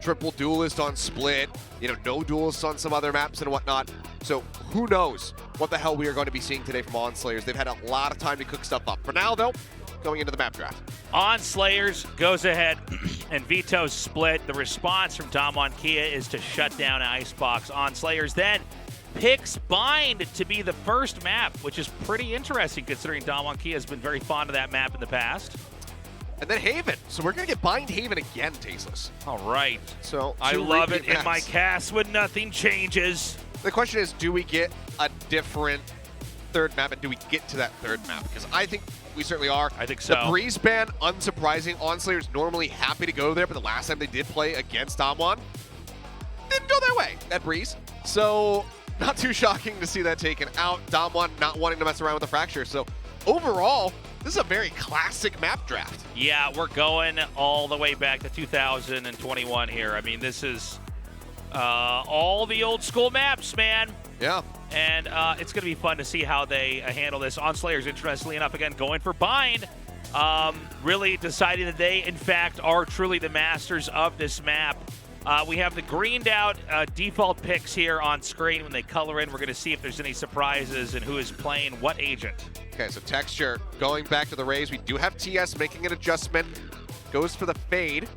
triple duelist on Split, you know, no duelists on some other maps and whatnot. So who knows what the hell we are going to be seeing today from ON SLA2ERS. They've had a lot of time to cook stuff up. For now, though, going into the map draft. ON SLA2ERS goes ahead and vetoes Split. The response from DWG KIA is to shut down Icebox. ON SLA2ERS then picks Bind to be the first map, which is pretty interesting considering DWG KIA has been very fond of that map in the past. And then Haven. So we're going to get Bind Haven again, Tasteless. All right. So I love it maps. in my cast when nothing changes. The question is, do we get a different third map, and do we get to that third map? Because I think we certainly are. I think so. The Breeze ban, unsurprising. ON SLA2ERS normally happy to go there, but the last time they did play against Damwon, didn't go their way, that Breeze. So not too shocking to see that taken out. Damwon not wanting to mess around with the Fracture. So overall, this is a very classic map draft. Yeah, we're going all the way back to 2021 here. I mean, this is all the old school maps, man. Yeah. And it's going to be fun to see how they handle this. ON SLA2ERS, interestingly enough, again, going for Bind. Really deciding that they, in fact, are truly the masters of this map. We have the greened out default picks here on screen. When they color in, we're going to see if there's any surprises and who is playing what agent. Okay, so Texture going back to the Rays. We do have TS making an adjustment. Goes for the Fade.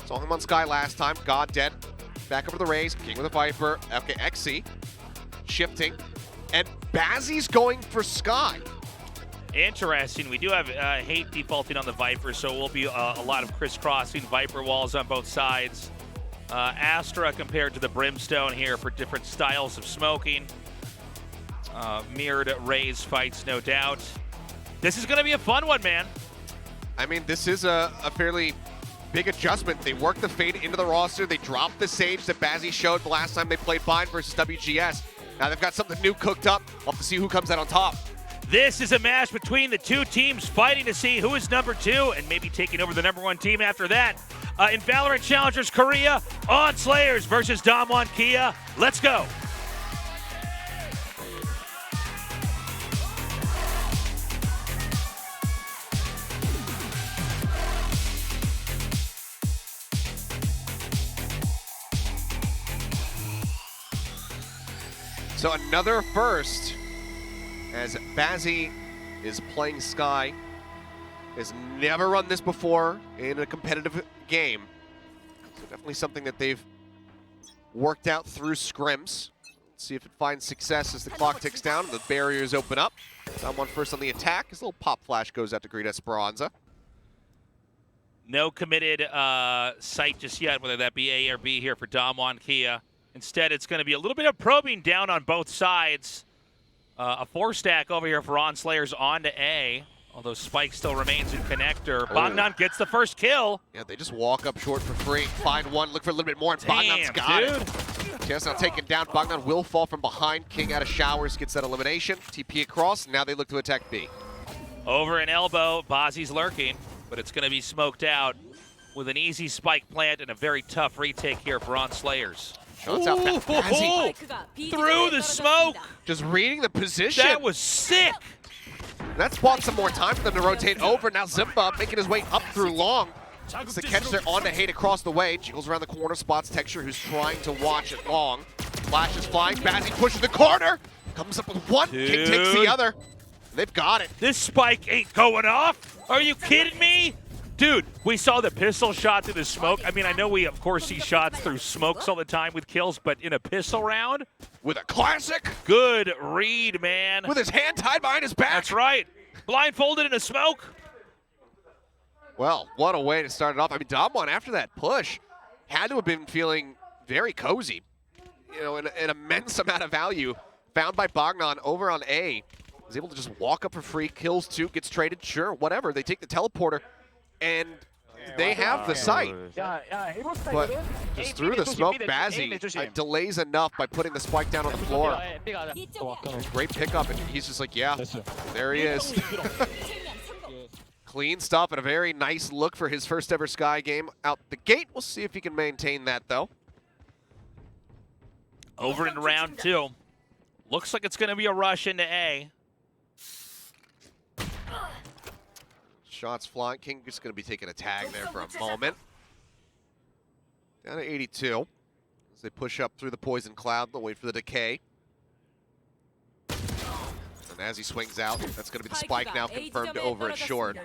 Saw him on Sky last time. God dead. Back over the Rays. King with a Viper. Okay, XC. Shifting. And Bazzy's going for Sky. Interesting. We do have Hate defaulting on the Viper, so it will be a lot of crisscrossing Viper walls on both sides. Astra compared to the Brimstone here for different styles of smoking. Mirrored Rays fights, no doubt. This is going to be a fun one, man. I mean, this is a fairly big adjustment. They worked the Fade into the roster. They dropped the Sage that Bazzy showed the last time they played Bind versus WGS. Now they've got something new cooked up. We'll have to see who comes out on top. This is a match between the two teams fighting to see who is number 2 and maybe taking over the number 1 team after that. In Valorant Challengers Korea, ON SLA2ERS versus DWG KIA. Let's go. So another first as Bazzy is playing Sky. Has never run this before in a competitive game. So definitely something that they've worked out through scrims. Let's see if it finds success as the clock ticks down and the barriers open up. Someone first on the attack. His little pop flash goes out to greet Esperanza. No committed site just yet, whether that be A or B here for DWG KIA. Instead, it's going to be a little bit of probing down on both sides. A 4-stack over here for ON SLA2ERS on to A. Although Spike still remains in connector. Bogdan gets the first kill. Yeah, they just walk up short for free. Find one, look for a little bit more, and Bogdan's got it. Just now taken down. Bogdan will fall from behind. King out of showers gets that elimination. TP across. Now they look to attack B. Over an elbow. Bazzy's lurking, but it's going to be smoked out with an easy spike plant and a very tough retake here for ON SLA2ERS. Shots out. Bazzy through the smoke. Just reading the position. That was sick. That's bought some more time for them to rotate over. Now Zimba making his way up through long. It's the catch there on to Hate across the way. Jiggles around the corner, spots Texture, who's trying to watch it long. Flash is flying. Bazzy pushes the corner. Comes up with one. King takes the other. They've got it. This spike ain't going off. Are you kidding me? Dude, we saw the pistol shot through the smoke. I mean, I know we, of course, see shots through smokes all the time with kills, but in a pistol round? With a classic. Good read, man. With his hand tied behind his back. That's right. Blindfolded in a smoke. Well, what a way to start it off. I mean, Damwon, after that push, had to have been feeling very cozy. You know, an immense amount of value found by Bogdan over on A. Was able to just walk up for free, kills 2, gets traded, sure, whatever. They take the teleporter, and they have the site. But just through the smoke, Bazzy delays enough by putting the spike down on the floor. Great pickup, and he's just like, yeah, there he is. Clean stuff and a very nice look for his first ever Sky game out the gate. We'll see if he can maintain that, though. Over in round 2. Looks like it's going to be a rush into A. Shots flying. King is going to be taking a tag there for a moment. Down to 82. As they push up through the poison cloud, they'll wait for the decay. And as he swings out, that's going to be the spike now confirmed over at short.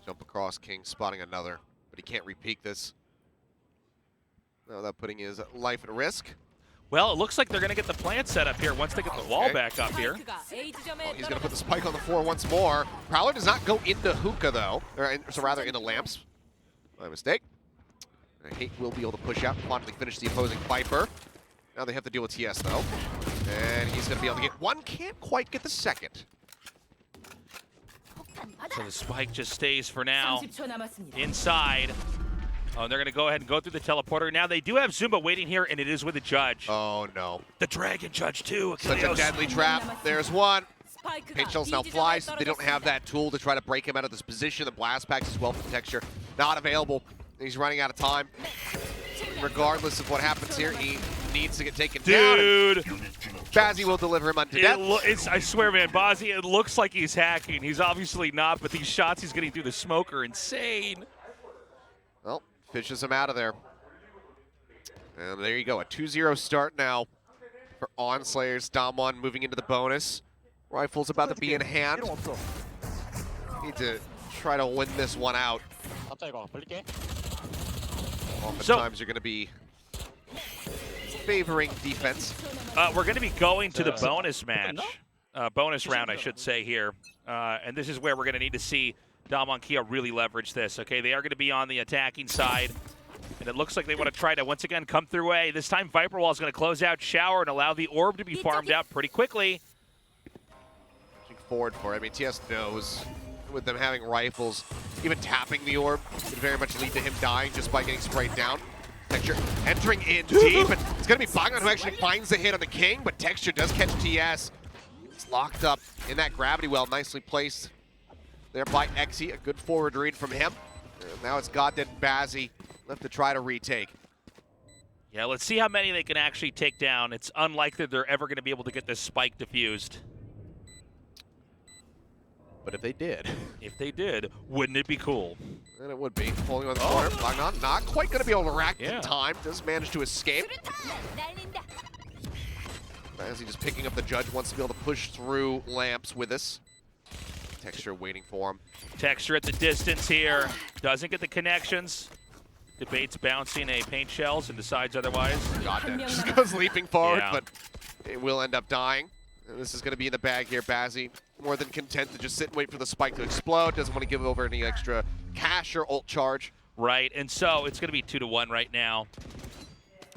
Jump across, King spotting another, but he can't repeat this. Now that putting his life at risk. Well, it looks like they're going to get the plant set up here once they get the wall back up here. Well, he's going to put the spike on the floor once more. Prowler does not go into hookah, though. So rather into lamps. My mistake. Hate will be able to push out and finally finish the opposing Viper. Now they have to deal with TS, though. And he's going to be able to get one. Can't quite get the second. So the spike just stays for now inside. Oh, and they're going to go ahead and go through the teleporter. Now they do have Zumba waiting here, and it is with the judge. Oh, no. The Dragon Judge, too. Such a deadly trap. There's one. Paint shells now fly, so they don't have that tool to try to break him out of this position. The blast packs as well from Texture not available. He's running out of time. Regardless of what happens here, he needs to get taken down. Dude. Bazzi will deliver him unto death. I swear, man, Bazzi, it looks like he's hacking. He's obviously not, but these shots he's getting through the smoke are insane. Well, fishes him out of there. And there you go, a 2-0 start now for ON SLA2ERS. Damwon moving into the bonus. Rifle's about to be in hand. Need to try to win this one out. Oftentimes you're going to be favoring defense. We're going to be going to the bonus match. Bonus round, I should say, here. And this is where we're going to need to see Damwon KIA really leverage this. Okay, they are going to be on the attacking side. And it looks like they want to try to, once again, come through A. This time, Viper Wall is going to close out Shower and allow the orb to be farmed out pretty quickly. Forward for it. I mean, TS knows with them having rifles, even tapping the orb could very much lead to him dying just by getting sprayed down. Texture entering in deep, and it's going to be Bagan who actually finds the hit on the King, but Texture does catch TS. It's locked up in that gravity well, nicely placed there by Exy. A good forward read from him. And now it's Goddead Bazzi left to try to retake. Yeah, let's see how many they can actually take down. It's unlikely they're ever going to be able to get this spike diffused. But if they did, wouldn't it be cool? Then it would be. Pulling on the corner, Bagan not quite going to be able to rack in time. Does manage to escape. As he just picking up the judge, wants to be able to push through lamps with us. Texture waiting for him. Texture at the distance here. Doesn't get the connections. Debates bouncing a paint shells and decides otherwise. Goddead just goes leaping forward, but it will end up dying. And this is going to be in the bag here. Bazzi more than content to just sit and wait for the spike to explode. Doesn't want to give over any extra cash or ult charge. Right, and so it's going to be 2-1 right now.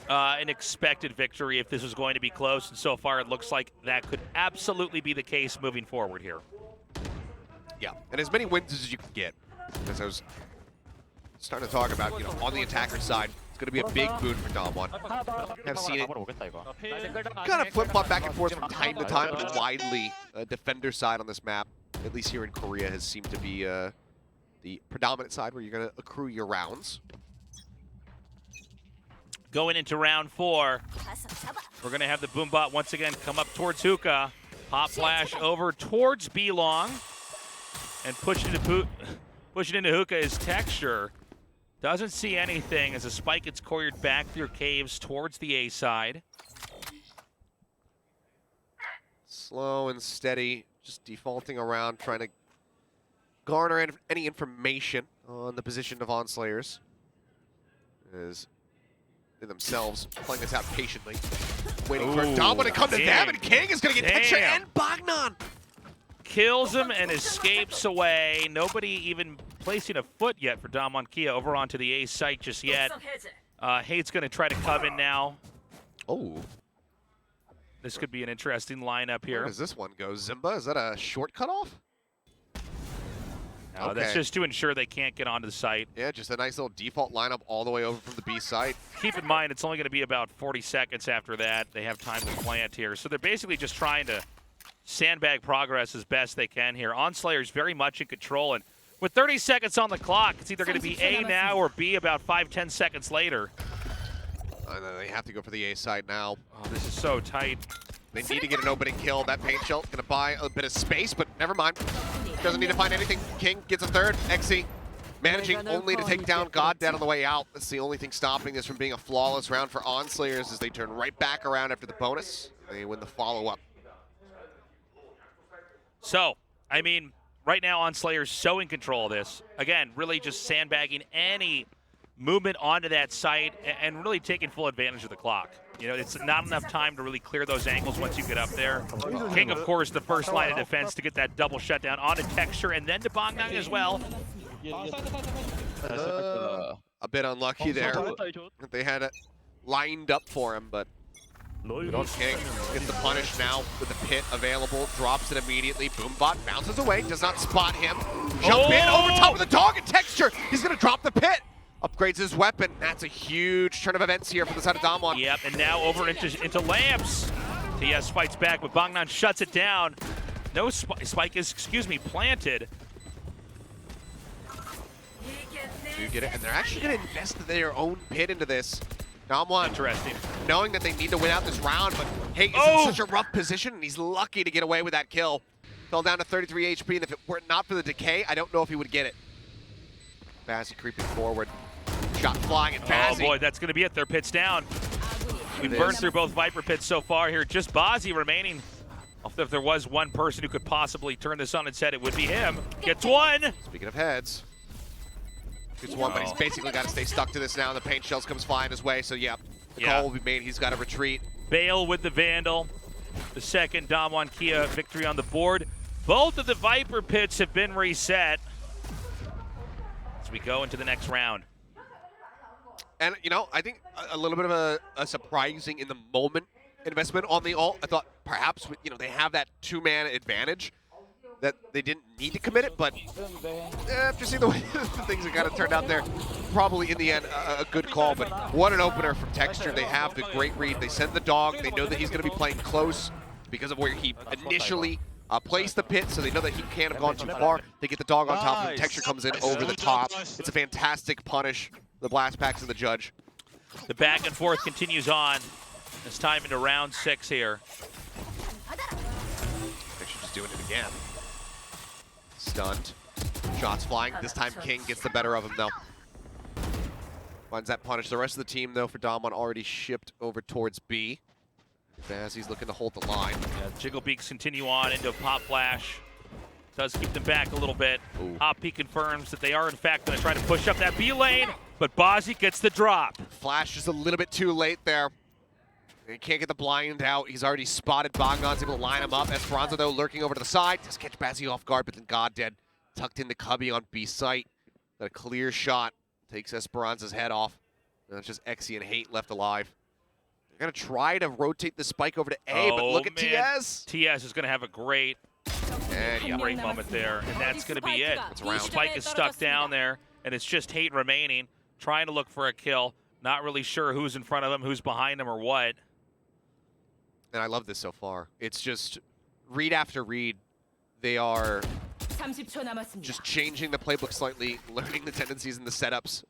An expected victory if this was going to be close, and so far it looks like that could absolutely be the case moving forward here. Yeah, and as many wins as you can get. Because I was starting to talk about, on the attacker side, it's going to be a big boon for Damwon. Have seen it kind of flip-flop back and forth from time to time, but widely defender side on this map, at least here in Korea, has seemed to be the predominant side where you're going to accrue your rounds. Going into round 4, we're going to have the Boombot once again come up towards Hookah. Hot flash over towards B-Long. And push it into Hookah is Texture. Doesn't see anything as a spike gets couriered back through caves towards the A side. Slow and steady, just defaulting around, trying to garner any information on the position of ON SLA2ERS. As they themselves playing this out patiently, waiting for Damwon to come to them, and King is going to get Texture and Bagnan. Kills him and escapes away. Nobody even placing a foot yet for Damwon KIA over onto the A site just yet. Hate's going to try to come in now. Oh. This could be an interesting lineup here. Where does this one go? Zimba, is that a short cutoff? No, that's just to ensure they can't get onto the site. Yeah, just a nice little default lineup all the way over from the B site. Keep in mind, it's only going to be about 40 seconds after that. They have time to plant here. So they're basically just trying to sandbag progress as best they can here. ON SLA2ERS very much in control, and with 30 seconds on the clock, it's either going to be A now or B about 5-10 seconds later. They have to go for the A side now. Oh, this is so tight. They need to get an opening kill. That paint shell going to buy a bit of space, but never mind. doesn't need to find anything. King gets a third. XC managing only to take down Goddead on the way out. That's the only thing stopping this from being a flawless round for ON SLA2ERS as they turn right back around after the bonus. They win the follow-up. So, I mean, right now ON SLA2ERS so in control of this. Again, really just sandbagging any movement onto that site and really taking full advantage of the clock. You know, it's not enough time to really clear those angles once you get up there. King, of course, the first line of defense to get that double shutdown onto Texture and then to Bognan as well. A bit unlucky there. They had it lined up for him, but King gets the punish now with the pit available, drops it immediately. Boombot bounces away, does not spot him. Jump in over top of the dog and Texture. He's going to drop the pit. Upgrades his weapon. That's a huge turn of events here from the side of Damwon. Yep, and now over into Lamps. TS fights back, but Bognan shuts it down. No spike is, planted. Do get it, and they're actually going to invest their own pit into this. Damwon, Interesting. knowing that they need to win out this round, but Hate is in such a rough position, and he's lucky to get away with that kill. Fell down to 33 HP, and if it were not for the decay, I don't know if he would get it. Bazzi creeping forward. Shot flying at Bazzi. Oh boy, that's going to be it. Their pit's down. We've burned through both Viper pits so far here. Just Bazzi remaining. If there was one person who could possibly turn this on its head, it would be him. Gets one. Speaking of heads. Gets one, but he's basically got to stay stuck to this now. The paint shells comes flying his way, so yeah. The call will be made. He's got to retreat. Bale with the Vandal. The second DWG KIA victory on the board. Both of the Viper pits have been reset. As we go into the next round. And, you know, I think a little bit of a surprising in the moment investment on the ult. I thought perhaps, you know, they have that two-man advantage that they didn't need to commit it, but after seeing the way things have kind of turned out there, probably in the end a good call. But what an opener from Texture. They have the great read. They send the dog. They know that he's going to be playing close because of where he initially placed the pit, so they know that he can't have gone too far. They get the dog on top of him. Texture comes in over the top. It's a fantastic punish. The blast packs and the judge. The back and forth continues on. It's time into round 6 here. Texture just doing it again. Stunned. Shots flying. This time King gets the better of him, though. Finds that punish. The rest of the team, though, for Damwon already shipped over towards B. Bazzi's looking to hold the line. Yeah, Jiggle Beaks continue on into a pop flash. Does keep them back a little bit. Hop P confirms that they are, in fact, going to try to push up that B lane, but Bazzi gets the drop. Flash just a little bit too late there. He can't get the blind out. He's already spotted Bogdan's able to line him up. Esperanza, though, lurking over to the side. Just catch Bazzi off guard, but then Goddead tucked in the cubby on B site. Got a clear shot. Takes Esperanza's head off. And it's just Exy and Hate left alive. They're going to try to rotate the spike over to A, but look at TS. TS is going to have a great moment there, and that's going to be it. Spike is stuck down there, and it's just Hate remaining, trying to look for a kill. Not really sure who's in front of him, who's behind him, or what. And I love this so far. It's just read after read. They are just changing the playbook slightly, learning the tendencies and the setups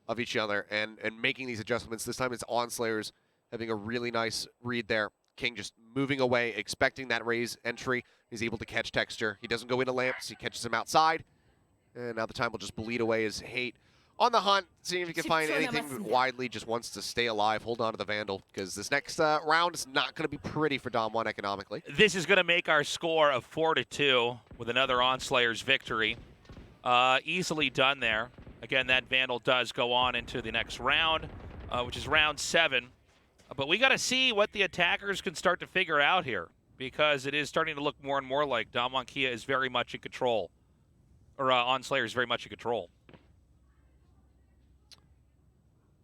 of each other, and making these adjustments. This time it's ON SLA2ERS having a really nice read there. King just moving away, expecting that raise entry. He's able to catch Texture. He doesn't go into Lamps. He catches him outside. And now the time will just bleed away as Hate on the hunt, seeing if he can find anything widely, just wants to stay alive, hold on to the Vandal, because this next round is not going to be pretty for Damwon economically. This is going to make our score of 4-2 with another ON SLA2ERS victory. Easily done there. Again, that Vandal does go on into the next round, which is round 7. But we got to see what the attackers can start to figure out here, because it is starting to look more and more like DWG KIA is very much in control, or ON SLA2ERS is very much in control.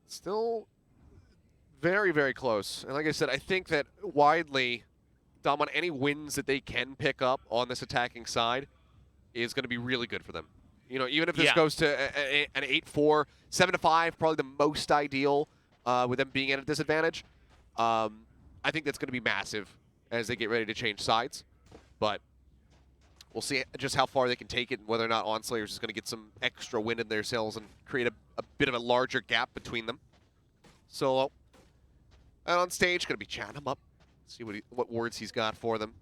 Still very, very close. And like I said, I think that widely, Damwon, any wins that they can pick up on this attacking side is going to be really good for them. You know, even if this goes to an 8-4, 7-5, probably the most ideal with them being at a disadvantage. I think that's going to be massive as they get ready to change sides. But we'll see just how far they can take it and whether or not ON SLA2ERS is going to get some extra wind in their sails and create a bit of a larger gap between them. Solo. And on stage, going to be chatting him up. See what words he's got for them.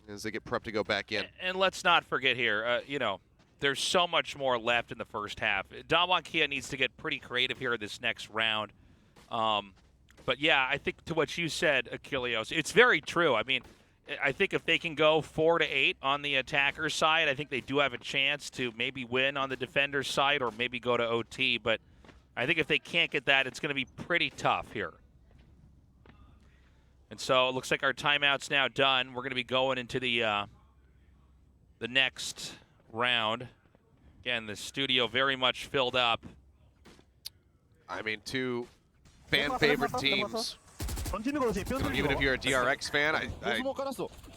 as they get prepped to go back in. And let's not forget here, you know, there's so much more left in the first half. DWG KIA needs to get pretty creative here this next round. But yeah, I think to what you said, Achilleos, it's very true. I mean, I think if they can go 4-8 on the attacker side, I think they do have a chance to maybe win on the defender side or maybe go to OT. But I think if they can't get that, it's going to be pretty tough here. And so it looks like our timeout's now done. We're going to be going into the next round. Again, the studio very much filled up. I mean, two fan-favorite teams. So even if you're a DRX fan, I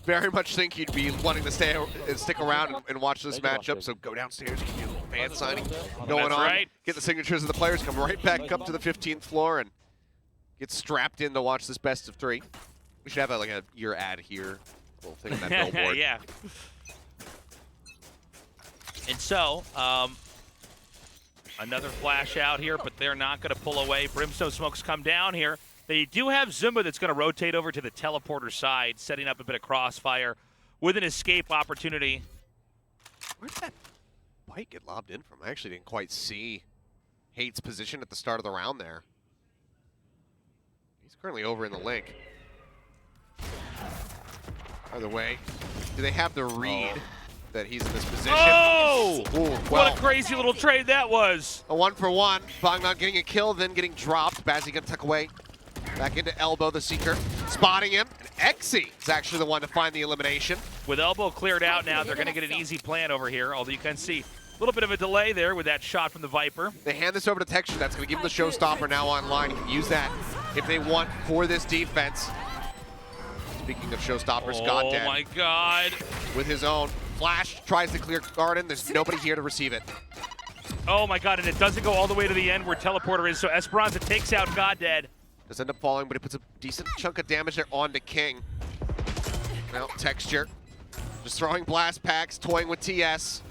very much think you'd be wanting to stick around and watch this matchup. So go downstairs, get your fan signing going on. Right. Get the signatures of the players, come right back up to the 15th floor, and get strapped in to watch this best of 3. We should have like a year ad here, a little thing on that billboard. Yeah. And so, another flash out here, but they're not going to pull away. Brimstone Smokes come down here. They do have Zumba that's going to rotate over to the teleporter side, setting up a bit of crossfire with an escape opportunity. Where'd that bike get lobbed in from? I actually didn't quite see Hate's position at the start of the round there. He's currently over in the link. Either way, do they have the read that he's in this position? Oh! Ooh, well, What a crazy little trade that was. A 1-for-1. Bogdan getting a kill, then getting dropped. Bazzi gonna tuck away. Back into Elbow, the Seeker. Spotting him. And Exy is actually the one to find the elimination. With Elbow cleared out now, they're going to get an easy plan over here, although you can see a little bit of a delay there with that shot from the Viper. They hand this over to Texture. That's going to give him the showstopper now online. He can use that if they want for this defense. Speaking of showstoppers, Goddead. Oh my God. With his own. Flash tries to clear Garden. There's nobody here to receive it. Oh my God, and it doesn't go all the way to the end where Teleporter is, so Esperanza takes out Goddead. Does end up falling, but it puts a decent chunk of damage there onto King. Now, Texture just throwing blast packs, toying with TS.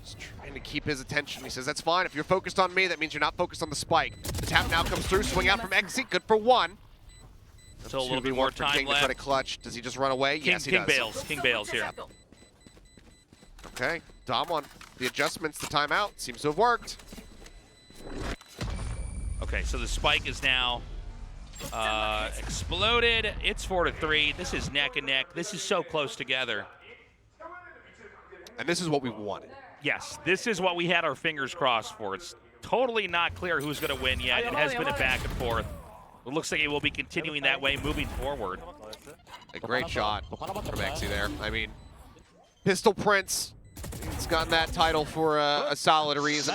Just trying to keep his attention. He says, that's fine. If you're focused on me, that means you're not focused on the spike. The tap now comes through, swing out from Exy. Good for 1. So a little bit more time King left. To try to clutch. Does he just run away? Yes, he does. King bails here. Okay, Dom on the adjustments, the timeout. Seems to have worked. Okay, so the spike is now exploded. It's 4-3. This is neck and neck. This is so close together. And this is what we wanted. Yes, this is what we had our fingers crossed for. It's totally not clear who's going to win yet. It has been a back and forth. It looks like it will be continuing that way moving forward. A great shot from Exy there. I mean, Pistol Prince, he's gotten that title for a solid reason.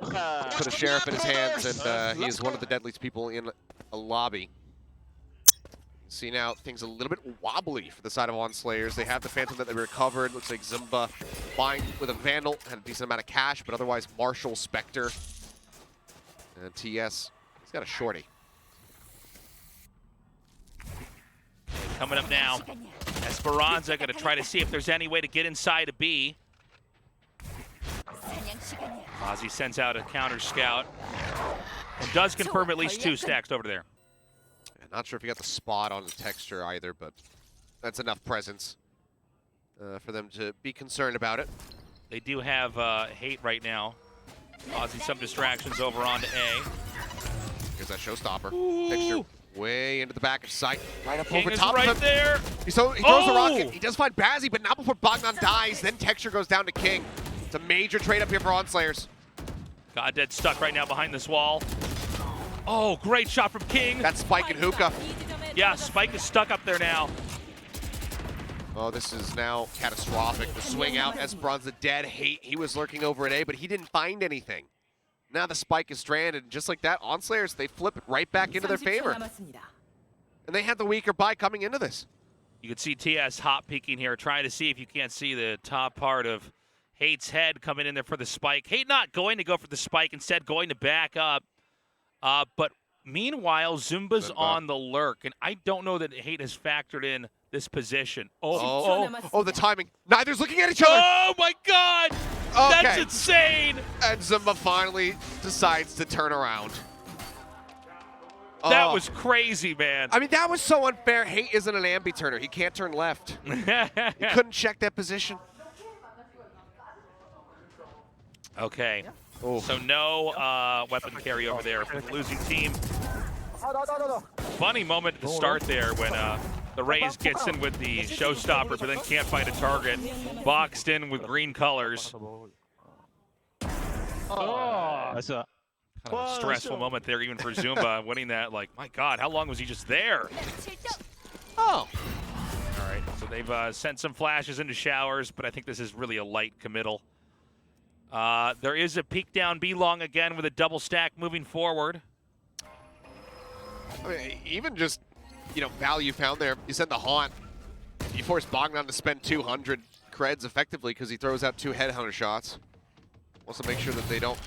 Put a sheriff in his hands, and he is one of the deadliest people in a lobby. See now, things a little bit wobbly for the side of ON SLA2ERS. They have the Phantom that they recovered. Looks like Zumba buying with a Vandal, had a decent amount of cash, but otherwise Marshall, Spectre, and TS, he's got a shorty. Coming up now, Esperanza going to try to see if there's any way to get inside a B. Ozzy sends out a counter scout and does confirm at least 2 stacks over there. Not sure if he got the spot on the Texture either, but that's enough presence for them to be concerned about it. They do have Hate right now. Causing some distractions over onto A. Here's that showstopper. Ooh. Texture way into the back of sight. Right up King over is top right of him. there. He throws the rocket. He does find Bazzi, but not before Bogdan dies. Then Texture goes down to King. It's a major trade up here for ON SLA2ERS. Goddead stuck right now behind this wall. Oh, great shot from King. That's Spike and Hookah. Yeah, Spike is stuck up there now. Oh, this is now catastrophic. The swing out, Esperanza dead. Hate, he was lurking over at A, but he didn't find anything. Now the Spike is stranded, and just like that, ON SLA2ERS, they flip it right back into their favor. And they had the weaker buy coming into this. You can see TS hot peeking here, trying to see if you can't see the top part of Hate's head coming in there for the spike. Hate not going to go for the spike, instead going to back up. But meanwhile, Zumba's on the lurk, and I don't know that Hate has factored in this position. Oh, the timing. Neither's looking at each other. Oh my God! Okay. That's insane! And Zumba finally decides to turn around. That was crazy, man. I mean, that was so unfair. Hate isn't an ambi-turner. He can't turn left. He couldn't check that position. Okay. Oh. So no weapon carry over there for the losing team. Funny moment at the start there when the Rays gets in with the showstopper, but then can't find a target. Boxed in with green colors. That's a Stressful moment there even for Zumba, winning that. Like, my God, how long was he just there? Oh. All right, so they've sent some flashes into showers, but I think this is really a light committal. There is a peek down B long again with a double stack moving forward. I mean, even just, you know, value found there. You send the haunt. You force Bogdan to spend 200 creds effectively because he throws out 2 headhunter shots. Wants to make sure that they don't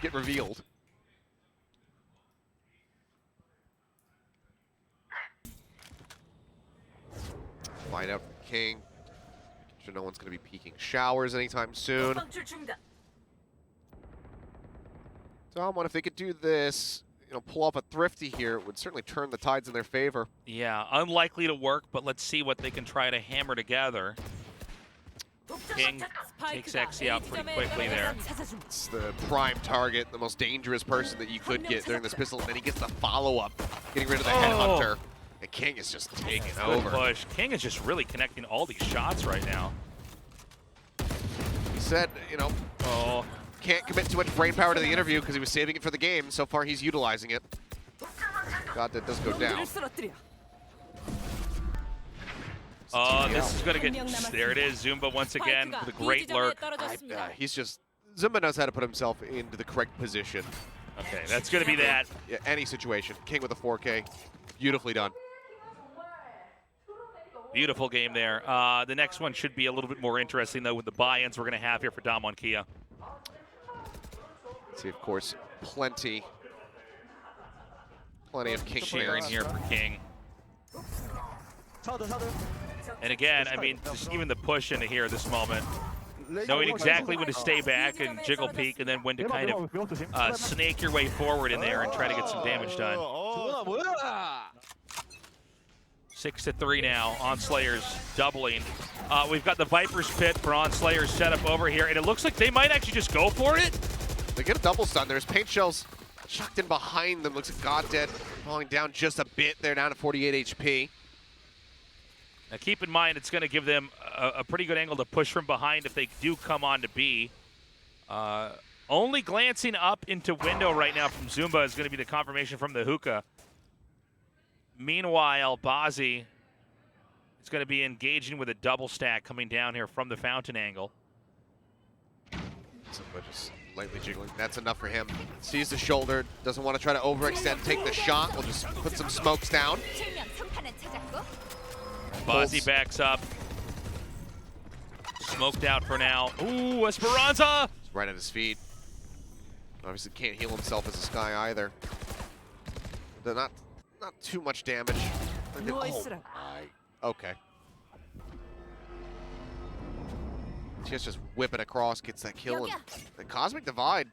get revealed. Find out from King. Sure no one's going to be peeking showers anytime soon. So, if they could do this, you know, pull off a thrifty here, it would certainly turn the tides in their favor. Yeah, unlikely to work, but let's see what they can try to hammer together. King takes Exy out pretty quickly there. It's the prime target, the most dangerous person that you could get during this pistol, and then he gets the follow-up, getting rid of the headhunter. And King is just taking over. Push. King is just really connecting all these shots right now. He said, you know, can't commit too much brain power to the interview because he was saving it for the game. So far, he's utilizing it. God, that does go down. This is going to get... There it is, Zumba once again with a great lurk. He's just... Zumba knows how to put himself into the correct position. Okay, that's going to be that. Yeah, any situation. King with a 4K. Beautifully done. Beautiful game there. The next one should be a little bit more interesting, though, with the buy-ins we're going to have here for DWG KIA. See, of course, plenty of King sharing here for King. And again, I mean, just even the push into here this moment, knowing exactly when to stay back and jiggle peek, and then when to kind of snake your way forward in there and try to get some damage done. 6-3 now. On Slayers doubling. We've got the Viper's Pit for On Slayers set up over here, and it looks like they might actually just go for it. They get a double stun. There's paint shells chucked in behind them. Looks like God Dead falling down just a bit. They're down to 48 HP. Now keep in mind, it's going to give them a pretty good angle to push from behind if they do come on to B. Only glancing up into window right now from Zumba is going to be the confirmation from the hookah. Meanwhile, Bazzi is going to be engaging with a double stack coming down here from the fountain angle. Zumba just lightly jiggling. That's enough for him. Sees the shoulder, doesn't want to try to overextend, take the shot. We'll just put some smokes down. Bazzi backs up. Smoked out for now. Ooh, Esperanza! He's right at his feet. Obviously can't heal himself as a Sky either. They're not too much damage. Okay. Just whip it across, gets that kill, and the Cosmic Divide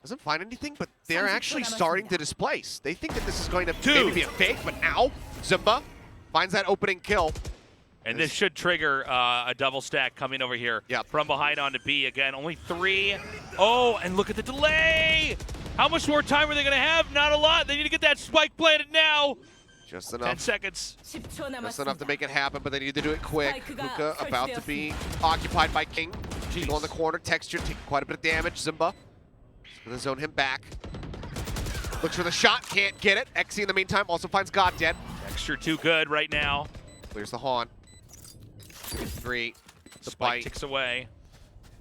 doesn't find anything, but they're actually starting to displace. They think that this is going to maybe be a fake, but now Zumba finds that opening kill. And this should trigger a double stack coming over here from behind onto B again. Only 3. Oh, and look at the delay! How much more time are they going to have? Not a lot. They need to get that spike planted now. Just enough. 10 seconds. Just enough to make it happen, but they need to do it quick. Hookah about to be occupied by King. Go on the corner. Texture taking quite a bit of damage. Zumba is going to zone him back. Looks for the shot. Can't get it. Exy in the meantime also finds God Dead. Texture too good right now. Clears the Haunt. 3. The Spike bite ticks away.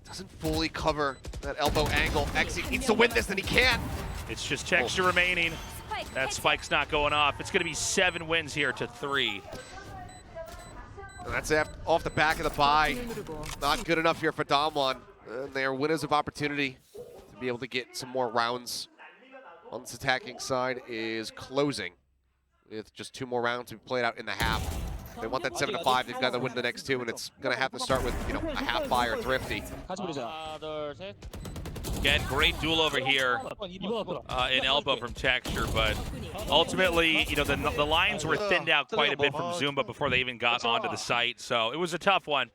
Doesn't fully cover that elbow angle. Exy needs to win this, and he can't. It's just texture remaining. That spike's not going off. It's going to be 7 wins here to 3. And that's off the back of the bye. Not good enough here for Damwon. They are winners of opportunity to be able to get some more rounds. On this attacking side is closing with just 2 more rounds to be played out in the half. They want that 7-5. They've got to win the next 2, and it's going to have to start with, you know, a half buy or thrifty. Again, great duel over here in elbow from Texture, but ultimately, you know, the lines were thinned out quite a bit from Zumba before they even got onto the site, so it was a tough one.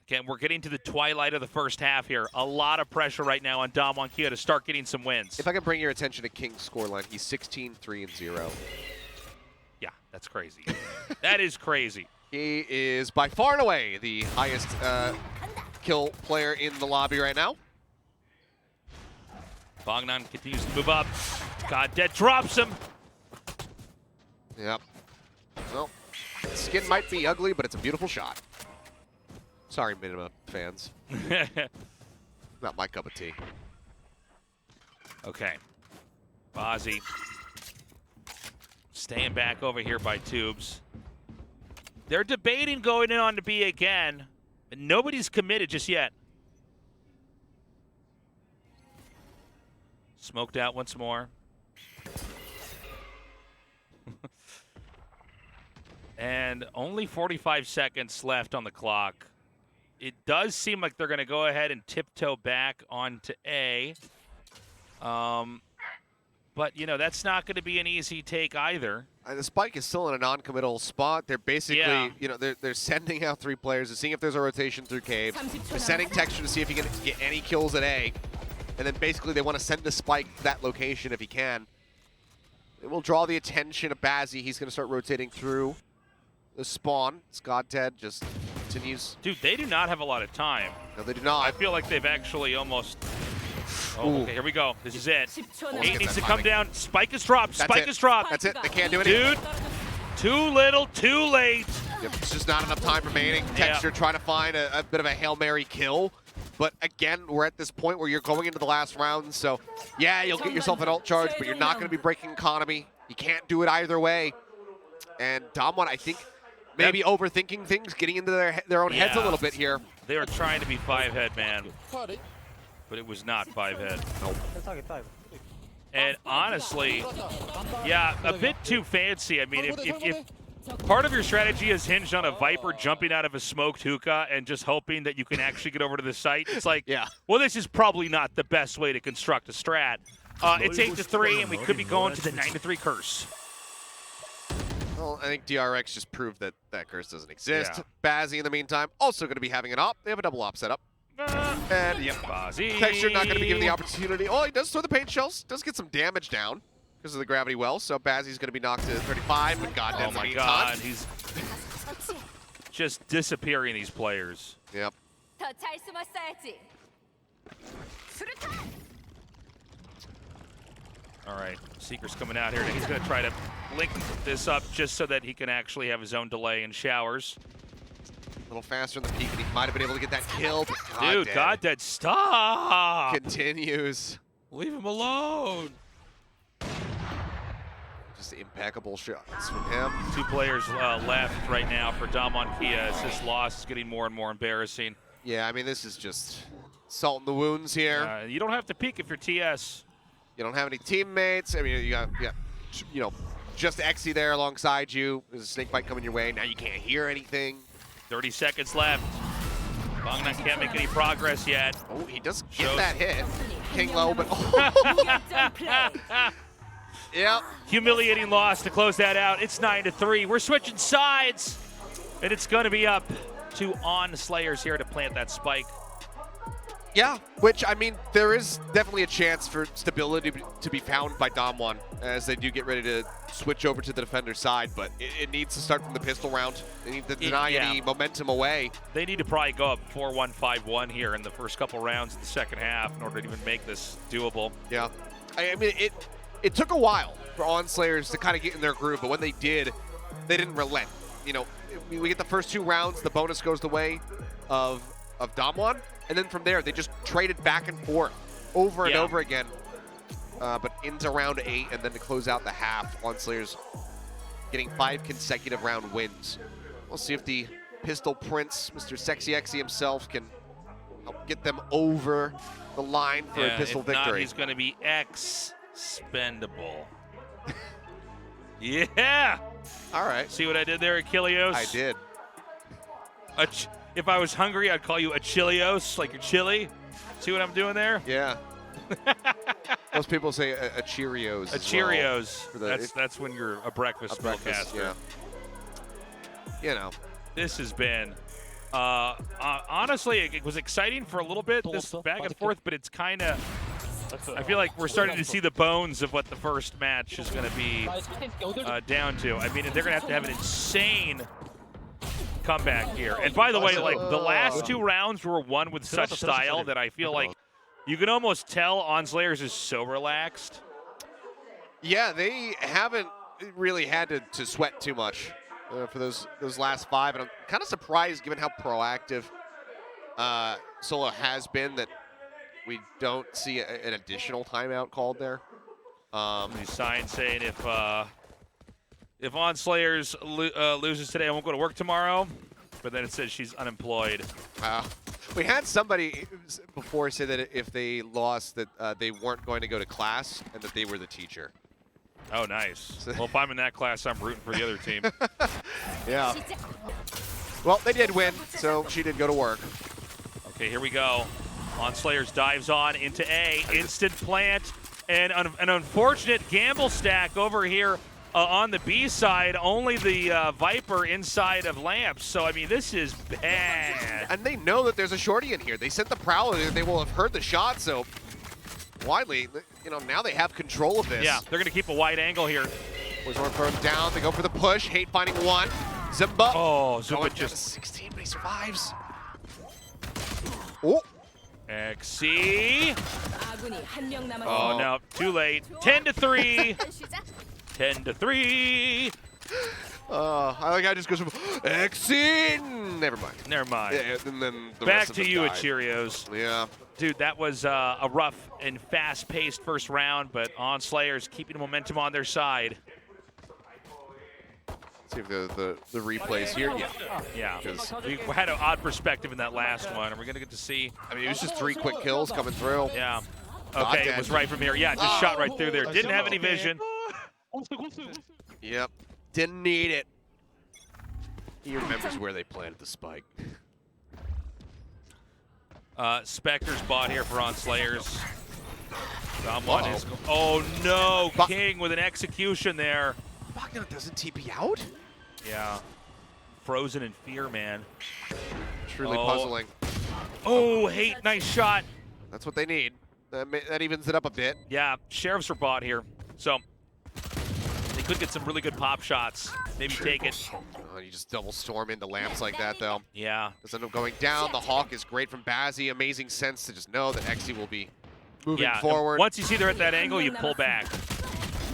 Again, we're getting to the twilight of the first half here. A lot of pressure right now on DWG KIA to start getting some wins. If I can bring your attention to King's scoreline, he's 16-3-0. Yeah, that's crazy. That is crazy. He is by far and away the highest kill player in the lobby right now. Bognan continues to move up. Goddead drops him. Yep. Well, skin might be ugly, but it's a beautiful shot. Sorry, Minima fans. Not my cup of tea. Okay. Bozzy staying back over here by Tubes. They're debating going in on to B again, but nobody's committed just yet. Smoked out once more. And only 45 seconds left on the clock. It does seem like they're going to go ahead and tiptoe back onto A. But, you know, that's not going to be an easy take either. The spike is still in a non-committal spot. They're basically, you know, they're sending out 3 players. They're seeing if there's a rotation through cave. They're sending Texture to see if he can get any kills at A. And then basically they want to send the spike to that location if he can. It will draw the attention of Bazzi. He's going to start rotating through the spawn. Goddead just continues. Dude, they do not have a lot of time. No, they do not. I feel like they've actually almost... Oh, Ooh. okay, here we go. This is it. Almost 8 needs to that come timing. down. Spike is dropped. That's Spike it. is dropped. That's it. They can't do anything. Dude, too little, too late. Yep, it's just not enough time remaining. Texture trying to find a bit of a Hail Mary kill. But again, we're at this point where you're going into the last round. So, yeah, you'll get yourself an ult charge, but you're not going to be breaking economy. You can't do it either way. And Damwon, I think, maybe overthinking things, getting into their own heads a little bit here. They were trying to be 5-head, man. But it was not 5-head. Nope. And honestly, yeah, a bit too fancy. I mean, if part of your strategy is hinged on a Viper jumping out of a smoked hookah and just hoping that you can actually get over to the site, it's like, well, this is probably not the best way to construct a strat. It's 8-3, and we could be going to the 9-3 curse. Well, I think DRX just proved that that curse doesn't exist. Bazzi, in the meantime, also going to be having an op. They have a double op set up. And, yep, Bozzy. Texture not going to be given the opportunity. Oh, he does throw the paint shells. Does get some damage down because of the gravity well. So Bazzi's going to be knocked to 35. But Goddead, oh my God, he's just disappearing these players. Yep. All right, Seeker's coming out here. He's going to try to link this up just so that he can actually have his own delay in showers. A little faster in the peak, and he might have been able to get that kill. Dude, Goddead, stop! Continues. Leave him alone. Just impeccable shots from him. 2 players left right now for DWG KIA as this loss is getting more and more embarrassing. Yeah, I mean, this is just salt in the wounds here. You don't have to peek if you're TS. You don't have any teammates. I mean, you got, you know, just Exy there alongside you. There's a snake bite coming your way. Now you can't hear anything. 30 seconds left. Bognan can't make any progress yet. Oh, he does get that hit. King low, but yeah. Humiliating loss to close that out. It's 9-3. We're switching sides, and it's going to be up to ON SLA2ERS here to plant that spike. Yeah, which, I mean, there is definitely a chance for stability to be found by Damwon as they do get ready to switch over to the defender side, but it needs to start from the pistol round. They need to deny any momentum away. They need to probably go up 4-1, 5-1 here in the first couple rounds of the second half in order to even make this doable. Yeah. I mean, it took a while for ON SLA2ERS to kind of get in their groove, but when they did, they didn't relent. You know, we get the first 2 rounds, the bonus goes the way of Damwon. And then from there, they just traded back and forth over and over again. But into round 8, and then to close out the half, ON SLA2ERS getting 5 consecutive round wins. We'll see if the Pistol Prince, Mr. Sexy Exy himself, can help get them over the line for a pistol victory. Not, he's going to be expendable. Yeah. All right. See what I did there, Achilleos? I did. If I was hungry, I'd call you Achilleos, like your chili. See what I'm doing there? Yeah. Most people say a Cheerios. A Cheerios. Well that's when you're a breakfast spellcaster. Yeah. You know. This has been, honestly, it was exciting for a little bit, this back and forth, but it's kind of, I feel like we're starting to see the bones of what the first match is going to be down to. I mean, they're going to have an insane comeback here. And by the way, like the last 2 rounds were won with such style that I feel like you can almost tell ON SLA2ERS is so relaxed. Yeah, they haven't really had to sweat too much for those last 5, and I'm kind of surprised given how proactive Solo has been that we don't see an additional timeout called there. These signs saying if ON SLA2ERS loses today, I won't go to work tomorrow. But then it says she's unemployed. We had somebody before say that if they lost, that they weren't going to go to class and that they were the teacher. Oh, nice. Well, if I'm in that class, I'm rooting for the other team. Yeah. Well, they did win, so she did go to work. Okay, here we go. ON SLA2ERS dives on into A. Instant plant. And an unfortunate gamble stack over here on the B side. Only the Viper inside of Lamps. So, I mean, this is bad. And they know that there's a shorty in here. They sent the Prowler. They will have heard the shot, so widely, you know, now they have control of this. Yeah, they're going to keep a wide angle here. Boys want to throw him down. They go for the push. Hate finding 1. Zimba. Oh, Zimba just 16, but he survives. Oh. XC. Oh, no, too late. 10-3. 10-3. I like how it just goes from XC. Never mind. Never mind. Yeah, and then the back rest of to them you died. at Cheerios. Yeah. Dude, that was a rough and fast-paced first round, but ON SLA2ERS keeping the momentum on their side. Let's see if the replays here. Yeah. We had an odd perspective in that last one. Are we going to get to see? I mean, it was just 3 quick kills coming through. Yeah. Okay, it was right from here. Yeah, just shot right through there. Didn't have any vision. Yep. Didn't need it. He remembers where they planted the spike. Spectre's bot here for ON SLA2ERS. Someone is. Oh no, King with an execution there. Bogdan doesn't TP out? Yeah. Frozen in fear, man. Truly puzzling. Oh, Hate, nice shot. That's what they need. That evens it up a bit. Yeah, Sheriffs are bot here. So they could get some really good pop shots. Maybe take it. Oh, you just double storm into Lamps like that, though. Yeah. Does end up going down. The Hawk is great from Bazzi. Amazing sense to just know that XC will be moving forward. Once you see they're at that angle, you pull back.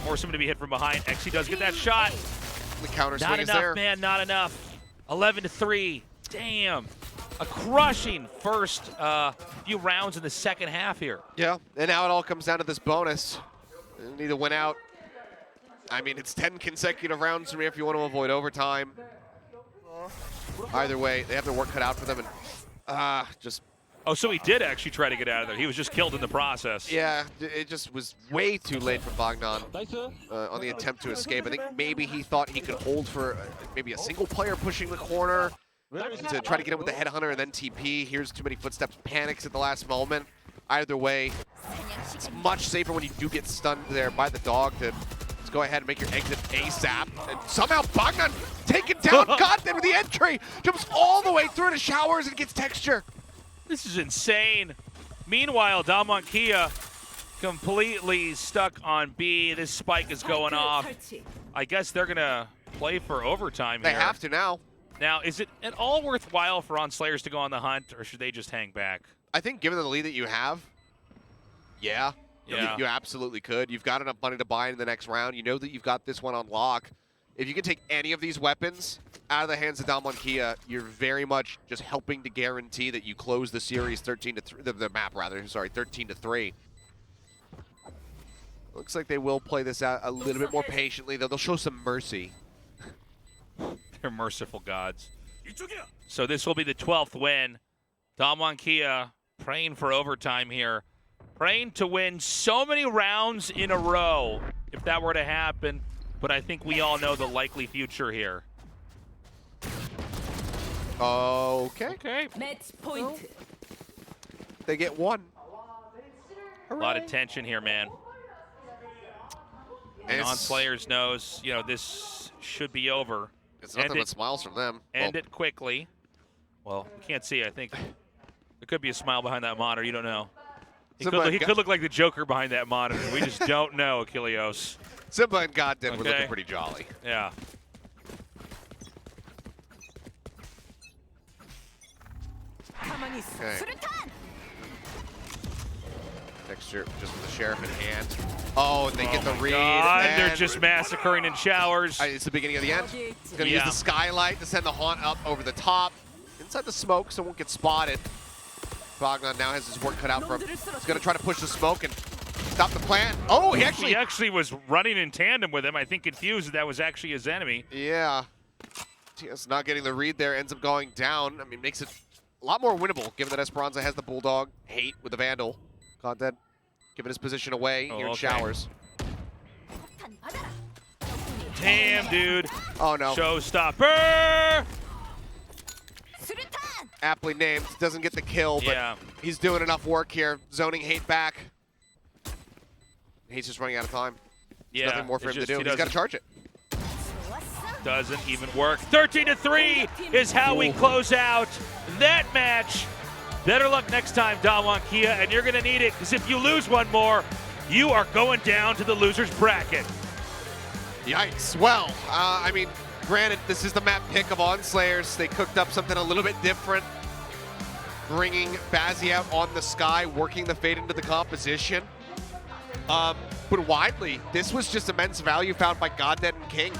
Force him to be hit from behind. XC does get that shot. The counter swing is there. Not enough, man. Not enough. 11-3. Damn. A crushing first few rounds in the second half here. Yeah, and now it all comes down to this bonus. They need to win out. I mean, it's 10 consecutive rounds from here if you want to avoid overtime. Either way, they have their work cut out for them, and just... Oh, so he did actually try to get out of there. He was just killed in the process. Yeah, it just was way too late for Bogdan on the attempt to escape. I think maybe he thought he could hold for maybe a single player pushing the corner to try to get him with the headhunter and then TP. Here's too many footsteps, panics at the last moment. Either way, it's much safer when you do get stunned there by the dog to just go ahead and make your exit ASAP. And somehow Bogdan taken down, got there with the entry, jumps all the way through to showers and gets texture. This is insane. Meanwhile, DWG KIA completely stuck on B. This spike is going off. I guess they're going to play for overtime here. They have to now. Now, is it at all worthwhile for ON SLA2ERS to go on the hunt, or should they just hang back? I think given the lead that you have, yeah. You absolutely could. You've got enough money to buy in the next round. You know that you've got this one on lock. If you can take any of these weapons out of the hands of DWG KIA, you're very much just helping to guarantee that you close the series 13-3, the map rather, sorry, 13-3. Looks like they will play this out a little bit more patiently, though they'll show some mercy. They're merciful gods. So this will be the 12th win. DWG KIA praying for overtime here. Praying to win so many rounds in a row if that were to happen. But I think we all know the likely future here. Okay. Okay. Match point. They get one. A lot of tension here, man. And On SLA2ERS knows, you know, this should be over. It's nothing but smiles from them. End it quickly. Well, you can't see. I think there could be a smile behind that monitor. You don't know. He could look like the Joker behind that monitor. We just don't know, Achilleos. Simba and Goddamn were looking pretty jolly. Yeah. Okay. Texture just with the Sheriff in hand. Oh, and they get the read. And they're just massacring in showers. It's the beginning of the end. He's going to use the skylight to send the Haunt up over the top. Inside the smoke, so it won't get spotted. Bogdan now has his work cut out for him. He's going to try to push the smoke and stop the plant. Oh, he actually was running in tandem with him. I think confused that was actually his enemy. Yeah. TS not getting the read there, ends up going down. I mean, makes it a lot more winnable, given that Esperanza has the Bulldog hate with the Vandal. Content giving his position away here in showers. Damn, dude. Oh, no. Showstopper! Aptly named. Doesn't get the kill, but he's doing enough work here. Zoning hate back. He's just running out of time. There's nothing more for him to do. He's got to charge it. Doesn't even work. 13-3 is how we close out that match. Better luck next time, DWG KIA, and you're going to need it, because if you lose one more, you are going down to the loser's bracket. Yikes. Well, I mean, granted, this is the map pick of On SLA2ERS. They cooked up something a little bit different, bringing Bazzi out on the sky, working the Fade into the composition. But widely, this was just immense value found by Goddead and King.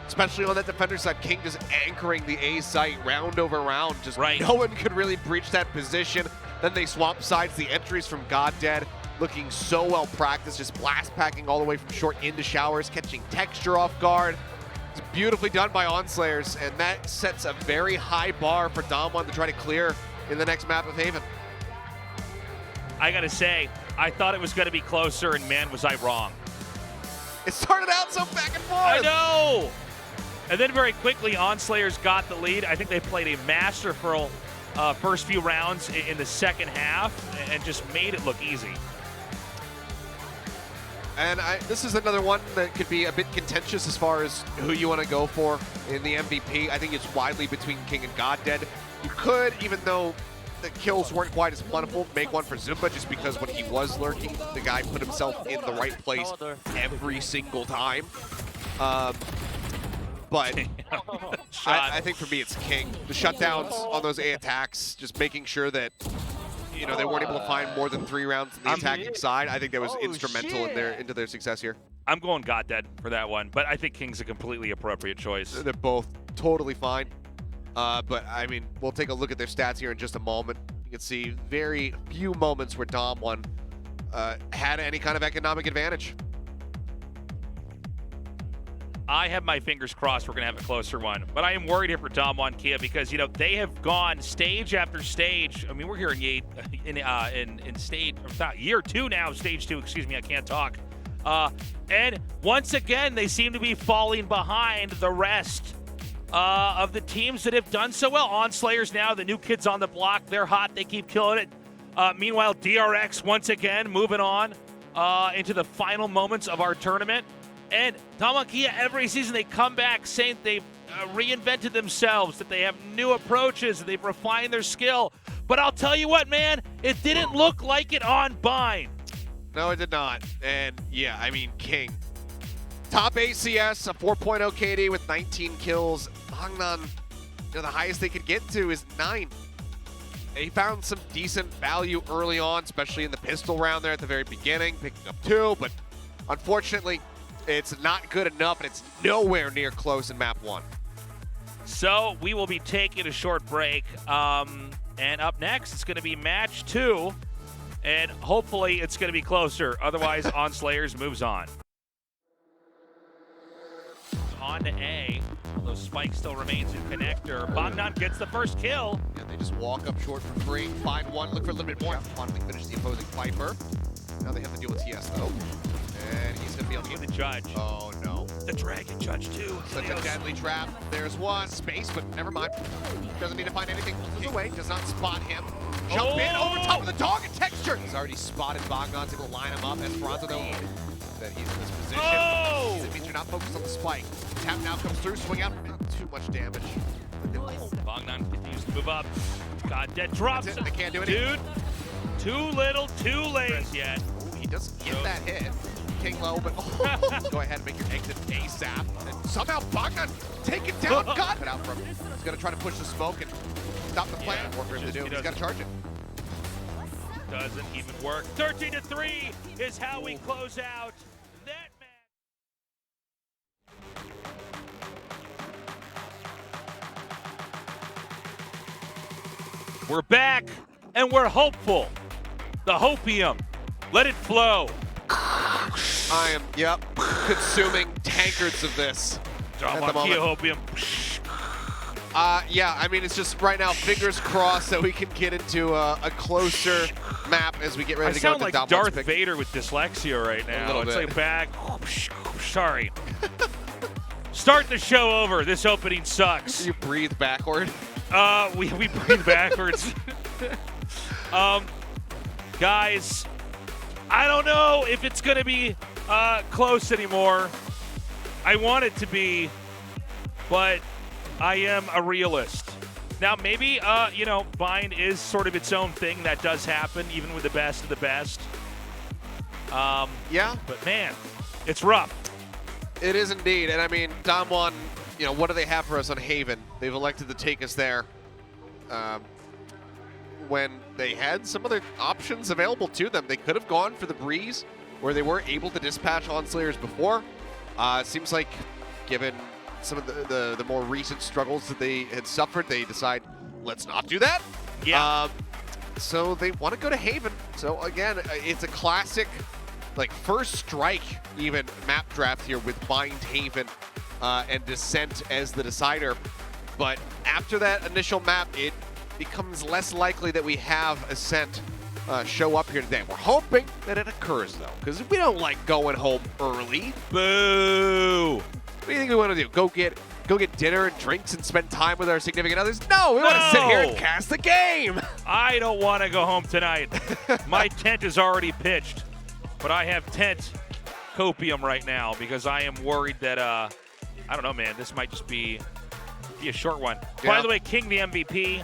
Especially on that defender side, King just anchoring the A site round over round. Just no one could really breach that position. Then they swap sides. The entries from Goddead looking so well practiced, just blast packing all the way from short into showers, catching texture off guard. It's beautifully done by On SLA2ERS, and that sets a very high bar for DWG to try to clear in the next map of Haven. I gotta say, I thought it was gonna be closer, and man, was I wrong. It started out so back and forth. I know! And then very quickly, On SLA2ERS got the lead. I think they played a masterful first few rounds in the second half and just made it look easy. And this is another one that could be a bit contentious as far as who you want to go for in the MVP. I think it's widely between King and Goddead. You could, even though the kills weren't quite as plentiful, make one for Zumba, just because when he was lurking, the guy put himself in the right place every single time. But I think for me it's King. The shutdowns on those A attacks, just making sure that they weren't able to find more than 3 rounds on the attacking side. I think that was instrumental into their success here. I'm going Goddead for that one, but I think King's a completely appropriate choice. They're both totally fine. But I mean, we'll take a look at their stats here in just a moment. You can see very few moments where DWG had any kind of economic advantage. I have my fingers crossed we're going to have a closer one. But I am worried here for DWG KIA because, they have gone stage after stage. I mean, we're here in stage, year 2 now, stage 2, excuse me, I can't talk. And once again, they seem to be falling behind the rest of the teams that have done so well. On SLA2ERS now, the new kids on the block, they're hot, they keep killing it. Meanwhile, DRX once again moving on into the final moments of our tournament. And DWG KIA, every season they come back saying they've reinvented themselves, that they have new approaches, that they've refined their skill. But I'll tell you what, man, it didn't look like it on Bind. No, it did not. And yeah, I mean, King. Top ACS, a 4.0 KD with 19 kills. Bogdan, the highest they could get to is 9. He found some decent value early on, especially in the pistol round there at the very beginning, picking up 2, but unfortunately, it's not good enough, and it's nowhere near close in map 1. So we will be taking a short break. And up next, it's going to be match 2. And hopefully it's going to be closer. Otherwise, On SLA2ERS moves on. On to A. Those spikes still remains in connector. Bogdan gets the first kill. Yeah, they just walk up short for free. Find one, look for a little bit more. Finally finish the opposing Viper. Now they have to deal with TS, though. And he's going to be able to get the judge. Oh, no. The Dragon Judge, too. Such a deadly trap. There's one. Space, but never mind. Doesn't need to find anything. Pulls away. Does not spot him. jump in over top of the dog and texture. He's already spotted Bogdan's able to line him up. Esperanza though, that he's in this position. It means you're not focused on the spike. Tap now comes through, swing out, not too much damage. Bogdan continues to move up. God, dead drops. They can't do anything. Dude, too little, too late yet. Ooh, he doesn't get that hit. King low, but go ahead and make your exit ASAP. And somehow Bogdan taken down. God, cut out from him. He's gonna try to push the smoke and stop the plan. More for him to do. He's got to charge it. Doesn't even work. 13-3 is how we close out that match. We're back, and we're hopeful. The hopium, let it flow. I am, consuming tankards of this at the moment. Hopium. Yeah, I mean, it's just right now, fingers crossed that we can get into a closer map as we get ready to go to like Darth Vader with dyslexia right now. A little bit. Like back. Sorry. Start the show over. This opening sucks. You breathe backward. We breathe backwards. Guys, I don't know if it's going to be close anymore. I want it to be, but I am a realist. Now, maybe, Bind is sort of its own thing. That does happen, even with the best of the best. Yeah. But, man, it's rough. It is indeed. And, I mean, Damwon, what do they have for us on Haven? They've elected to take us there when they had some other options available to them. They could have gone for the Breeze, where they were able to dispatch ON SLA2ERS before. It seems like, given some of the more recent struggles that they had suffered, they decide, let's not do that. Yeah. So they want to go to Haven. So again, it's a classic, like, first strike even map draft here with Bind Haven and Descent as the decider. But after that initial map, it becomes less likely that we have Ascent show up here today. We're hoping that it occurs, though, because we don't like going home early. Boo! What do you think we want to do? Go get dinner and drinks and spend time with our significant others? No, we want to sit here and cast the game. I don't want to go home tonight. My tent is already pitched, but I have tent copium right now because I am worried that I don't know, man. This might just be a short one. Yeah. By the way, King the MVP.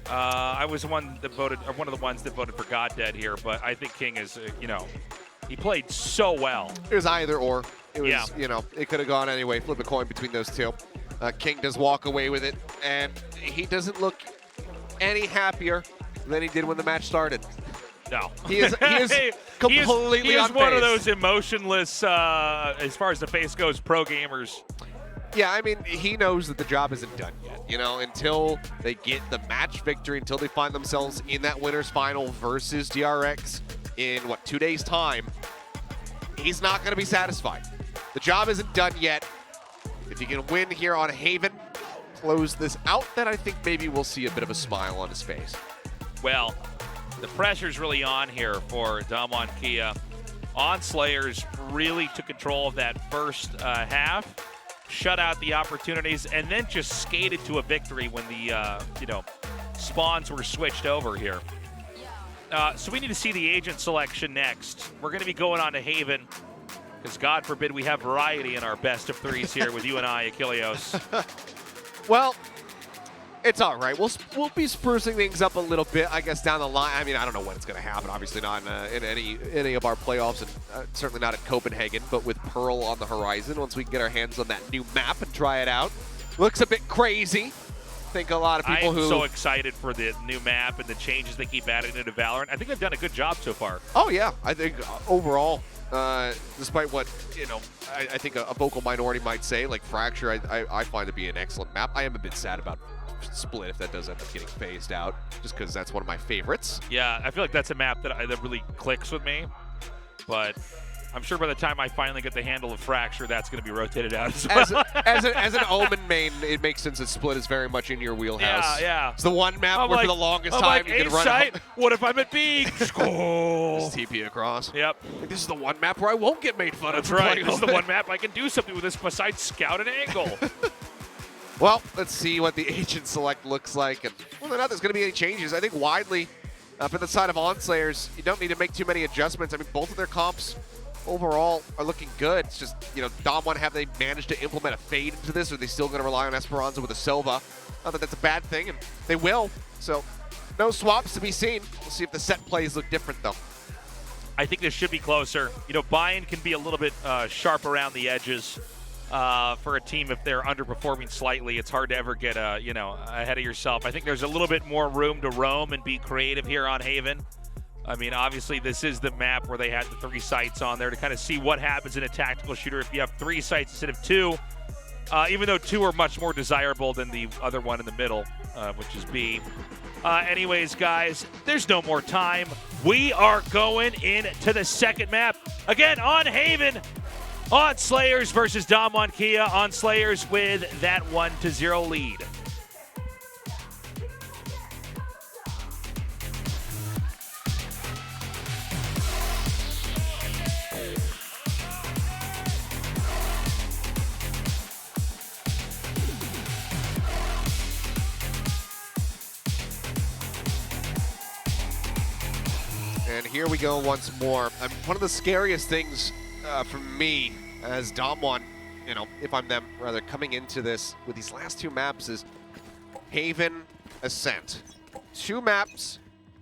I was one of the ones that voted for God Dead here, but I think King is, he played so well. It was either or. It was, it could have gone anyway. Flip a coin between those two. King does walk away with it, and he doesn't look any happier than he did when the match started. No. He is completely He is unfazed. one of those emotionless, as far as the face goes, pro gamers. Yeah, I mean, he knows that the job isn't done yet. Until they get the match victory, until they find themselves in that winner's final versus DRX in, 2 days' time, he's not going to be satisfied. The job isn't done yet. If he can win here on Haven, close this out, then I think maybe we'll see a bit of a smile on his face. Well, the pressure's really on here for DWG KIA. ON SLA2ERS really took control of that first half, shut out the opportunities, and then just skated to a victory when the spawns were switched over here. So we need to see the agent selection next. We're going to be going on to Haven, because God forbid we have variety in our best of threes here with you and I, Achilleos. Well, it's all right. We'll be sprucing things up a little bit, I guess, down the line. I mean, I don't know when it's going to happen. Obviously not in any of our playoffs, and certainly not at Copenhagen, but with Pearl on the horizon, once we can get our hands on that new map and try it out. Looks a bit crazy. I think a lot of people I'm so excited for the new map and the changes they keep adding into Valorant. I think they've done a good job so far. Oh, yeah. I think overall, despite what, I think a vocal minority might say, like Fracture, I find to be an excellent map. I am a bit sad about Split if that does end up getting phased out, just because that's one of my favorites. Yeah, I feel like that's a map that really clicks with me, but I'm sure by the time I finally get the handle of Fracture, that's going to be rotated out as well. As an Omen main, it makes sense that Split is very much in your wheelhouse. Yeah. It's the one map where for the longest time you can run out. What if I'm at B? Just TP across. Yep. This is the one map where I won't get made fun of. That's right. This is the one map I can do something with this besides scout an angle. Well, let's see what the agent select looks like, and whether or not there's going to be any changes. I think widely, for the side of ON SLA2ERS, you don't need to make too many adjustments. I mean, both of their comps overall are looking good. It's just, you know, Dom1, have they managed to implement a fade into this, or are they still going to rely on Esperanza with a Sova? Not that that's a bad thing, and they will. So, no swaps to be seen. We'll see if the set plays look different, though. I think this should be closer. You know, buy-in can be a little bit sharp around the edges. For a team, if they're underperforming slightly, it's hard to ever get ahead of yourself. I think there's a little bit more room to roam and be creative here on Haven. I mean, obviously, this is the map where they had the 3 sites on there to kind of see what happens in a tactical shooter if you have 3 sites instead of 2. Even though 2 are much more desirable than the other one in the middle, which is B. Anyways, guys, there's no more time. We are going into the second map. Again, on Haven. ON SLA2ERS versus DWG KIA. ON SLA2ERS with that 1-0 lead. And here we go once more. One of the scariest things for me as Dom1, you know, if I'm them, rather, coming into this with these last 2 maps is Haven, Ascent. 2 maps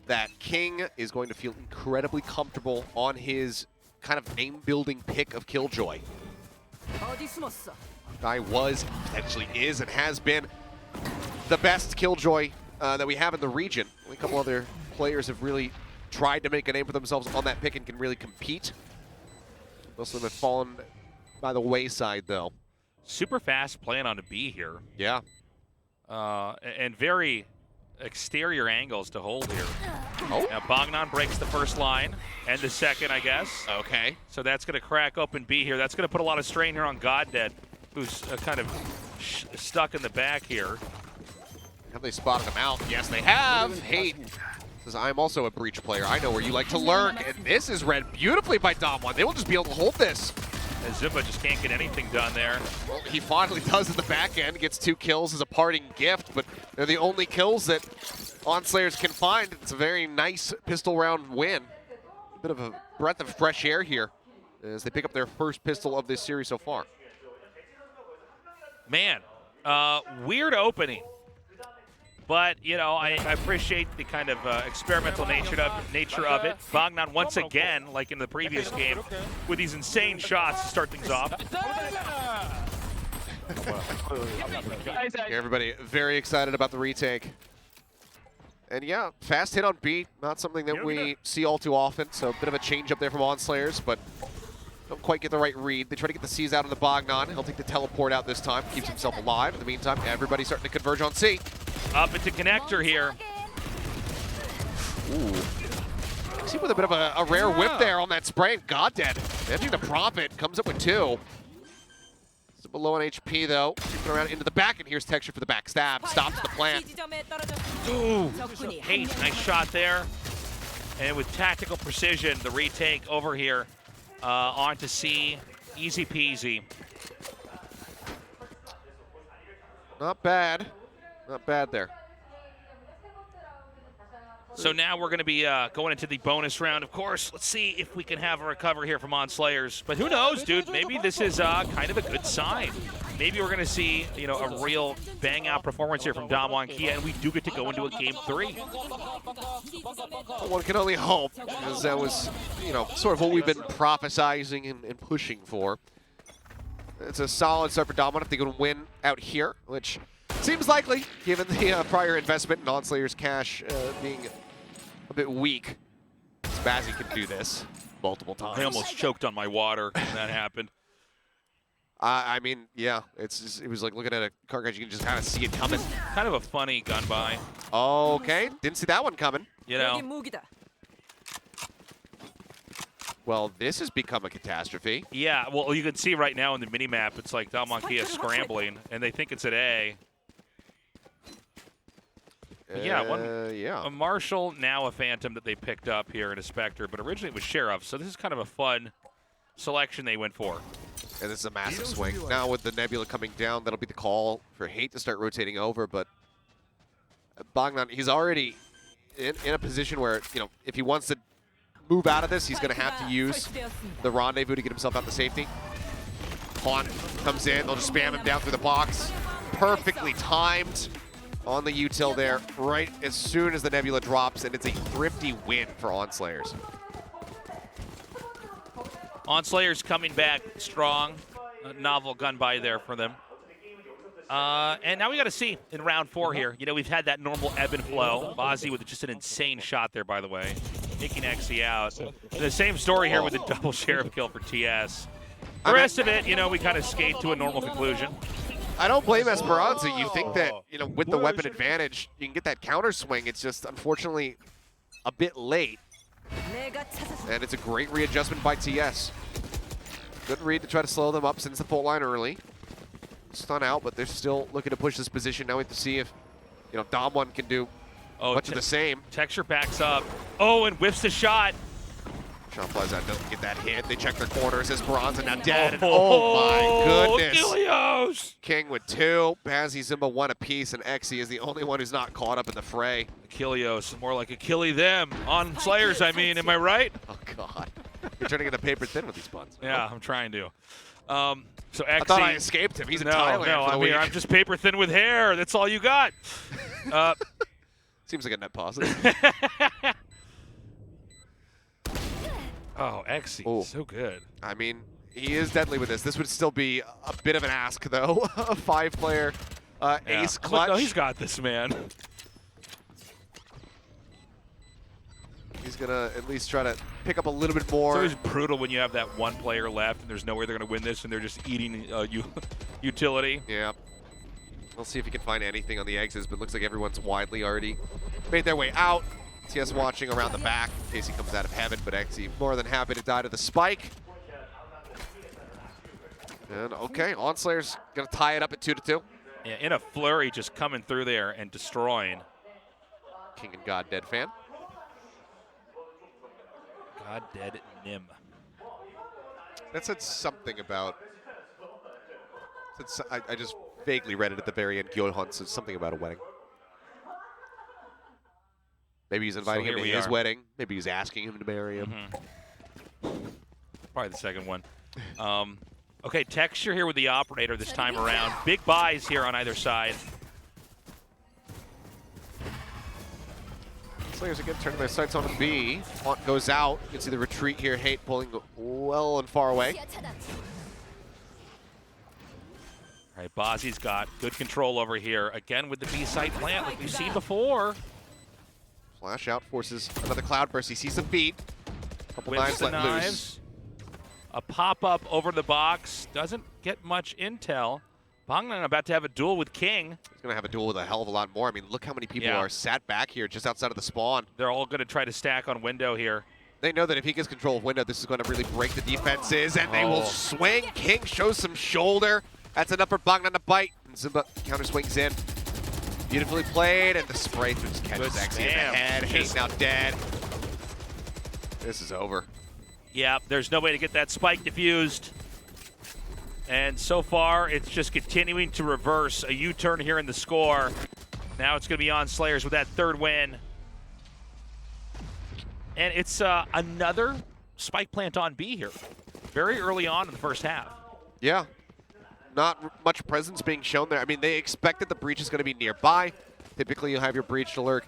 that King is going to feel incredibly comfortable on his kind of name-building pick of Killjoy. Guy was, potentially is, and has been the best Killjoy that we have in the region. Only a couple other players have really tried to make a name for themselves on that pick and can really compete. Most of them have fallen by the wayside, though. Super fast playing on a B here. Yeah. And very exterior angles to hold here. Oh. Now, Bognan breaks the first line and the second, I guess. Okay. So that's going to crack open B here. That's going to put a lot of strain here on Goddead, who's kind of stuck in the back here. Have they spotted him out? Yes, they have. Hate says, I'm also a breach player. I know where you like to lurk. And this is read beautifully by Dom1. They will just be able to hold this. And Zumba just can't get anything done there. Well, he finally does at the back end. Gets 2 kills as a parting gift, but they're the only kills that ON SLA2ERS can find. It's a very nice pistol round win. A bit of a breath of fresh air here as they pick up their first pistol of this series so far. Man, weird opening. But, you know, I appreciate the kind of experimental nature of it. Bognan once again, like in the previous game, with these insane shots to start things off. Everybody very excited about the retake. And yeah, fast hit on B, not something that we see all too often, so a bit of a change up there from ON SLA2ERS, but don't quite get the right read. They try to get the C's out on the Bognan. He'll take the teleport out this time, keeps himself alive. In the meantime, everybody's starting to converge on C. Up into connector here. Ooh. See with a bit of a rare whip there on that spray, and Goddead managing to prop it, comes up with 2. It's below on HP though. Creeping around into the back, and here's Texture for the backstab. Stops the plant. Ooh, Hate, nice shot there. And with tactical precision, the retake over here onto C. Easy peasy. Not bad. Not bad there. So now we're going to be going into the bonus round. Of course, let's see if we can have a recover here from ON SLA2ERS. But who knows, dude? Maybe this is kind of a good sign. Maybe we're going to see, you know, a real bang-out performance here from DWG KIA, and we do get to go into a Game 3. One can only hope, because that was, you know, sort of what we've been prophesizing and pushing for. It's a solid start for Dom1 if they can win out here, which seems likely, given the prior investment in ON SLA2ERS cash being a bit weak. Spazzy can do this multiple times. I almost choked on my water when that happened. I mean, yeah, it was like looking at a car crash. You can just kind of see it coming. Kind of a funny gun buy. Okay, didn't see that one coming. You know. Well, this has become a catastrophe. Yeah, well, you can see right now in the minimap, it's like DWG KIA scrambling, and they think it's at A. Yeah, a Marshall, now a Phantom that they picked up here, and a Spectre, but originally it was Sheriff, so this is kind of a fun selection they went for. And this is a massive swing. Now with the Nebula coming down, that'll be the call for Hate to start rotating over, but Bognan, he's already in a position where, you know, if he wants to move out of this, he's going to have to use the rendezvous to get himself out to safety. Haunt comes in, they'll just spam him down through the box. Perfectly timed on the util there, right as soon as the Nebula drops, and it's a thrifty win for ON SLA2ERS. ON SLA2ERS coming back strong. A novel gun by there for them. And now we got to see in round 4 here. You know, we've had that normal ebb and flow. Bozzy with just an insane shot there, by the way, taking XE out. The same story here with the double sheriff kill for TS. The rest of it, you know, we kind of skate to a normal conclusion. I don't blame Esperanza. You think that, you know, with the weapon advantage, you can get that counter swing. It's just, unfortunately, a bit late. And it's a great readjustment by TS. Good read to try to slow them up since the fault line early. Stun out, but they're still looking to push this position. Now we have to see if, you know, Dom1 can do much of the same. Texture backs up. Oh, and whiffs the shot. Sean flies out, doesn't get that hit. They check their corners. Esperanza now dead. Oh my goodness. Achilles. King with 2. Bazzi, Zimba 1 apiece, and Exy is the only one who's not caught up in the fray. Achilles, more like Achille them. ON SLA2ERS, I mean, am I right? Oh God. You're turning into paper thin with these puns. Yeah, I'm trying to. So Exy, I thought I escaped him. He's in Thailand. No, for the I'm week. here. I'm just paper thin with hair. That's all you got. Seems like a net positive. Oh, Exy, so good. I mean, he is deadly with this. This would still be a bit of an ask, though. A 5-player ace clutch. No, he's got this, man. He's going to at least try to pick up a little bit more. It's always brutal when you have that one player left and there's no way they're going to win this and they're just eating utility. Yeah. We'll see if he can find anything on the exits, but it looks like everyone's widely already made their way out. TS watching around the back in case he comes out of heaven, but Exy more than happy to die to the spike. And okay, ON SLA2ERS going to tie it up at 2-2. Yeah, in a flurry, just coming through there and destroying. King and God Dead fan. God Dead Nim. That said something about. I just vaguely read it at the very end. Gyohun said something about a wedding. Maybe he's inviting him to his wedding. Maybe he's asking him to marry him. Probably the second one. Okay, Texture here with the operator this time around. Big buys here on either side. SLA2ERS again turning their sights on B. Haunt goes out. You can see the retreat here. Hate pulling well and far away. All right, Bozzy's got good control over here. Again with the B site plant like we've seen before. Flash out forces another cloud burst. He sees some feet. Couple knives let loose. A pop-up over the box. Doesn't get much intel. Bognan about to have a duel with King. He's going to have a duel with a hell of a lot more. I mean, look how many people are sat back here just outside of the spawn. They're all going to try to stack on Window here. They know that if he gets control of Window, this is going to really break the defenses, and they will swing. King shows some shoulder. That's enough for Bognan to bite. And Zimba counter swings in. Beautifully played, and the spray just catches Exy in the head. Hate's now dead. This is over. Yeah, there's no way to get that spike diffused. And so far, it's just continuing to reverse. A U-turn here in the score. Now it's going to be ON SLA2ERS with that 3rd win. And it's another spike plant on B here. Very early on in the first half. Yeah. Not much presence being shown there. I mean, they expected the breach is going to be nearby. Typically, you have your breach to lurk,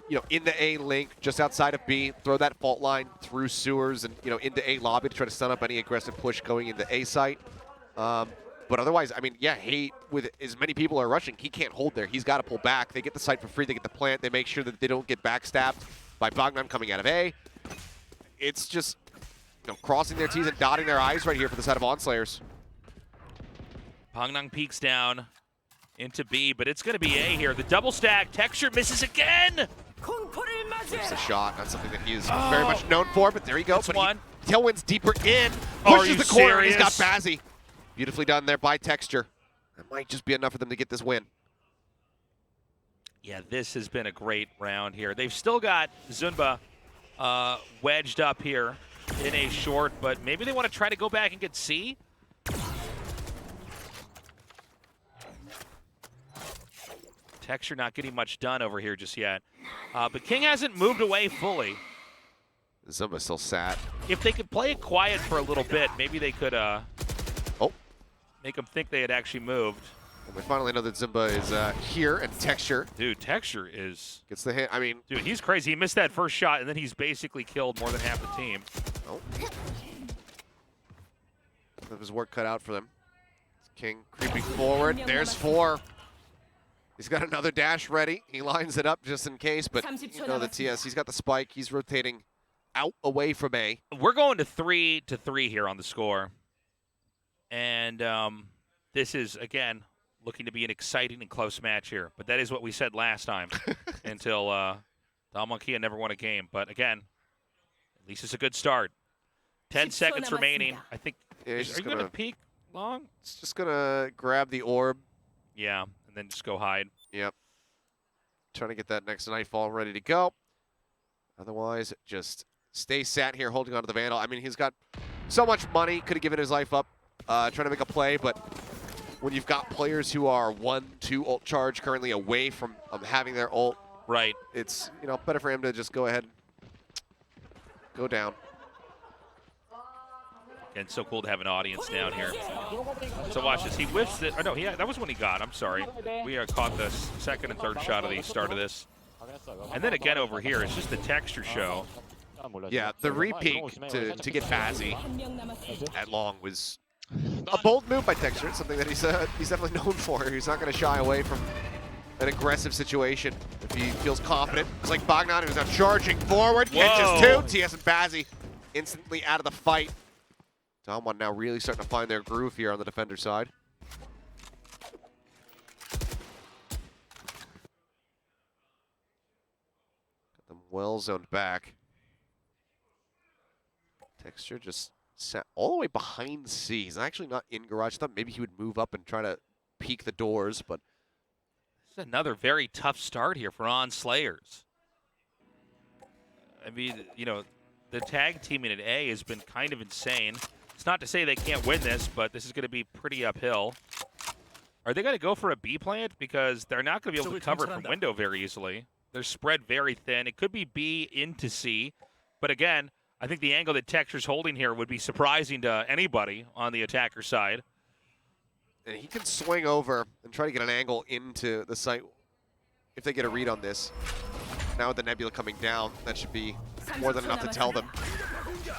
you know, in the A link, just outside of B. Throw that fault line through sewers and, you know, into A lobby to try to stun up any aggressive push going into A site. But otherwise, I mean, yeah, Hate, with as many people are rushing, he can't hold there. He's got to pull back. They get the site for free. They get the plant. They make sure that they don't get backstabbed by Bognan coming out of A. It's just, you know, crossing their T's and dotting their I's right here for the side of ON SLA2ERS. Bognan peeks down into B, but it's going to be A here. The double stack. Texture misses again. It's a shot. Not something that he is very much known for, but there you go. That's one. Tailwind's deeper in. Are Pushes you the corner. serious? He's got Bazzi. Beautifully done there by Texture. That might just be enough for them to get this win. Yeah, this has been a great round here. They've still got Zunba wedged up here in A short, but maybe they want to try to go back and get C. Texture not getting much done over here just yet. But King hasn't moved away fully. Zumba still sat. If they could play it quiet for a little bit, maybe they could make them think they had actually moved. And we finally know that Zumba is here, and Texture. Dude, Texture is... Gets the hit. I mean... Dude, he's crazy. He missed that first shot, and then he's basically killed more than half the team. Oh. Of his work cut out for them. King creeping forward. There's 4. He's got another dash ready. He lines it up just in case, but you know the TS. He's got the spike. He's rotating out away from A. We're going to 3-3 here on the score. And this is, again, looking to be an exciting and close match here. But that is what we said last time until KIA never won a game. But, again, at least it's a good start. 10 seconds remaining. I think, Yeah, are you going to peek long? It's just going to grab the orb. Yeah, and then just go hide. Yep. Trying to get that next Nightfall ready to go. Otherwise, just stay sat here holding on to the Vandal. I mean, he's got so much money. Could have given his life up trying to make a play, but when you've got players who are 1-2 ult charge currently away from having their ult, right, it's, you know, better for him to just go ahead, go down. And so cool to have an audience down here. So watch this. He whiffs it. Oh, no, that was when he got. I'm sorry. We caught the second and third shot of the start of this. And then again over here, it's just the texture show. Yeah, the re-peek to get Bazzi at long was a bold move by Texture. It's something that he's definitely known for. He's not going to shy away from an aggressive situation if he feels confident. It's like Bognan, who's now charging forward, catches 2. TS and Bazzi instantly out of the fight. Damwon now really starting to find their groove here on the defender side. Got them well zoned back. Texture just sat all the way behind C. He's actually not in garage. I thought maybe he would move up and try to peek the doors, but... This is another very tough start here for ON SLA2ERS. I mean, you know, the tag teaming at A has been kind of insane. It's not to say they can't win this, but this is going to be pretty uphill. Are they going to go for a B plant? Because they're not going to be able to cover it from window very easily. They're spread very thin. It could be B into C. But again, I think the angle that Texture's holding here would be surprising to anybody on the attacker side. And he can swing over and try to get an angle into the site if they get a read on this. Now with the Nebula coming down, that should be more than enough to tell them.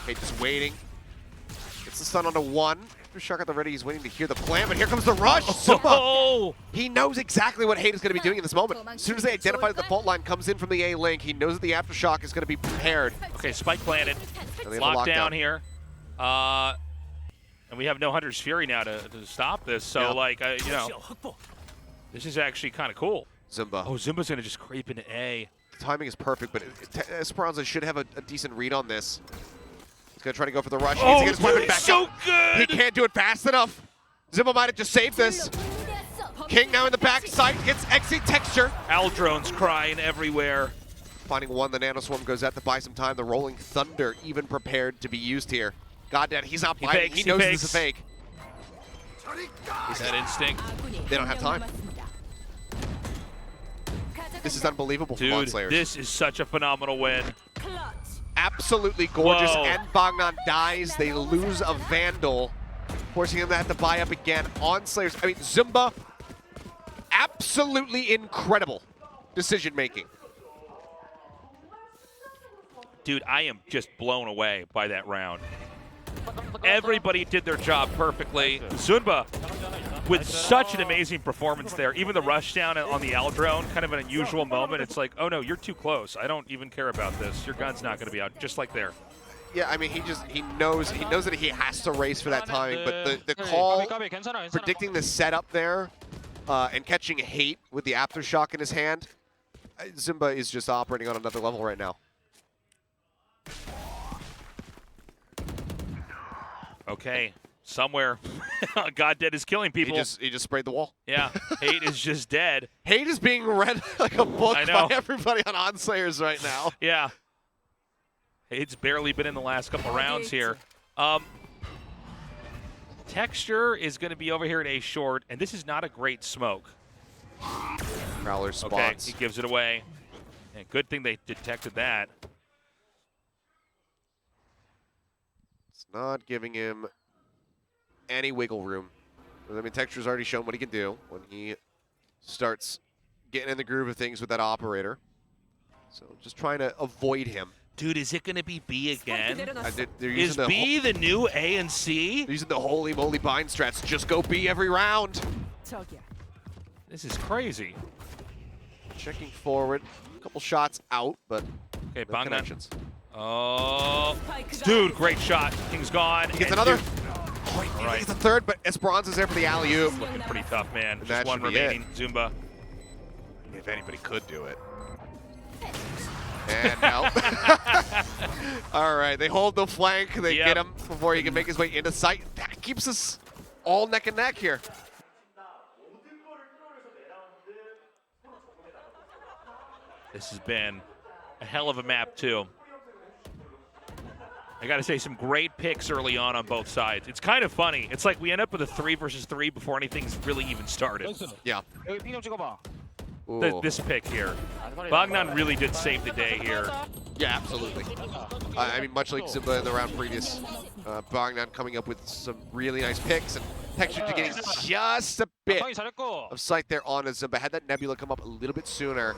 Okay, just waiting. Gets the stun onto 1. Shark at the ready, he's waiting to hear the plan, but here comes the rush. Oh! He knows exactly what Hate is going to be doing in this moment. As soon as they identify that the fault line comes in from the A link, he knows that the Aftershock is going to be prepared. Okay, spike planted. Lockdown here. And we have no Hunter's Fury now to stop this. So, like, you know, this is actually kind of cool. Zumba. Oh, Zumba's going to just creep into A. The timing is perfect, but Esperanza should have a decent read on this. He's going to try to go for the rush. He needs to get his weapon back so up. Good! He can't do it fast enough. Zumba might have just saved this. King now in the back side gets exit Texture. Aldrone's crying everywhere. Finding 1, the Nanoswarm goes out to buy some time. The Rolling Thunder even prepared to be used here. Goddamn, he's not biting. He knows this is a fake. He's had instinct. They don't have time. This is unbelievable for ON SLA2ERS. This is such a phenomenal win. Absolutely gorgeous. Whoa. And Bognan dies. They lose a Vandal, forcing him to have to buy up again. ON SLA2ERS. I mean, Zumba, absolutely incredible decision making. Dude, I am just blown away by that round. Everybody did their job perfectly. Zumba with such an amazing performance there. Even the rush down on the Aldrone, kind of an unusual moment. It's like, oh no, you're too close. I don't even care about this. Your gun's not going to be out, just like there. Yeah, I mean, he knows that he has to race for that timing, but the call, predicting the setup there, and catching Hate with the Aftershock in his hand, Zumba is just operating on another level right now. Okay, somewhere, God Dead is killing people. He just sprayed the wall. Yeah, Hate is just dead. Hate is being read like a book by everybody on ON SLA2ERS right now. Yeah. Hate's barely been in the last couple rounds here. Texture is going to be over here at A short, and this is not a great smoke. Prowler Okay, spots. he gives it away. And good thing they detected that. It's not giving him any wiggle room. I mean, Texture's already shown what he can do when he starts getting in the groove of things with that operator. So just trying to avoid him. Dude, is it going to be B again? They're Is using B the new A and C? they're using the holy moly bind strats. Just go B every round. This is crazy. Checking forward. A couple shots out, but Okay, no Bogdan. connections. Oh, dude, great shot. King's gone. He gets And another. dude- Oh, he right. gets the third, but Esperanza's there for the alley-oop. Looking pretty tough, man. That Just one should be remaining. Zumba. If anybody could do it. And no. All right, they hold the flank. They Yep. get him before he can make his way into sight. That keeps us all neck and neck here. This has been a hell of a map, too. I got to say, some great picks early on both sides. It's kind of funny. It's like we end up with a 3 versus 3 before anything's really even started. Yeah. This pick here. Bogdan really did save the day here. Yeah, absolutely. I mean, much like Simba in the round previous, Bogdan coming up with some really nice picks and Texture to getting just a bit of sight there on his Simba. Had that Nebula come up a little bit sooner,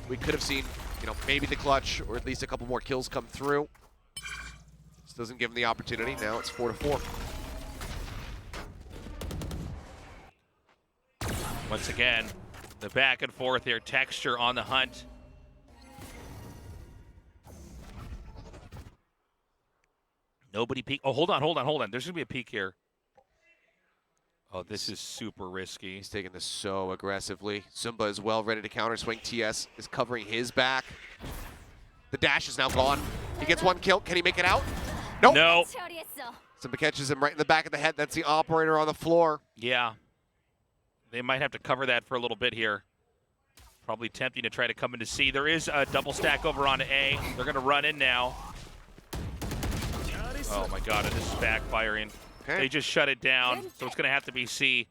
we could have seen, you know, maybe the clutch or at least a couple more kills come through. This doesn't give him the opportunity. Now it's 4-4. Once again, the back and forth here. Texture on the hunt. Nobody peek. Oh, hold on. There's going to be a peek here. Oh, this is super risky. He's taking this so aggressively. Simba is well ready to counter swing. TS is covering his back. The dash is now gone. He gets one kill. Can he make it out? Nope. No. Simba catches him right in the back of the head. That's the operator on the floor. Yeah. They might have to cover that for a little bit here. Probably tempting to try to come into C. There is a double stack over on A. They're going to run in now. Oh my god, and this is backfiring. Okay. They just shut it down, so it's going to have to be C.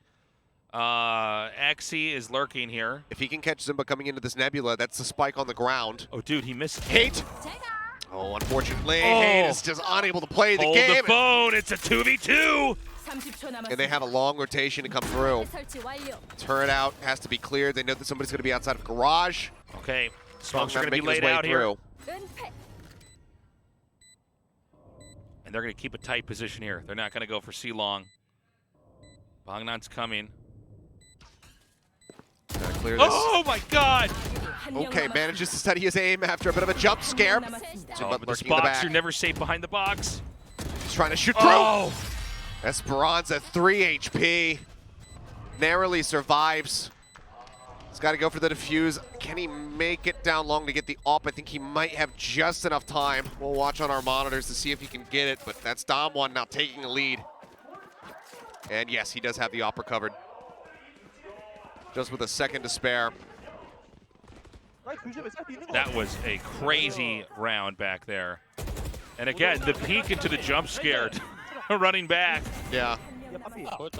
Axie is lurking here. If he can catch Simba coming into this Nebula, that's the spike on the ground. Oh, dude, he missed. Hate. Oh, unfortunately, Oh. Hate is just unable to play the Hold game. the phone. It's a 2v2. And they have a long rotation to come through. Turret out has to be cleared. They know that somebody's going to be outside of garage. Okay, smokes are Bogdan going to be making his laid way out here. through. And they're going to keep a tight position here. They're not going to go for C long. Bogdan's coming. Gotta clear this. Oh my god! Okay, manages to steady his aim after a bit of a jump scare. Oh, Simba but this lurking in the box, back. you're never safe behind the box. He's trying to shoot through. Oh! Esperanza, 3 HP. Narrowly survives. He's got to go for the defuse. Can he make it down long to get the op? I think he might have just enough time. We'll watch on our monitors to see if he can get it, but that's Dom1 now taking the lead. And yes, he does have the op recovered. Just with a second to spare. That was a crazy round back there. And again, the peek into the jump scare, running back. Yeah.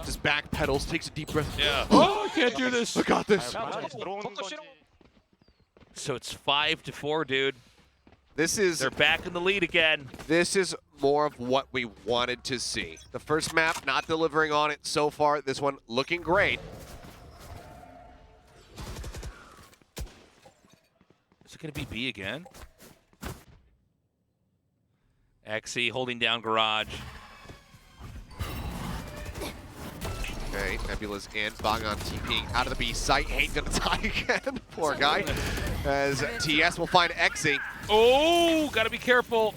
Just back pedals, takes a deep breath. Yeah. Oh, I can't do this. I got this. So it's 5-4, dude. This is They're back in the lead again. This is more of what we wanted to see. The first map not delivering on it so far. This one looking great. Is it going to be B again? Axie holding down garage. Okay, Nebula's in. Bogdan TPing out of the B site. Ain't gonna die again. Poor guy. As TS will find Exy. Oh, got to be careful.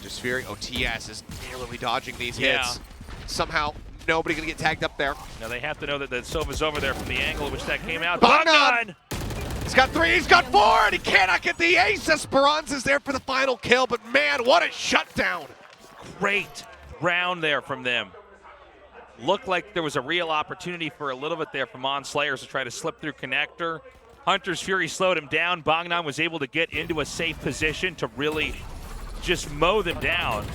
Just fearing. Oh, TS is narrowly dodging these Yeah. hits. Somehow, nobody gonna get tagged up there. Now they have to know that the Sova's over there from the angle in which that came out. Bogdan! He's got 3, he's got 4, and he cannot get the ace. Esperanza's there for the final kill, but man, what a shutdown. Great round there from them. Looked like there was a real opportunity for a little bit there from ON SLA2ERS to try to slip through connector. Hunter's Fury slowed him down. Bogdan was able to get into a safe position to really just mow them down.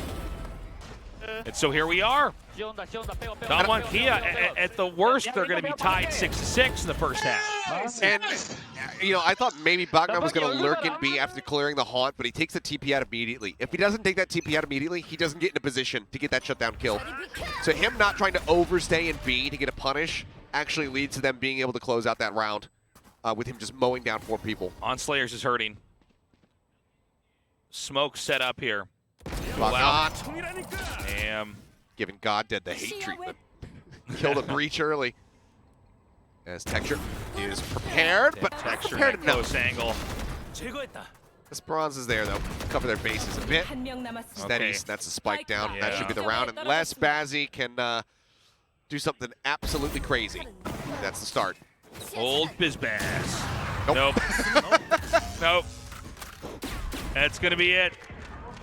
And so here we are. DWG KIA, at the worst, they're going to be tied 6-6 in the first half. And I thought maybe Bogdan was going to lurk in B after clearing the haunt, but he takes the TP out immediately. If he doesn't take that TP out immediately, he doesn't get in a position to get that shutdown kill. So him not trying to overstay in B to get a punish actually leads to them being able to close out that round with him just mowing down 4 people. On SLA2ERS is hurting. Smoke set up here. Bogdan. Damn. Giving GodDead the hate treatment. Killed a breach early. As Texture is prepared, but not Texture prepared at enough. close angle. Esperanza is there, though. Cover their bases a bit. Steadies, that's a spike down. Yeah. That should be the round, unless Bazzi can do something absolutely crazy. That's the start. Old Bizbaz. Nope. Nope. That's going to be it.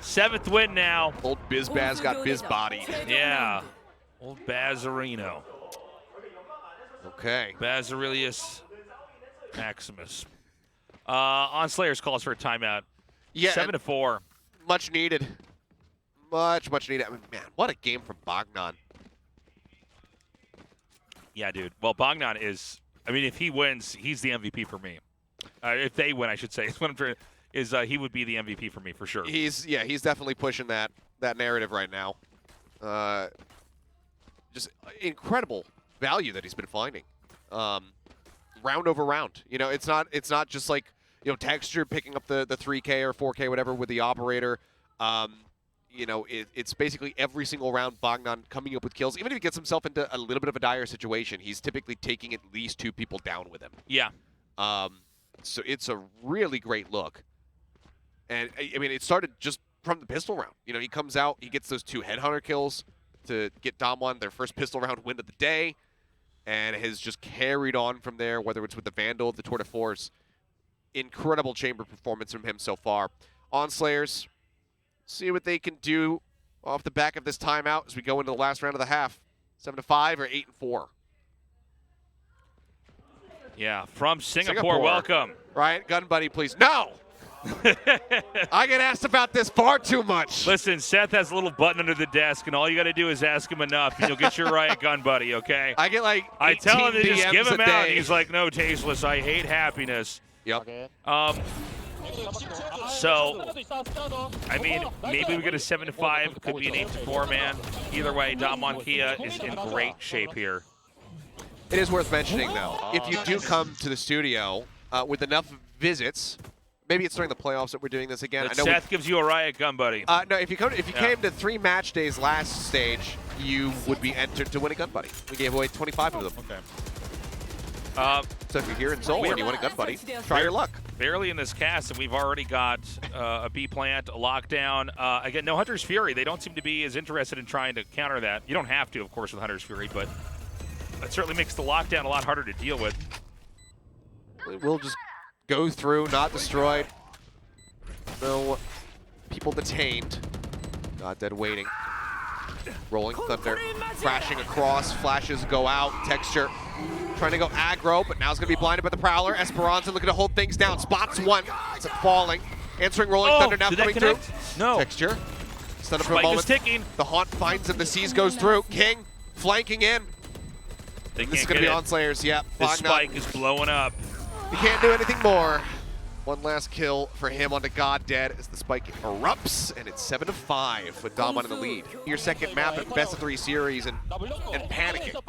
7th win now. Old Bizbaz got biz-bodied. Yeah. Old Bazarino. Okay. Bazarilius Maximus. On SLA2ERS calls for a timeout. Yeah. 7-4. Much needed. Much needed. I mean, man, what a game from Bogdan. Yeah, dude. Well, Bogdan is, I mean, if he wins, he's the MVP for me. If they win, I should say. What I'm trying is he would be the MVP for me for sure. He's definitely pushing that narrative right now. Just incredible value that he's been finding. Round over round. It's not just like, Texture picking up the 3K or 4K, whatever, with the operator. It's basically every single round Bogdan coming up with kills. Even if he gets himself into a little bit of a dire situation, he's typically taking at least 2 people down with him. Yeah. So it's a really great look. And, I mean, it started just from the pistol round. He comes out, he gets those 2 headhunter kills to get Damwon their first pistol round win of the day, and has just carried on from there, whether it's with the Vandal, the Tour de Force. Incredible chamber performance from him so far. On SLA2ERS, see what they can do off the back of this timeout as we go into the last round of the half. 7-5 or 8-4. Yeah, from Singapore. Welcome. Right, gun buddy, please. No! I get asked about this far too much. Listen, Seth has a little button under the desk, and all you got to do is ask him enough, and you'll get your Riot gun buddy, okay? I get like 18 I tell him to just DMs give him a out, day. and he's like, no, tasteless, I hate happiness. Yep. So, I mean, maybe we get a 7-5, could be an 8-4, man. Either way, Damwon KIA is in great shape here. It is worth mentioning, though, if you do come to the studio with enough visits, maybe it's during the playoffs that we're doing this again. But Seth gives you a Riot gun buddy. No, if you came to 3 match days last stage, you would be entered to win a gun buddy. We gave away 25 of them. Okay. So if you're here in Seoul and you want a gun buddy, try your luck. Barely in this cast, and we've already got a B plant, a lockdown. Again, no Hunter's Fury. They don't seem to be as interested in trying to counter that. You don't have to, of course, with Hunter's Fury, but that certainly makes the lockdown a lot harder to deal with. We'll just go through, not destroyed. No people detained. GodDead waiting. Rolling Thunder, crashing across, flashes go out, Texture trying to go aggro, but now it's going to be blinded by the Prowler. Esperanza looking to hold things down, spots one, it's falling. Answering Rolling Thunder now coming through. No. Texture, stunned for a Spike moment. is ticking. The Haunt finds him, the Seas goes through. King flanking in. This is going to be on SLA2ERS, yeah. The Spike is blowing up. He can't do anything more. One last kill for him onto GodDead as the spike erupts, and it's 7-5 with Damwon in the lead. Your second map at best of 3 series and panicking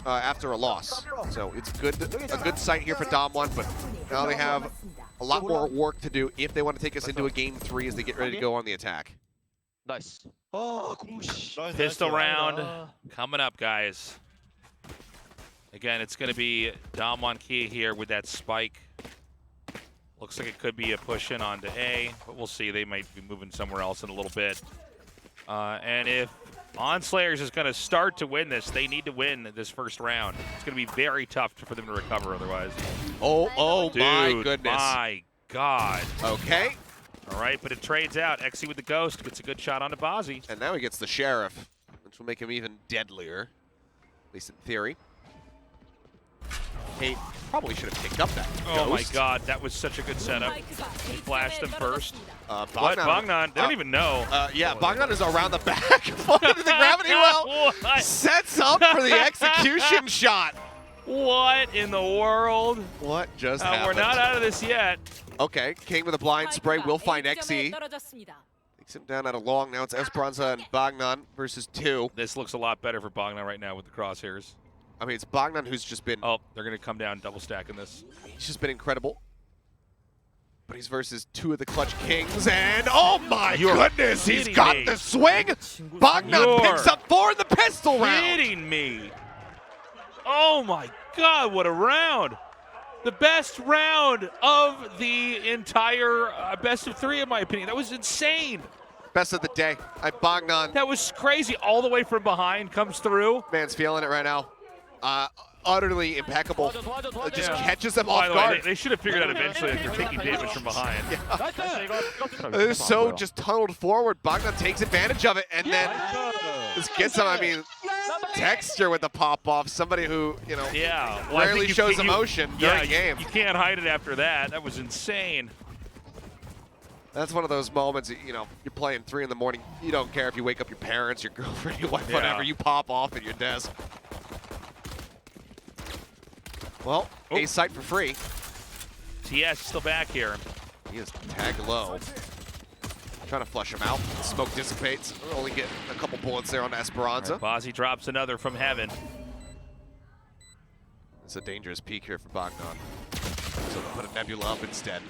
after a loss. So it's a good sight here for Damwon, but now they have a lot more work to do if they want to take us into a game 3 as they get ready to go on the attack. Nice. Pistol round coming up, guys. Again, it's going to be Damwon KIA here with that spike. Looks like it could be a push in onto A, but we'll see. They might be moving somewhere else in a little bit. And if On SLA2ERS is going to start to win this, they need to win this first round. It's going to be very tough for them to recover otherwise. Oh Dude, my goodness. My God. Okay. All right, but it trades out. Exy with the Ghost gets a good shot onto Bazzi. And now he gets the Sheriff, which will make him even deadlier, at least in theory. Kate probably should have picked up that Oh my Ghost. God, that was such a good setup. He flashed them first. Bogdan, What? Bogdan? They don't even know. Yeah, Bogdan is around the back, falling into the gravity well. What? Sets up for the execution shot. What in the world? What just happened? We're not out of this yet. Okay, King with a blind spray will find XE. Takes him down at a long. Now it's Esperanza and Bognan versus 2. This looks a lot better for Bognan right now with the crosshairs. I mean, it's Bognan who's just been... Oh, they're going to come down double stacking this. He's just been incredible. But he's versus 2 of the clutch Kings, and oh my goodness, he's got the swing! Bognan picks up 4 in the pistol round! Kidding me! Oh my God, what a round! The best round of the entire best of 3, in my opinion. That was insane. Best of the day. Bognan. That was crazy. All the way from behind comes through. Man's feeling it right now. Utterly impeccable. Just catches them off guard. They should have figured out eventually that they're taking damage from behind. They're so just tunneled forward. Bognan takes advantage of it and then just gets them. I mean, Texture with the pop-off. Somebody who, you know, rarely shows emotion during a game. You can't hide it after that. That was insane. That's one of those moments, you know, you're playing 3 in the morning. You don't care if you wake up your parents, your girlfriend, your wife, whatever. You pop off at your desk. Well, a site for free. TS still back here. He is tagged low. Trying to flush him out. The smoke dissipates. Only get a couple bullets there on Esperanza. Bozzy drops another from heaven. It's a dangerous peek here for Bognan. So put a Nebula up instead.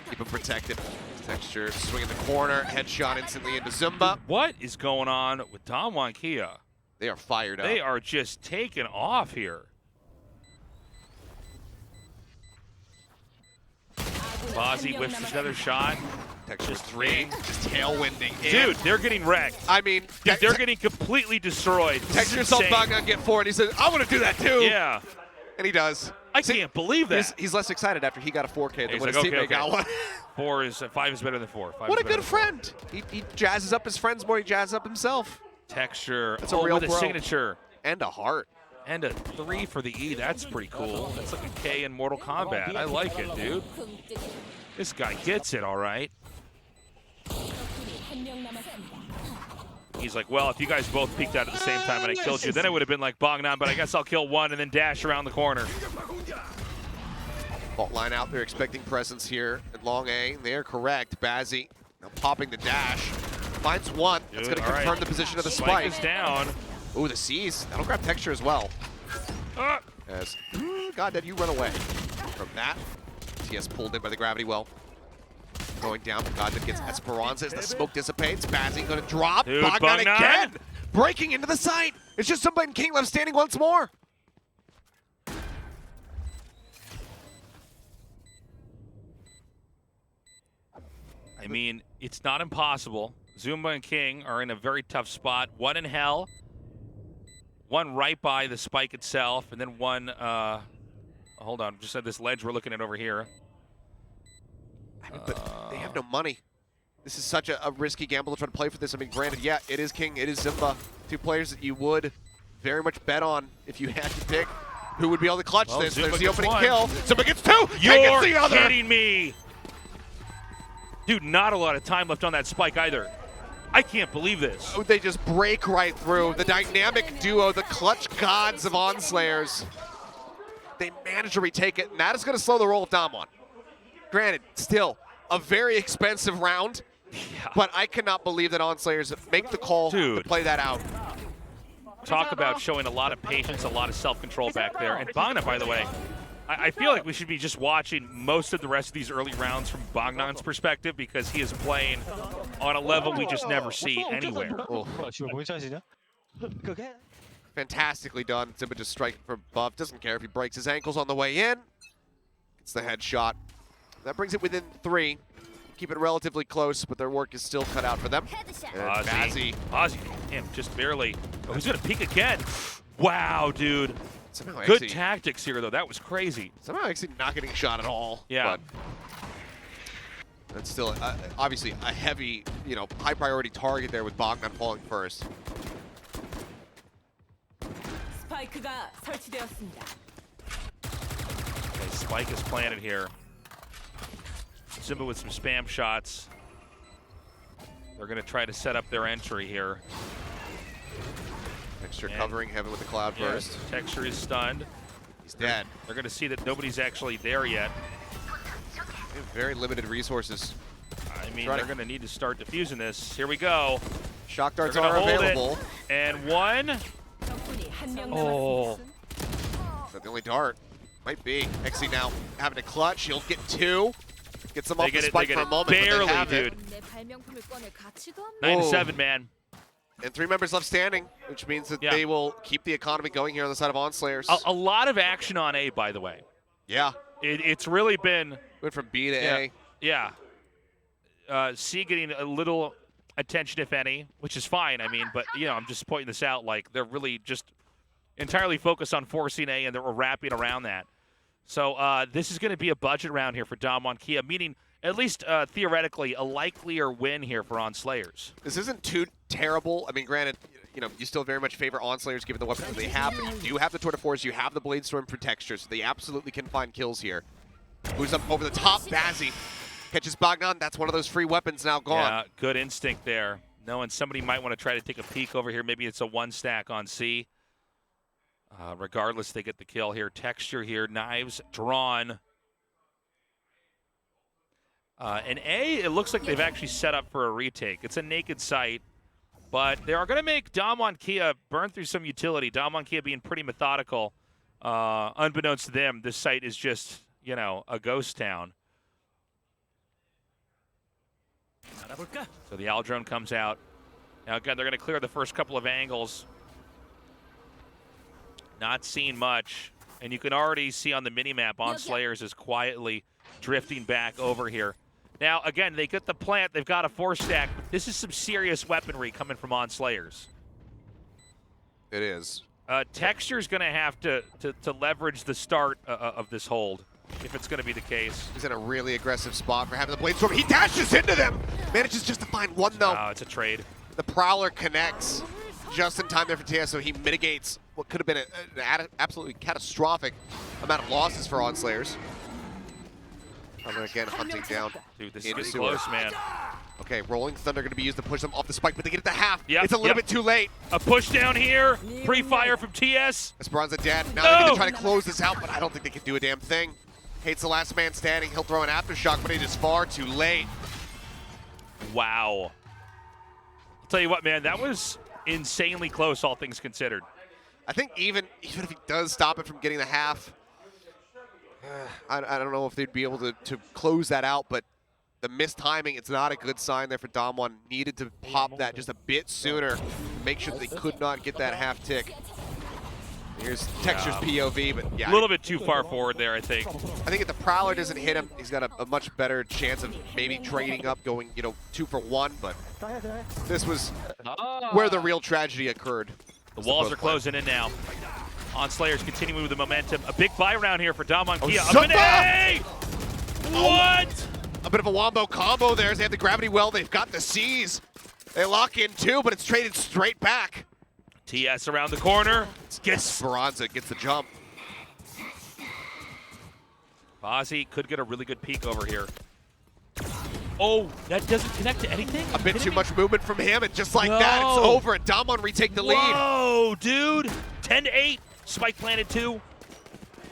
Keep him protected. Texture swinging the corner. Headshot instantly into Zumba. What is going on with DWG KIA? They are fired up. They are just taking off here. Bozzy whips another shot. Texture 3, just tailwinding. Dude, they're getting wrecked. I mean, dude, they're getting completely destroyed. Texture saw Bognan get 4, and he said, I want to do that too. Yeah. And he does. I can't believe that. He's less excited after he got a 4K than when his like, teammate got one. 5 is better than 4. What a good friend. He jazzes up his friends more, he jazzes up himself. Texture. That's a real with pro. a signature. And a heart. And a 3 for the E. That's pretty cool. That's like a K in Mortal Kombat. I like it, dude. This guy gets it, all right. He's like, well, if you guys both peeked out at the same time and I killed you, then it would have been like Bognan, but I guess I'll kill one and then dash around the corner. Fault line out there, expecting presence here at long A. They are correct. Bazzi now popping the dash. Finds one. That's going to confirm the position of the spike. Is down. Ooh, the C's. That'll grab Texture as well. As God, did you run away from that? TS pulled in by the gravity well. Going down, Bognan gets Esperanza as the smoke dissipates. Bazzi going to drop. Dude, Bognan again! Breaking into the site. It's just somebody in King left standing once more. I mean, it's not impossible. Zumba and King are in a very tough spot. One in hell, one right by the spike itself, and then one, hold on, just at this ledge we're looking at over here. I mean, but they have no money. This is such a risky gamble to try to play for this. I mean, granted, yeah, it is King, it is Zumba. 2 players that you would very much bet on if you had to pick who would be able to clutch this. Zumba There's the opening one. kill. Zumba gets 2. You're the other. kidding me. Dude, not a lot of time left on that spike either. I can't believe this. Oh, they just break right through. The dynamic duo, the clutch gods of ON SLA2ERS. They manage to retake it, and that is going to slow the roll of Damwon. Granted, still a very expensive round, but I cannot believe that ON SLA2ERS make the call to play that out. Talk about showing a lot of patience, a lot of self-control back there. And Bognan, by the way, I feel like we should be just watching most of the rest of these early rounds from Bognan's perspective because he is playing on a level we just never see anywhere. Oh. Fantastically done. Zumba just striking from above. Doesn't care if he breaks his ankles on the way in. Gets the headshot. That brings it within 3. Keep it relatively close, but their work is still cut out for them. Bozzy, damn, just barely. Oh, he's gonna peek again. Wow, dude. Good tactics here, though. That was crazy. Somehow actually not getting shot at all. Yeah. But that's still obviously a heavy, you know, high priority target there with Bognan falling first. Okay, spike is planted here. Zumba with some spam shots. They're going to try to set up their entry here. Texture covering heaven with the cloud burst. Texture is stunned. He's dead. They're going to see that nobody's actually there yet. They have very limited resources. I mean, they're going to need to start defusing this. Here we go. Shock darts They're are gonna hold available. it. And one. Oh. Is that the only dart? Might be. XC now having a clutch. He'll get 2. Gets them off the spike for a moment. Barely, but they have dude. It. 9-7, man. And 3 members left standing, which means that they will keep the economy going here on the side of ON SLA2ERS. A lot of action on A, by the way. Yeah. It's really been. Went from B to A. Yeah. C getting a little attention, if any, which is fine. I mean, but, you know, I'm just pointing this out. Like, they're really just entirely focused on forcing A, and they're wrapping around that. So this is going to be a budget round here for DWG KIA, meaning at least theoretically a likelier win here for ON SLA2ERS. This isn't too terrible. I mean, granted, you know, you still very much favor ON SLA2ERS given the weapons that they have, but you do have the Tour de Force, you have the Blade Storm for texture, so they absolutely can find kills here. Moves up over the top, Bazzi catches Bogdan. That's one of those free weapons now gone. Yeah, good instinct there. Knowing somebody might want to try to take a peek over here. Maybe it's a 1-stack on C. Regardless, they get the kill here. Texture here, knives drawn. And A, it looks like they've actually set up for a retake. It's a naked site, but they are going to make DWG KIA burn through some utility. DWG KIA being pretty methodical. Unbeknownst to them, this site is just, you know, a ghost town. So the Al drone comes out. Now again, they're going to clear the first couple of angles. Not seeing much, and you can already see on the minimap ON SLA2ERS is quietly drifting back over here. Now, again, they get the plant. They've got a 4-stack. This is some serious weaponry coming from ON SLA2ERS. It is. Texture's going to have to leverage the start of this hold, if it's going to be the case. He's in a really aggressive spot for having the Blade Storm. He dashes into them! Manages just to find one, though. Oh, it's a trade. The Prowler connects just in time there for TS, so he mitigates what could have been an absolutely catastrophic amount of losses for ON SLA2ERS. Again, hunting down. Dude, this is getting close, man. Okay, Rolling Thunder going to be used to push them off the spike, but they get it to half. Yep, It's a little bit too late. A push down here. Pre-fire from TS. Esperanza dead. Now they're going to try to close this out, but I don't think they can do a damn thing. Hates the last man standing. He'll throw an aftershock, but it is far too late. Wow. I'll tell you what, man, that was insanely close, all things considered. I think even if he does stop it from getting the half, I don't know if they'd be able to close that out, but the missed timing, it's not a good sign there for Damwon. Needed to pop that just a bit sooner, make sure that they could not get that half tick. Here's Texture's POV, but yeah. A little bit too far forward there, I think. I think if the Prowler doesn't hit him, he's got a much better chance of maybe trading up, going, you know, 2 for 1, but this was where the real tragedy occurred. The walls are closing in now. ON SLA2ERS continuing with the momentum. A big buy round here for DWG KIA. What? A bit of a wombo combo there as they have the gravity well. They've got the C's. They lock in 2, but it's traded straight back. TS around the corner. Esperanza gets the jump. Bazzi could get a really good peek over here. Oh, that doesn't connect to anything? A bit too much movement from him, and just like that, it's over. And Damwon retake the lead. Whoa, dude. 10-8. Spike planted 2.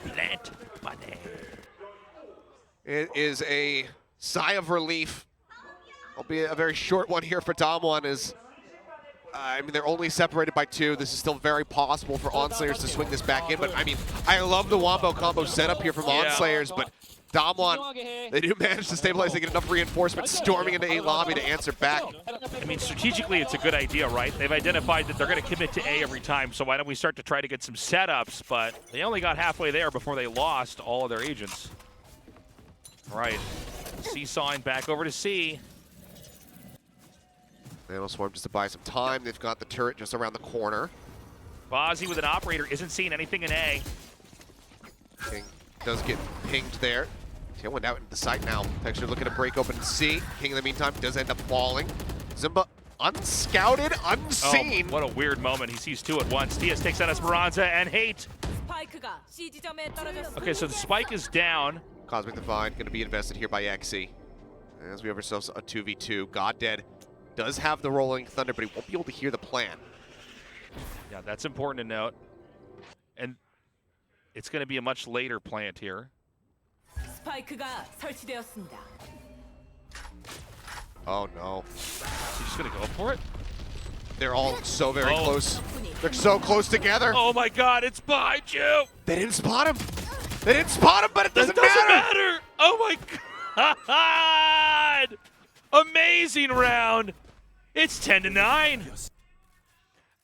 Plant money. It is a sigh of relief, albeit a very short one here for Damwon. I mean, they're only separated by 2. This is still very possible for ON SLA2ERS to swing this back in. But I mean, I love the wombo combo setup here from ON SLA2ERS, but Damwon, they do manage to stabilize. They get enough reinforcement storming into A lobby to answer back. I mean, strategically, it's a good idea, right? They've identified that they're going to commit to A every time, so why don't we start to try to get some setups? But they only got halfway there before they lost all of their agents. All right, seesawing back over to C. Nano Swarm just to buy some time. They've got the turret just around the corner. Bazzi with an operator isn't seeing anything in A. King does get pinged there. Tailwind out into the site now. Texture looking to break open C. King in the meantime does end up falling. Zimba unscouted, unseen. Oh, what a weird moment. He sees 2 at once. TS takes out Esperanza and Hate. Okay, so the spike is down. Cosmic Divine going to be invested here by XC. As we have ourselves a 2v2. God Dead does have the Rolling Thunder, but he won't be able to hear the plan. Yeah, that's important to note. And It's going to be a much later plant here. 스파이크가 설치되었습니다. Oh no. He's just going to go for it? They're all so very Oh. close. They're so close together. Oh my god, it's behind you! They didn't spot him. They didn't spot him, but it Doesn't doesn't matter! Oh my god! Amazing round! It's 10-9.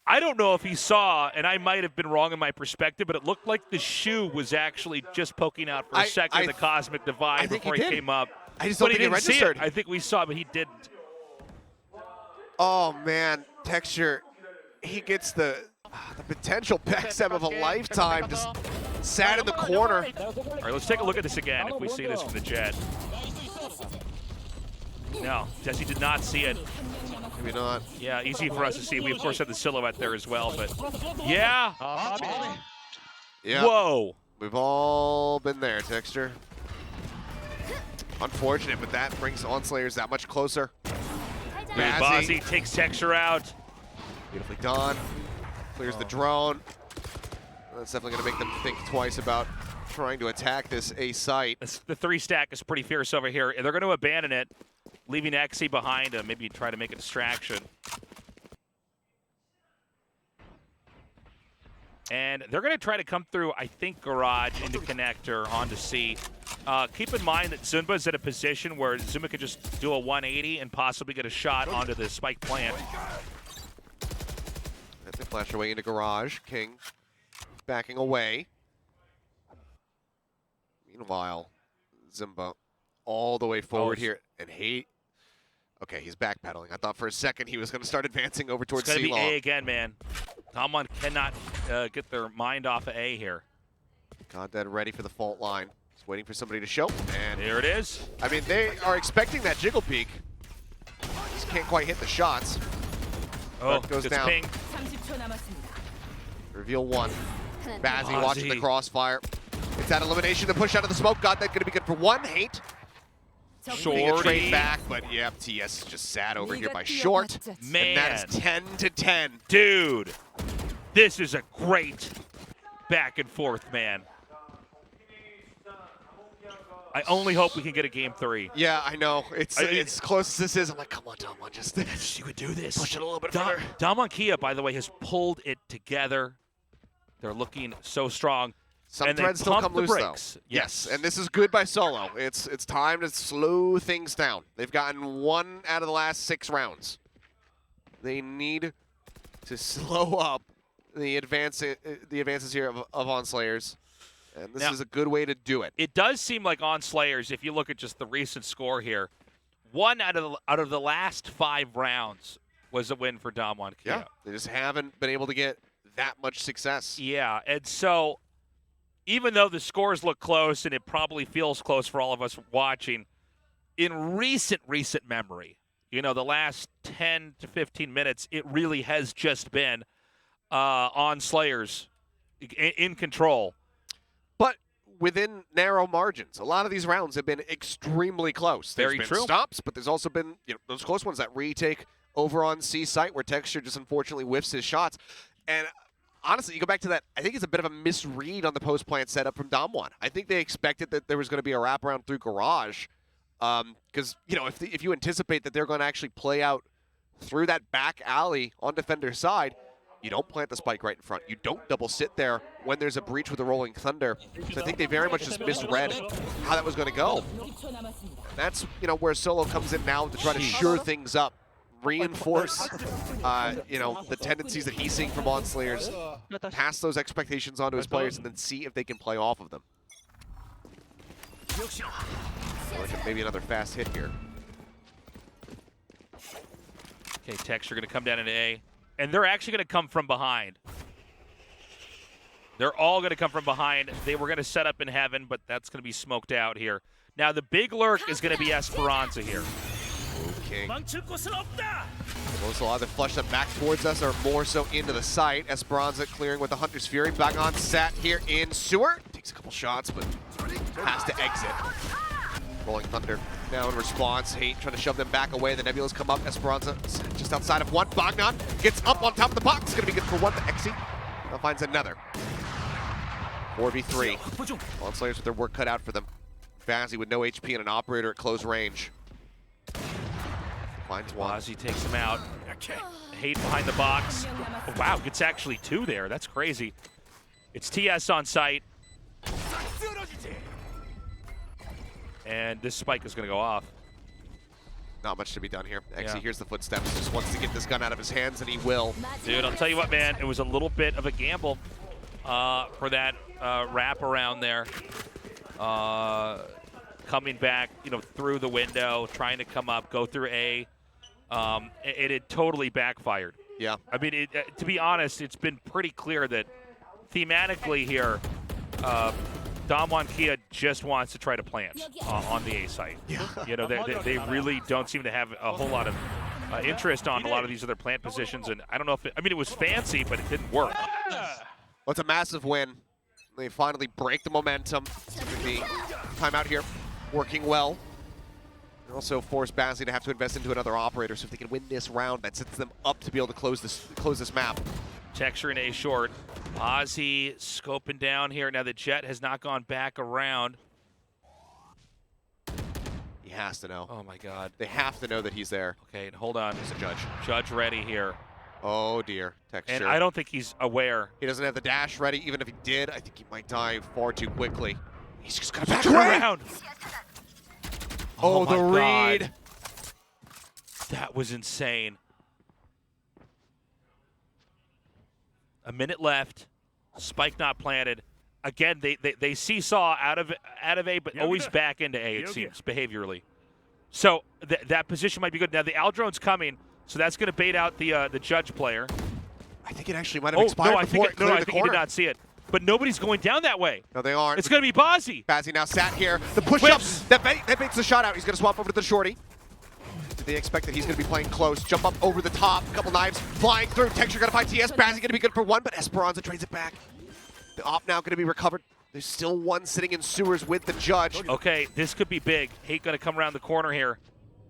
I don't know if he saw, and I might have been wrong in my perspective, but it looked like the shoe was actually just poking out for a second of the Cosmic Divide before he came up. I just don't But he think it didn't see registered. it. I think we saw it, but he didn't. Oh man, Texture, he gets the potential backstab of a lifetime, just sat in the corner. All right, let's take a look at this again if we see this from the jet. No, Jesse did not see it. Maybe not. Yeah, easy for us to see. We, of course, have the silhouette there as well, but yeah. Yeah. Whoa. We've all been there, Texture. Unfortunate, but that brings ON SLA2ERS that much closer. Bazzi takes Texture out. Beautifully done. Clears the drone. That's definitely going to make them think twice about trying to attack this A site. The 3-stack is pretty fierce over here. They're going to abandon it, leaving Xe behind him. Maybe try to make a distraction. And they're going to try to come through, I think, garage into connector onto C. Keep in mind that Zumba's at a position where Zumba could just do a 180 and possibly get a shot onto the spike plant. As they flash away into garage, King backing away. Meanwhile, Zumba all the way forward here, and okay, he's backpedaling. I thought for a second he was going to start advancing over towards C. It's going to be A again, man. Damwon cannot get their mind off of A here. Goddead ready for the fault line. Just waiting for somebody to show. And here it is. I mean, they are expecting that jiggle peek. Just can't quite hit the shots. Oh, but goes gets down. ping. 30초 남았습니다. Reveal one. Bazzi watching the Bazzi. crossfire. It's that elimination to push out of the smoke. Goddead going to be good for one. Hate. Being a trade Shorty. back, but yeah, TS is just sad over here by Short. Man. And that is 10-10. Dude, this is a great back and forth, man. I only hope we can get a game 3. Yeah, I know. It's close as this is. I'm like, come on, Damwon, just You could do this. push it a little bit further. Damwon KIA, by the way, has pulled it together. They're looking so strong. Some and they threads still pump come the loose, brakes. though. Yes, and this is good by Solo. It's time to slow things down. They've gotten 1 out of the last 6 rounds. They need to slow up the advances here of ON SLA2ERS, and this is a good way to do it. It does seem like ON SLA2ERS, if you look at just the recent score here, 1 out of the last 5 rounds was a win for Damwon KIA. Yeah, they just haven't been able to get that much success. Yeah, and so even though the scores look close and it probably feels close for all of us watching, in recent memory, you know, the last 10 to 15 minutes, it really has just been ON SLA2ERS in control. But within narrow margins. A lot of these rounds have been extremely close. There's Very been true. stops, but there's also been those close ones that retake over on C site where Texture just unfortunately whiffs his shots. And honestly, you go back to that, I think it's a bit of a misread on the post-plant setup from Damwon. I think they expected that there was going to be a wraparound through garage because, if you anticipate that they're going to actually play out through that back alley on defender's side, you don't plant the spike right in front. You don't double sit there when there's a breach with a rolling thunder. So I think they very much just misread how that was going to go. That's, where Solo comes in now to try to sure things up, reinforce, the tendencies that he's seeing from ON SLA2ERS, pass those expectations onto his players, and then see if they can play off of them. Like maybe another fast hit here. Okay, Texture going to come down into A. And they're actually going to come from behind. They're all going to come from behind. They were going to set up in heaven, but that's going to be smoked out here. Now, the big lurk is going to be Esperanza here. King. Those will either flush them back towards us or more so into the site. Esperanza clearing with the Hunter's Fury. Back on sat here in sewer. Takes a couple shots, but has to exit. Rolling Thunder now in response. Hate trying to shove them back away. The Nebulas come up. Esperanza just outside of one. Bogdan gets up on top of the box. It's going to be good for one. The Xe now finds another. 4v3. On Slayers with their work cut out for them. Vazzy with no HP and an operator at close range. Finds one. Ozzy takes him out. Hate behind the box. Oh, wow, gets actually 2 there. That's crazy. It's TS on site. And this spike is going to go off. Not much to be done here. Actually, Yeah. here's the footsteps. Just wants to get this gun out of his hands, and he will. Dude, I'll tell you what, man. It was a little bit of a gamble for that wrap around there. Coming back, through the window, trying to come up, go through A. It had totally backfired. Yeah. I mean, to be honest, it's been pretty clear that thematically here, DWG KIA just wants to try to plant on the A site. Yeah. They really don't seem to have a whole lot of interest on a lot of these other plant positions, and I don't know if it was fancy, but it didn't work. Well, it's a massive win. They finally break the momentum. The timeout here, working well. And also force Bazzi to have to invest into another operator, so if they can win this round, that sets them up to be able to close this map. Texture in A short. Ozzy scoping down here. Now the Jet has not gone back around. He has to know. Oh my God. They have to know that he's there. Okay, hold on. He's a judge. Judge ready here. Oh dear, Texture. And I don't think he's aware. He doesn't have the dash ready. Even if he did, I think he might die far too quickly. He's just gonna back around. Oh, the my read. God. That was insane. A minute left. Spike not planted. Again, they seesaw out of A, but always back into A, it seems, behaviorally. So that position might be good. Now the Aldrone's coming, so that's going to bait out the Judge player. I think it actually might have expired before it cleared the I think he corner. did not see it. But nobody's going down that way. No, they aren't. It's going to be Bazzi. Bazzi now sat here. The push-up, that baits the shot out. He's going to swap over to the shorty. Did they expect that he's going to be playing close? Jump up over the top. Couple knives flying through. Texture going to find TS. Bazzi going to be good for one, but Esperanza trades it back. The op now going to be recovered. There's still one sitting in sewers with the Judge. Okay, this could be big. Hate going to come around the corner here.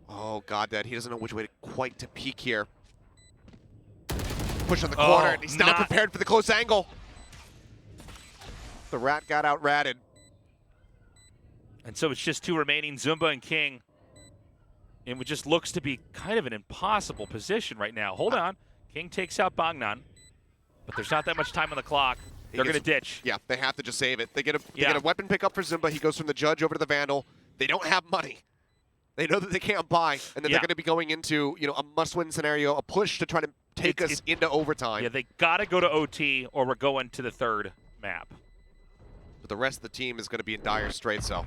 Oh, God, Dad. He doesn't know which way to peek here. Push on the corner, and he's not prepared for the close angle. The rat got out-ratted. And so it's just 2 remaining, Zumba and King. And it just looks to be kind of an impossible position right now. Hold on. King takes out Bognan, but there's not that much time on the clock. They're going to ditch. Yeah, they have to just save it. They get a weapon pickup for Zumba. He goes from the Judge over to the Vandal. They don't have money. They know that they can't buy, and then they're going to be going into a must-win scenario, a push to try to take us into overtime. Yeah, they got to go to OT, or we're going to the 3rd map. But the rest of the team is going to be in dire straits, so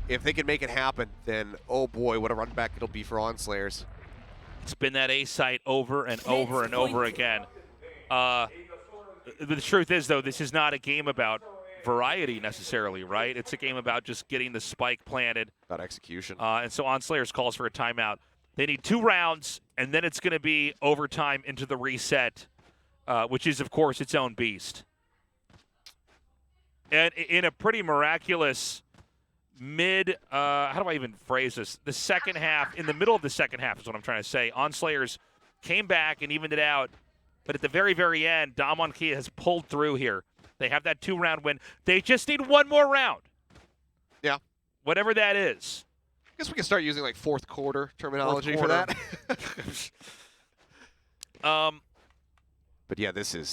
if they can make it happen, then oh boy, what a run back it'll be for On SLA2ERS. It's been that A site over and over and over again. The truth is, though, this is not a game about variety necessarily, right? It's a game about just getting the spike planted. About execution. And so On SLA2ERS calls for a timeout. They need 2 rounds, and then it's going to be overtime into the reset, which is, of course, its own beast. And in a pretty miraculous how do I even phrase this? The second half, in the middle of the second half is what I'm trying to say. On SLA2ERS came back and evened it out. But at the very, very end, DWG KIA has pulled through here. They have that 2-round win. They just need 1 more round. Yeah. Whatever that is. I guess we can start using like fourth quarter terminology for that. But yeah, this is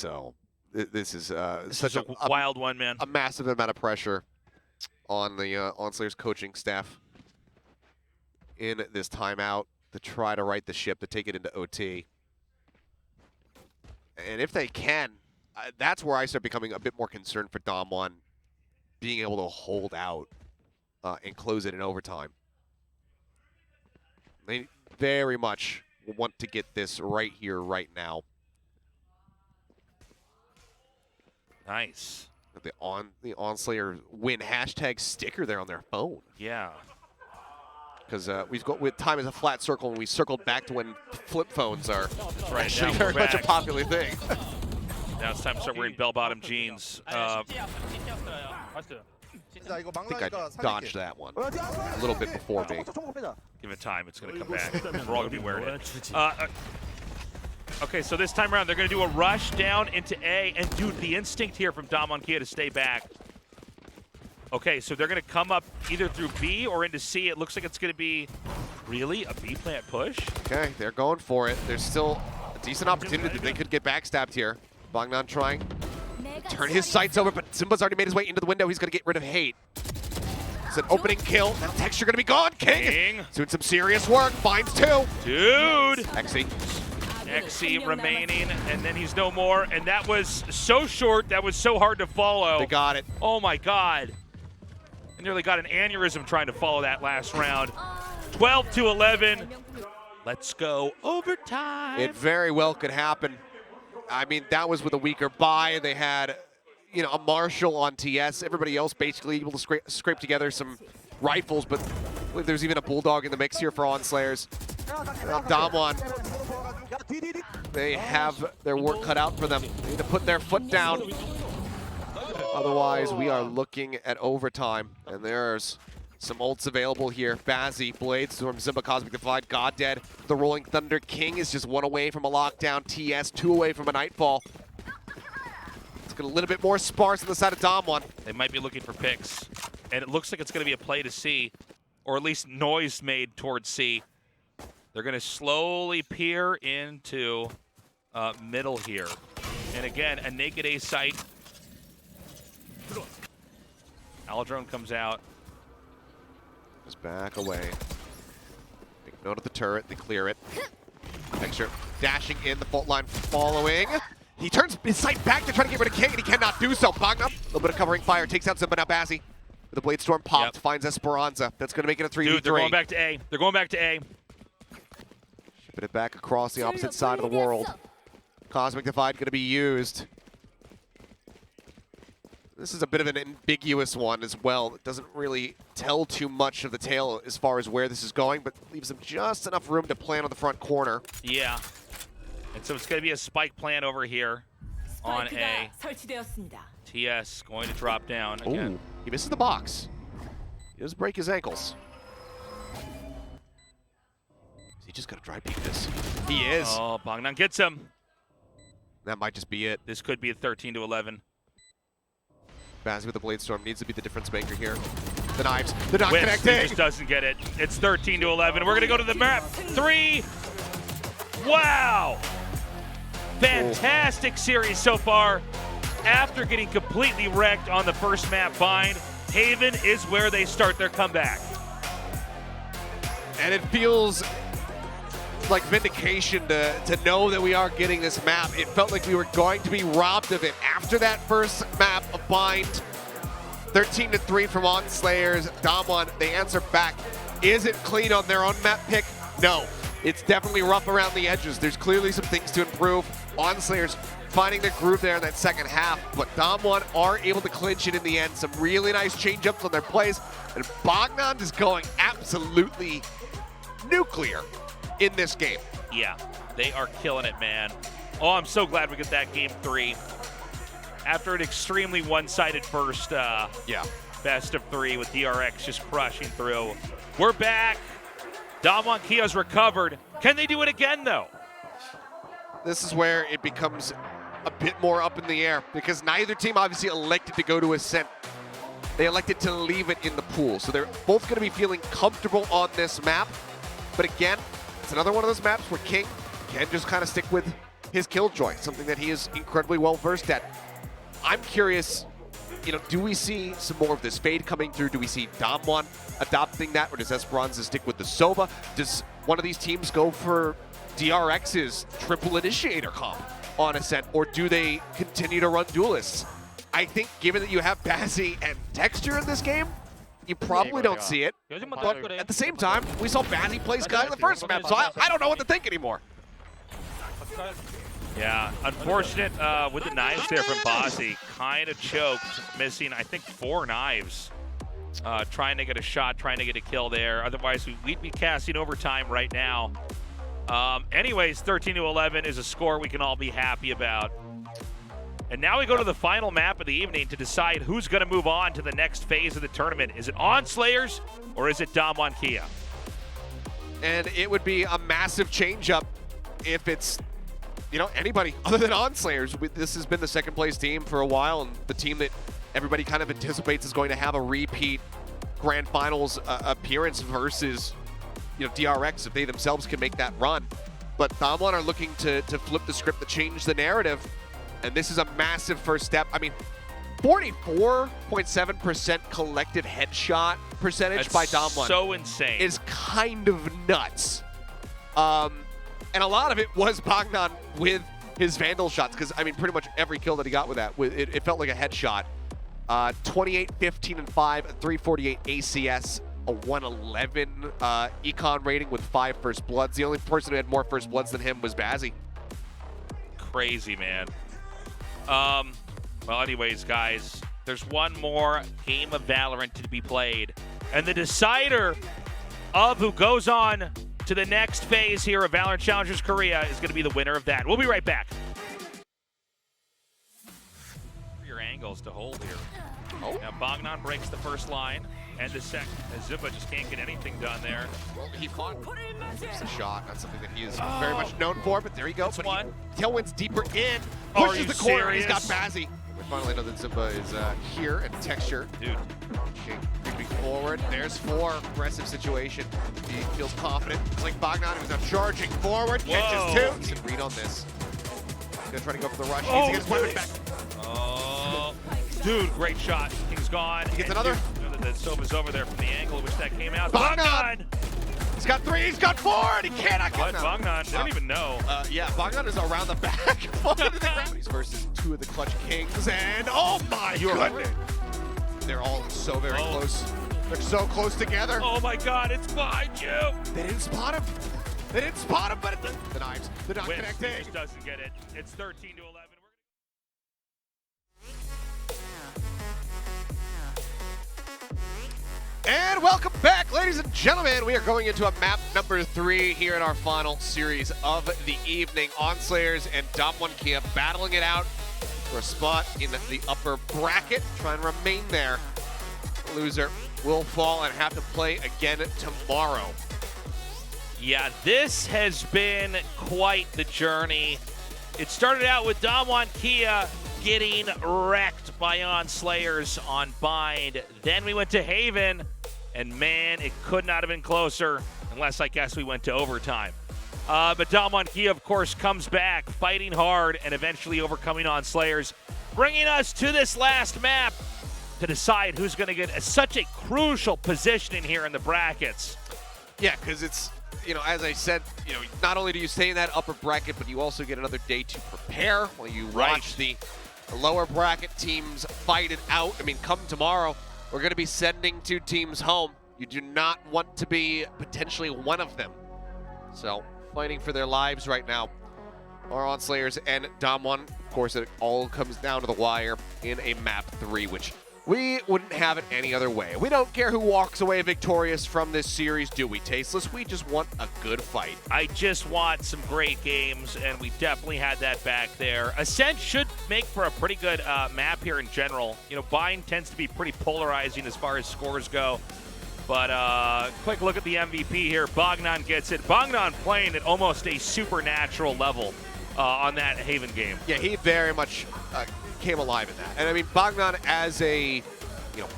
such a wild one, man. A massive amount of pressure on the On SLA2ERS coaching staff in this timeout to try to right the ship, to take it into OT. And if they can, that's where I start becoming a bit more concerned for DWG being able to hold out and close it in overtime. They very much want to get this right here, right now. Nice. The On SLA2ERS win hashtag sticker there on their phone. Yeah. Because we've got with time as a flat circle, and we circled back to when flip phones are actually very much a popular thing. Now it's time to start wearing bell-bottom jeans. I think I dodged that one a little bit before me. Give it time. It's going to come back. We're all going to be wearing it. Okay, so this time around, they're going to do a rush down into A, and dude, the instinct here from Damwon KIA to stay back. Okay, so they're going to come up either through B or into C. It looks like it's going to be, really, a B plant push? Okay, they're going for it. There's still a decent opportunity that they could get backstabbed here. Bognan trying to turn his sights over, but Simba's already made his way into the window. He's going to get rid of Hate. It's an opening kill. Now Texture going to be gone. King doing some serious work. Finds 2. Dude! Exy remaining, and then he's no more. And that was so short, that was so hard to follow. They got it. Oh my God. I nearly got an aneurysm trying to follow that last round. 12-11. Let's go overtime. It very well could happen. I mean, that was with a weaker buy. They had, you know, a Marshall on TS. Everybody else basically able to scrape together some rifles, but I believe there's even a Bulldog in the mix here for On SLA2ERS. Damwon, they have their work cut out for them. They need to put their foot down. Otherwise, we are looking at overtime, and there's some ults available here. Bazzi, Bladestorm, Zimba, Cosmic Divide, God Dead. The Rolling Thunder King is just 1 away from a lockdown. TS 2 away from a Nightfall. It's got a little bit more sparse on the side of Damwon. They might be looking for picks, and it looks like it's going to be a play to C, or at least noise made towards C. They're going to slowly peer into middle here. And again, a naked A site. Aldrone comes out. Just back away. Big note of the turret, they clear it. Texture dashing in, the fault line following. He turns his sight back to try to get rid of King, and he cannot do so. Bognan, a little bit of covering fire, takes out Zimba. Now Bazzi with the Blade Storm popped, finds Esperanza. That's going to make it a 3v3. Dude, they're going back to A. They're going back to A. Shipping it back across the opposite side of the world. Cosmic Divide going to be used. This is a bit of an ambiguous one as well. It doesn't really tell too much of the tale as far as where this is going, but leaves them just enough room to plan on the front corner. Yeah. And so it's going to be a spike plan over here on A. TS going to drop down again. Ooh, he misses the box. He does break his ankles. Is he just going to dry peek this? He is. Oh, Bognan gets him. That might just be it. This could be a 13-11. Bazzi with the Blade Storm needs to be the difference maker here. The knives, they're not He connecting. just doesn't get it. It's 13-11. We're going to go to the map. 3. Wow. Fantastic series so far. After getting completely wrecked on the first map bind, Haven is where they start their comeback. And it feels like vindication to know that we are getting this map. It felt like we were going to be robbed of it after that first map of bind. 13-3 from On SLA2ERS. Damwon, they answer back. Is it clean on their own map pick? No. It's definitely rough around the edges. There's clearly some things to improve. On SLA2ERS finding their groove there in that second half, but Damwon are able to clinch it in the end. Some really nice change-ups on their plays, and Bognan is going absolutely nuclear in this game. Yeah, they are killing it, man. Oh, I'm so glad we get that game 3. After an extremely one-sided first best of 3 with DRX just crushing through. We're back. Damwon KIA's recovered. Can they do it again, though? This is where it becomes a bit more up in the air, because neither team obviously elected to go to Ascent. They elected to leave it in the pool. So they're both going to be feeling comfortable on this map. But again, it's another one of those maps where King can just kind of stick with his Killjoy, something that he is incredibly well versed at. I'm curious, you know, do we see some more of this fade coming through? Do we see Damwon adopting that, or does Esperanza stick with the Sova? Does one of these teams go for DRX's triple initiator comp on Ascent, or do they continue to run duelists? I think given that you have Bazzi and Texture in this game, you probably don't see it. But at the same time, we saw Bazzi play Sky in the first map, so I don't know what to think anymore. Yeah, unfortunate with the knives there from Bazzi. Kind of choked, missing, I think, 4 knives. Trying to get a shot, trying to get a kill there. Otherwise, we'd be casting overtime right now. Anyways, 13-11 is a score we can all be happy about. And now we go to the final map of the evening to decide who's going to move on to the next phase of the tournament. Is it On SLA2ERS or is it Damwon KIA? And it would be a massive change-up if it's you know, anybody other than ON SLA2ERS. This has been the second place team for a while, and the team that everybody kind of anticipates is going to have a repeat Grand Finals appearance versus, you know, DRX if they themselves can make that run. But Damwon are looking to flip the script, to change the narrative, and this is a massive first step. I mean, 44.7% collective headshot percentage That's by Damwon. So insane. Is kind of nuts. And a lot of it was Bognan with his Vandal shots, because, I mean, pretty much every kill that he got with that, it felt like a headshot. 28, 15, and 5, a 348 ACS, a 111 econ rating with 5 first bloods. The only person who had more first bloods than him was Bazzi. Crazy, man. Well, anyways, guys, there's one more game of Valorant to be played. And the decider of who goes on to the next phase here of Valorant Challengers Korea is going to be the winner of that. We'll be right back. Your angles to hold here. Oh. Now, Bognan breaks the first line and the second. Zippa just can't get anything done there. Well, he fought. It's a shot, not something that he is very much known for, but there you go. That's one. Tailwind's deeper in, Are pushes you the corner, he's got serious? Bazzi. We finally know that Zippa is here and texture. Dude. Creeping forward, there's 4, aggressive situation. He feels confident. It's like Bognan, who's now charging forward, catches 2. He can read on this. He's gonna try to go for the rush. He needs to get his weapon back. Oh, dude, great shot. King's gone. He gets another. The Sova's over there from the angle at which that came out. Bognan! He's got 3, he's got 4, and he cannot get But Bognan, I don't even know. Yeah, Bognan is around the back. Falling to the ground. He's versus 2 of the Clutch Kings, and oh my goodness. They're all so very close. They're so close together. Oh my god, it's behind you! They didn't spot him. They didn't spot him, but the knives, they're not Wins, connecting. just doesn't get it. It's 13 to 11. And welcome back, ladies and gentlemen. We are going into a map number 3 here in our final series of the evening. ON SLA2ERS and Damwon KIA battling it out for a spot in the upper bracket, trying to remain there. The loser will fall and have to play again tomorrow. Yeah, this has been quite the journey. It started out with Damwon KIA getting wrecked by ON SLA2ERS on Bind. Then we went to Haven, and man, it could not have been closer, unless I guess we went to overtime. But Damwon KIA, of course, comes back, fighting hard, and eventually overcoming ON SLA2ERS, bringing us to this last map to decide who's going to get such a crucial position in here in the brackets. Yeah, because it's, you know, as I said, you know, not only do you stay in that upper bracket, but you also get another day to prepare while you watch the lower bracket teams fight it out. I mean, come tomorrow, we're going to be sending 2 teams home. You do not want to be potentially one of them. So, fighting for their lives right now are ON SLA2ERS and Damwon. Of course, it all comes down to the wire in a map 3, which we wouldn't have it any other way. We don't care who walks away victorious from this series, do we, Tasteless? We just want a good fight. I just want some great games, and we definitely had that back there. Ascent should make for a pretty good map here in general. You know, Bind tends to be pretty polarizing as far as scores go. But quick look at the MVP here. Bognan gets it. Bognan playing at almost a supernatural level on that Haven game. Yeah, he very much came alive in that. And I mean, Bognan as a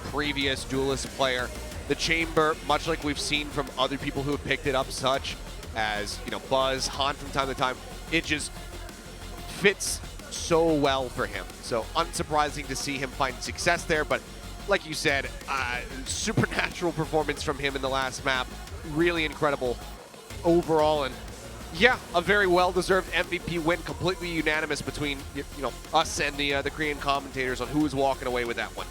previous duelist player, the chamber, much like we've seen from other people who have picked it up, such as Buzz, Han from time to time, it just fits so well for him. So unsurprising to see him find success there, but like you said, supernatural performance from him in the last map. Really incredible overall, and yeah, a very well-deserved MVP win, completely unanimous between us and the Korean commentators on who was walking away with that one.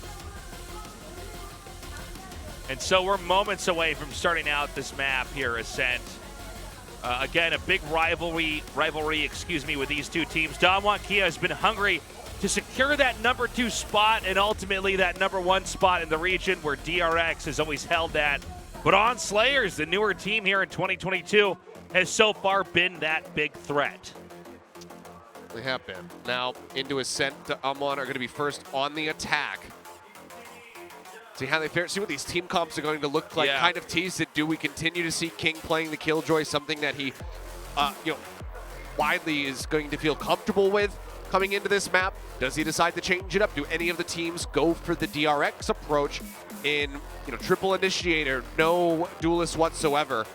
And so we're moments away from starting out this map here, Ascent. Again, a big rivalry, with these two teams. Damwon KIA has been hungry to secure that #2 spot and ultimately that #1 spot in the region where DRX has always held that. But ON SLA2ERS, the newer team here in 2022, has so far been that big threat. They have been. Now into Ascent, Damwon are going to be first on the attack. See how they fare. See what these team comps are going to look like. Yeah. Kind of tease it. Do we continue to see King playing the Killjoy, something that he, widely is going to feel comfortable with coming into this map. Does he decide to change it up? Do any of the teams go for the DRX approach in, triple initiator, no duelist whatsoever?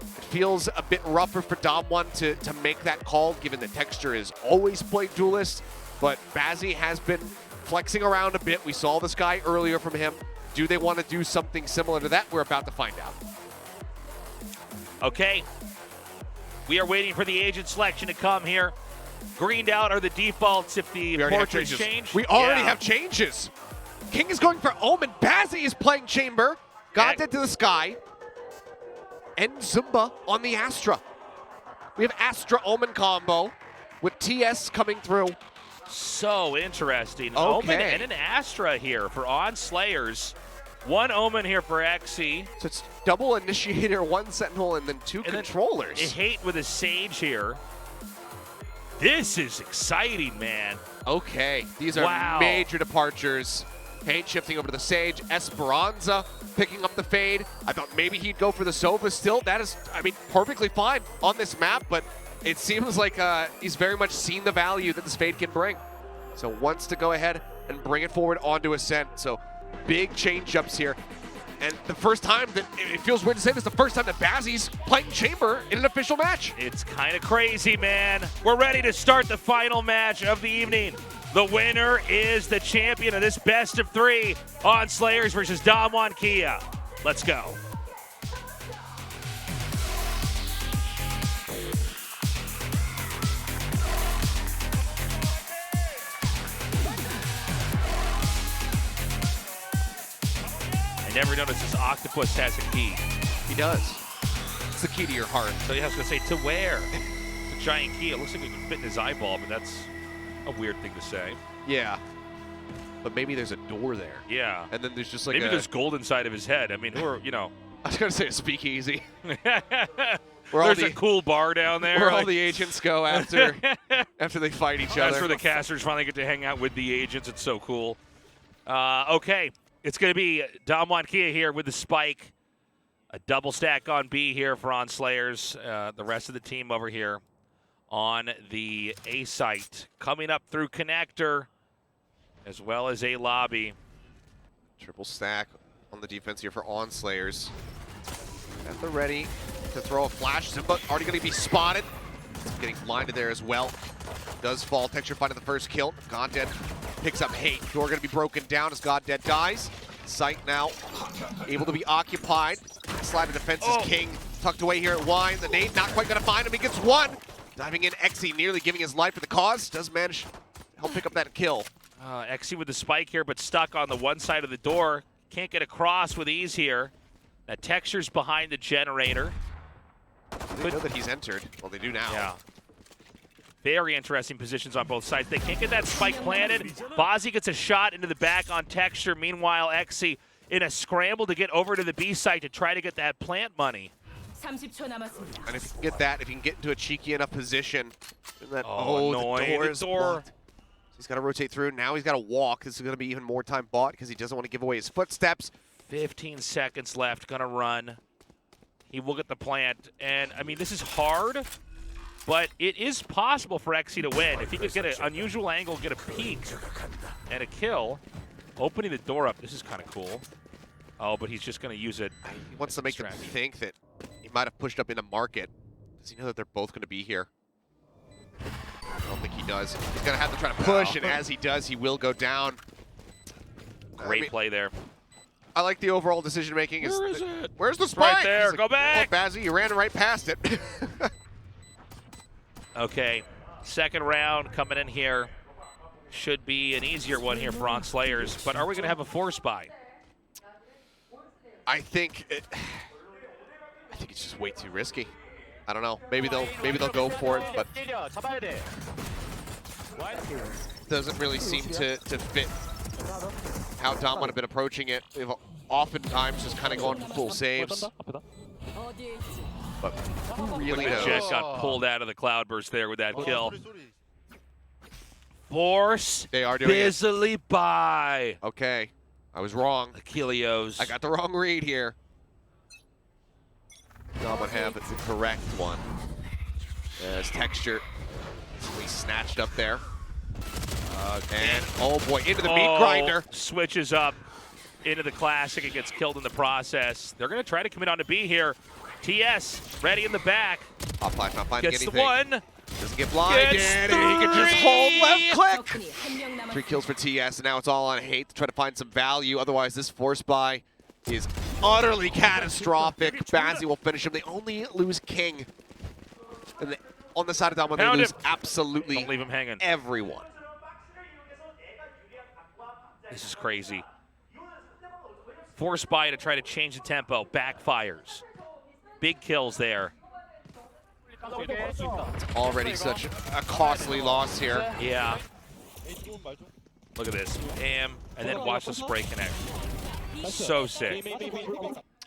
It feels a bit rougher for Dom1 to make that call, given that Texture is always played duelist, but Bazzi has been flexing around a bit. We saw this guy earlier from him. Do they want to do something similar to that? We're about to find out. Okay. We are waiting for the agent selection to come here. Greened out are the defaults if the portraits change. We already have changes. King is going for Omen. Bazzi is playing Chamber. Goddead to the sky. And Zumba on the Astra. We have Astra Omen combo with TS coming through. So interesting. Okay. Omen and an Astra here for On SLA2ERS. One Omen here for XE. So it's double initiator, one sentinel, and then two controllers. A hate with a Sage here. This is exciting, man. Okay, these are major departures. Hate shifting over to the Sage. Esperanza picking up the fade. I thought maybe he'd go for the Sova still. That is, perfectly fine on this map, but it seems like he's very much seen the value that this fade can bring. So wants to go ahead and bring it forward onto Ascent. So big change-ups here. And the first time that, it feels weird to say this, the first time that Bazzi's playing Chamber in an official match. It's kind of crazy, man. We're ready to start the final match of the evening. The winner is the champion of this best of 3 on SLA2ERS versus DWG KIA. Let's go. I never noticed this octopus has a key. He does. It's the key to your heart. So I was going to say, to where? It's a giant key. It looks like it can fit in his eyeball, but that's a weird thing to say. Yeah. But maybe there's a door there. Yeah. And then there's just like maybe there's gold inside of his head. I mean, who are, I was going to say a speakeasy. There's a cool bar down there. Where all the agents go after they fight each other. That's where the casters finally get to hang out with the agents. It's so cool. Okay. It's going to be DWG KIA here with the spike. A double stack on B here for On SLA2ERS. The rest of the team over here on the A site. Coming up through connector as well as A lobby. Triple stack on the defense here for On SLA2ERS. At the ready to throw a flash. Zumba already going to be spotted. Getting blinded there as well. Does fall. Texture finding the first kill. Goddead picks up hate. Door going to be broken down as Goddead dies. Sight now able to be occupied. Slide of defense is King. Tucked away here at Wine. The nade not quite going to find him. He gets one. Diving in, XE nearly giving his life for the cause. Does manage to help pick up that kill. XE with the spike here, but stuck on the one side of the door. Can't get across with ease here. That Texture's behind the generator. They know that he's entered. Well, they do now. Yeah. Very interesting positions on both sides. They can't get that spike planted. Bazzi gets a shot into the back on Texture. Meanwhile, XE in a scramble to get over to the B site to try to get that plant money. 30초 남았습니다. And if you can get that, if you can get into a cheeky enough position, that, annoying. the door is blocked. He's got to rotate through. Now he's got to walk. This is going to be even more time bought because he doesn't want to give away his footsteps. 15 seconds left. Gonna run. He will get the plant. And, I mean, this is hard, but it is possible for XE to win. If he could get an unusual angle, get a peek and a kill, opening the door up, this is kind of cool. Oh, but he's just going to use it. He wants to make them think that he might have pushed up into market. Does he know that they're both going to be here? I don't think he does. He's going to have to try to push, and as he does, he will go down. Great play there. I like the overall decision making. Where is it? Where's the spike? Right there. Like, go back. Oh, Bazzi, you ran right past it. Okay, second round coming in here. Should be an easier one here for On SLA2ERS, but are we going to have a force buy? I think it's just way too risky. I don't know. Maybe they'll go for it, but doesn't really seem to fit how Dom would have been approaching it. They've oftentimes just kind of gone for full saves. But who really knows? Jet got pulled out of the cloudburst there with that kill. Force they are doing busily by. Okay, I was wrong. Achilleos. I got the wrong read here. Dom would have the correct one. As Texture we snatched up there. And oh boy, into the meat grinder. Switches up into the classic and gets killed in the process. They're going to try to commit on to B here. TS ready in the back. Off flash, not finding Gets anything. the one. Doesn't get blinded. Gets And he can just hold left click. 적군이 한명 남았습니다. 3 kills for TS, and now it's all on Hate to try to find some value. Otherwise, this force buy is utterly catastrophic. Bazzi will finish him. They only lose King. And on the side of Dom, they Pound lose him. absolutely Don't leave him hanging. everyone. This is crazy. Force buy to try to change the tempo. Backfires. Big kills there. Already such a costly loss here. Yeah. Look at this. Bam. And then watch the spray connect. So sick.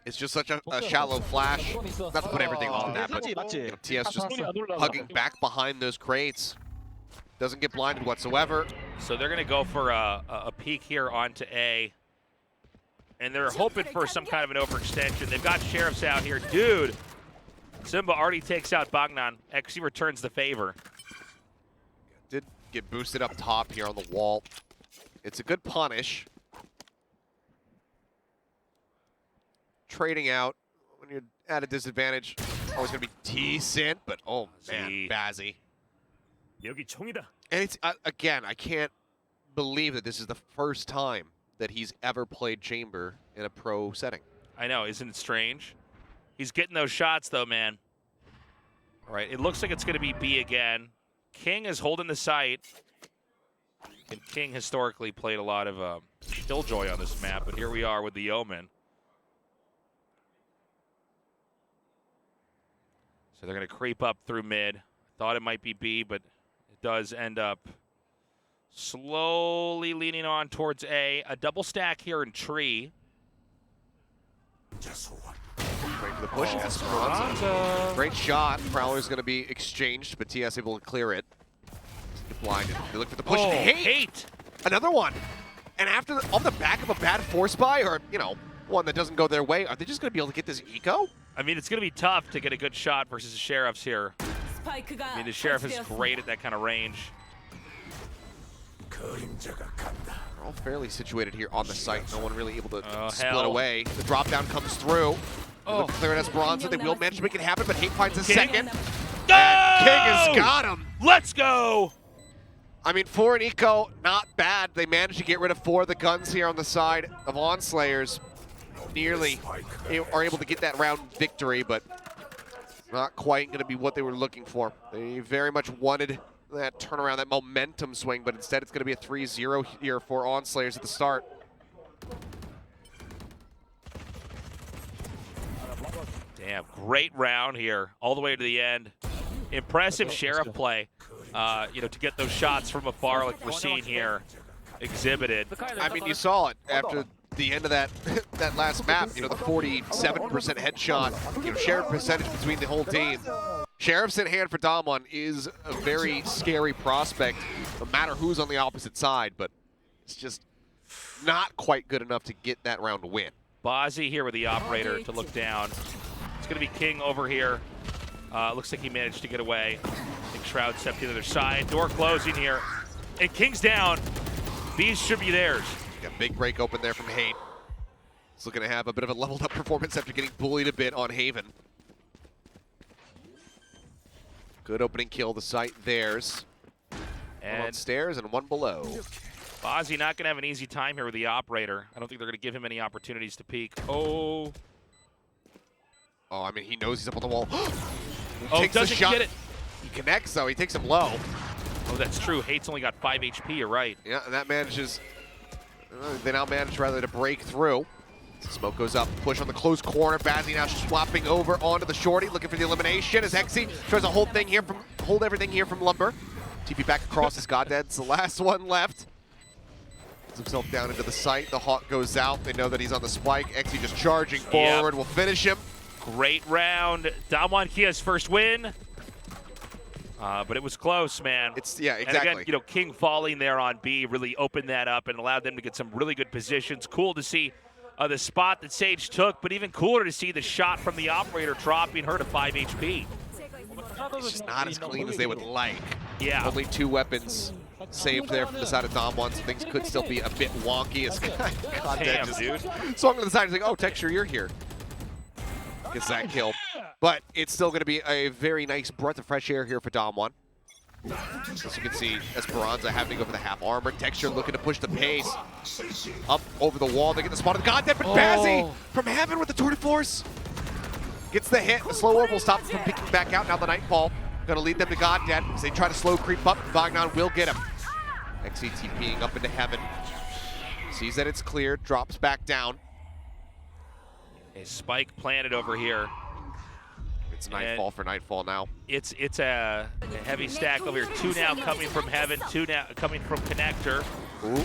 It's just such a shallow flash. Not to put everything on that, but you know, TS just hugging back behind those crates. Doesn't get blinded whatsoever. So they're going to go for a peek here onto A. And they're hoping for some kind of an overextension. They've got Sheriffs out here. Dude, Simba already takes out Bognan. XC returns the favor. Did get boosted up top here on the wall. It's a good punish. Trading out when you're at a disadvantage, always going to be decent, but oh man, Bazzi. And it's, again, I can't believe that this is the first time that he's ever played Chamber in a pro setting. I know, isn't it strange? He's getting those shots though, man. All right, it looks like it's going to be B again. King is holding the site. And King historically played a lot of Killjoy on this map, but here we are with the Yeoman. So they're going to creep up through mid. Thought it might be B, but it does end up slowly leaning on towards A. A double stack here in tree. Wait for the push. Esperanza. Great shot. Prowler's going to be exchanged, but TS able to clear it. Get blinded. They look for the push. Oh, Hate. Another one. And after on the back of a bad force buy, or you know, one that doesn't go their way, are they just going to be able to get this eco? I mean, it's going to be tough to get a good shot versus the Sheriffs here. I mean, the Sheriff is great at that kind of range. They're all fairly situated here on the site. No one really able to split hell. away. The drop down comes through. Look to clear at Esperanza. They will manage to make it happen, but Hate finds a second. Go! And King has got him. Let's go! I mean, for an eco, not bad. They managed to get rid of 4 of the guns here on the side of ON SLA2ERS. Nearly are able to get that round victory, but not quite going to be what they were looking for. They very much wanted that turnaround, that momentum swing, but instead it's going to be a 3-0 here for ON SLA2ERS at the start. Damn, great round here, all the way to the end. Impressive Sheriff play, you know, to get those shots from afar like we're seeing here exhibited. I mean, you saw it after the end of that that last map, you know, the 47% headshot, you know, shared percentage between the whole team. Sheriff's in hand for Damwon is a very scary prospect, no matter who's on the opposite side, but it's just not quite good enough to get that round win. Bazzi here with the operator to look down. It's going to be King over here. Looks like he managed to get away. I think Shroud stepped to the other side. Door closing here. And King's down. Bees should be theirs. Got a big break open there from Hate. He's looking to have a bit of a leveled up performance after getting bullied a bit on Haven. Good opening kill, the site theirs. And one on stairs and one below. Bazzi not going to have an easy time here with the operator. I don't think they're going to give him any opportunities to peek. Oh. Oh, I mean, he knows he's up on the wall. Takes the shot. Get it. He connects, though. He takes him low. Oh, that's true. Hate's only got 5 HP, you're right. Yeah, and that manages, they now manage rather to break through. Smoke goes up, push on the close corner. Bazzi now swapping over onto the shorty, looking for the elimination as Hexy tries to hold everything here from Lumber. TP back across as Goddead's the last one left. Puts himself down into the site. The Hawk goes out. They know that he's on the spike. Hexy just charging forward. Will finish him. Great round. Damwon Kia's first win. But it was close, man. Yeah, exactly. And again, you know, King falling there on B really opened that up and allowed them to get some really good positions. Cool to see the spot that Sage took, but even cooler to see the shot from the operator dropping her to 5 HP. It's just not as clean as they would like. Yeah. Only 2 weapons saved there from the side of Dom1, so things could still be a bit wonky as Damn, just dude. swung to the side. He's like, oh, Texture, you're here. Gets that kill. But it's still going to be a very nice breath of fresh air here for Dom1. As you can see, Esperanza having to go for the half armor. Texture looking to push the pace. Up over the wall. They get the spot of the God Dead, but Bazzi from heaven with the tour de force. Gets the hit. The slow orb will stop him from picking back out. Now the Nightfall going to lead them to God Dead as they try to slow creep up. Bogdan will get him. XCTPing up into heaven. Sees that it's clear. Drops back down. A spike planted over here. It's Nightfall for Nightfall now. It's a heavy stack over here. 2 now coming from heaven. 2 now coming from connector. Ooh.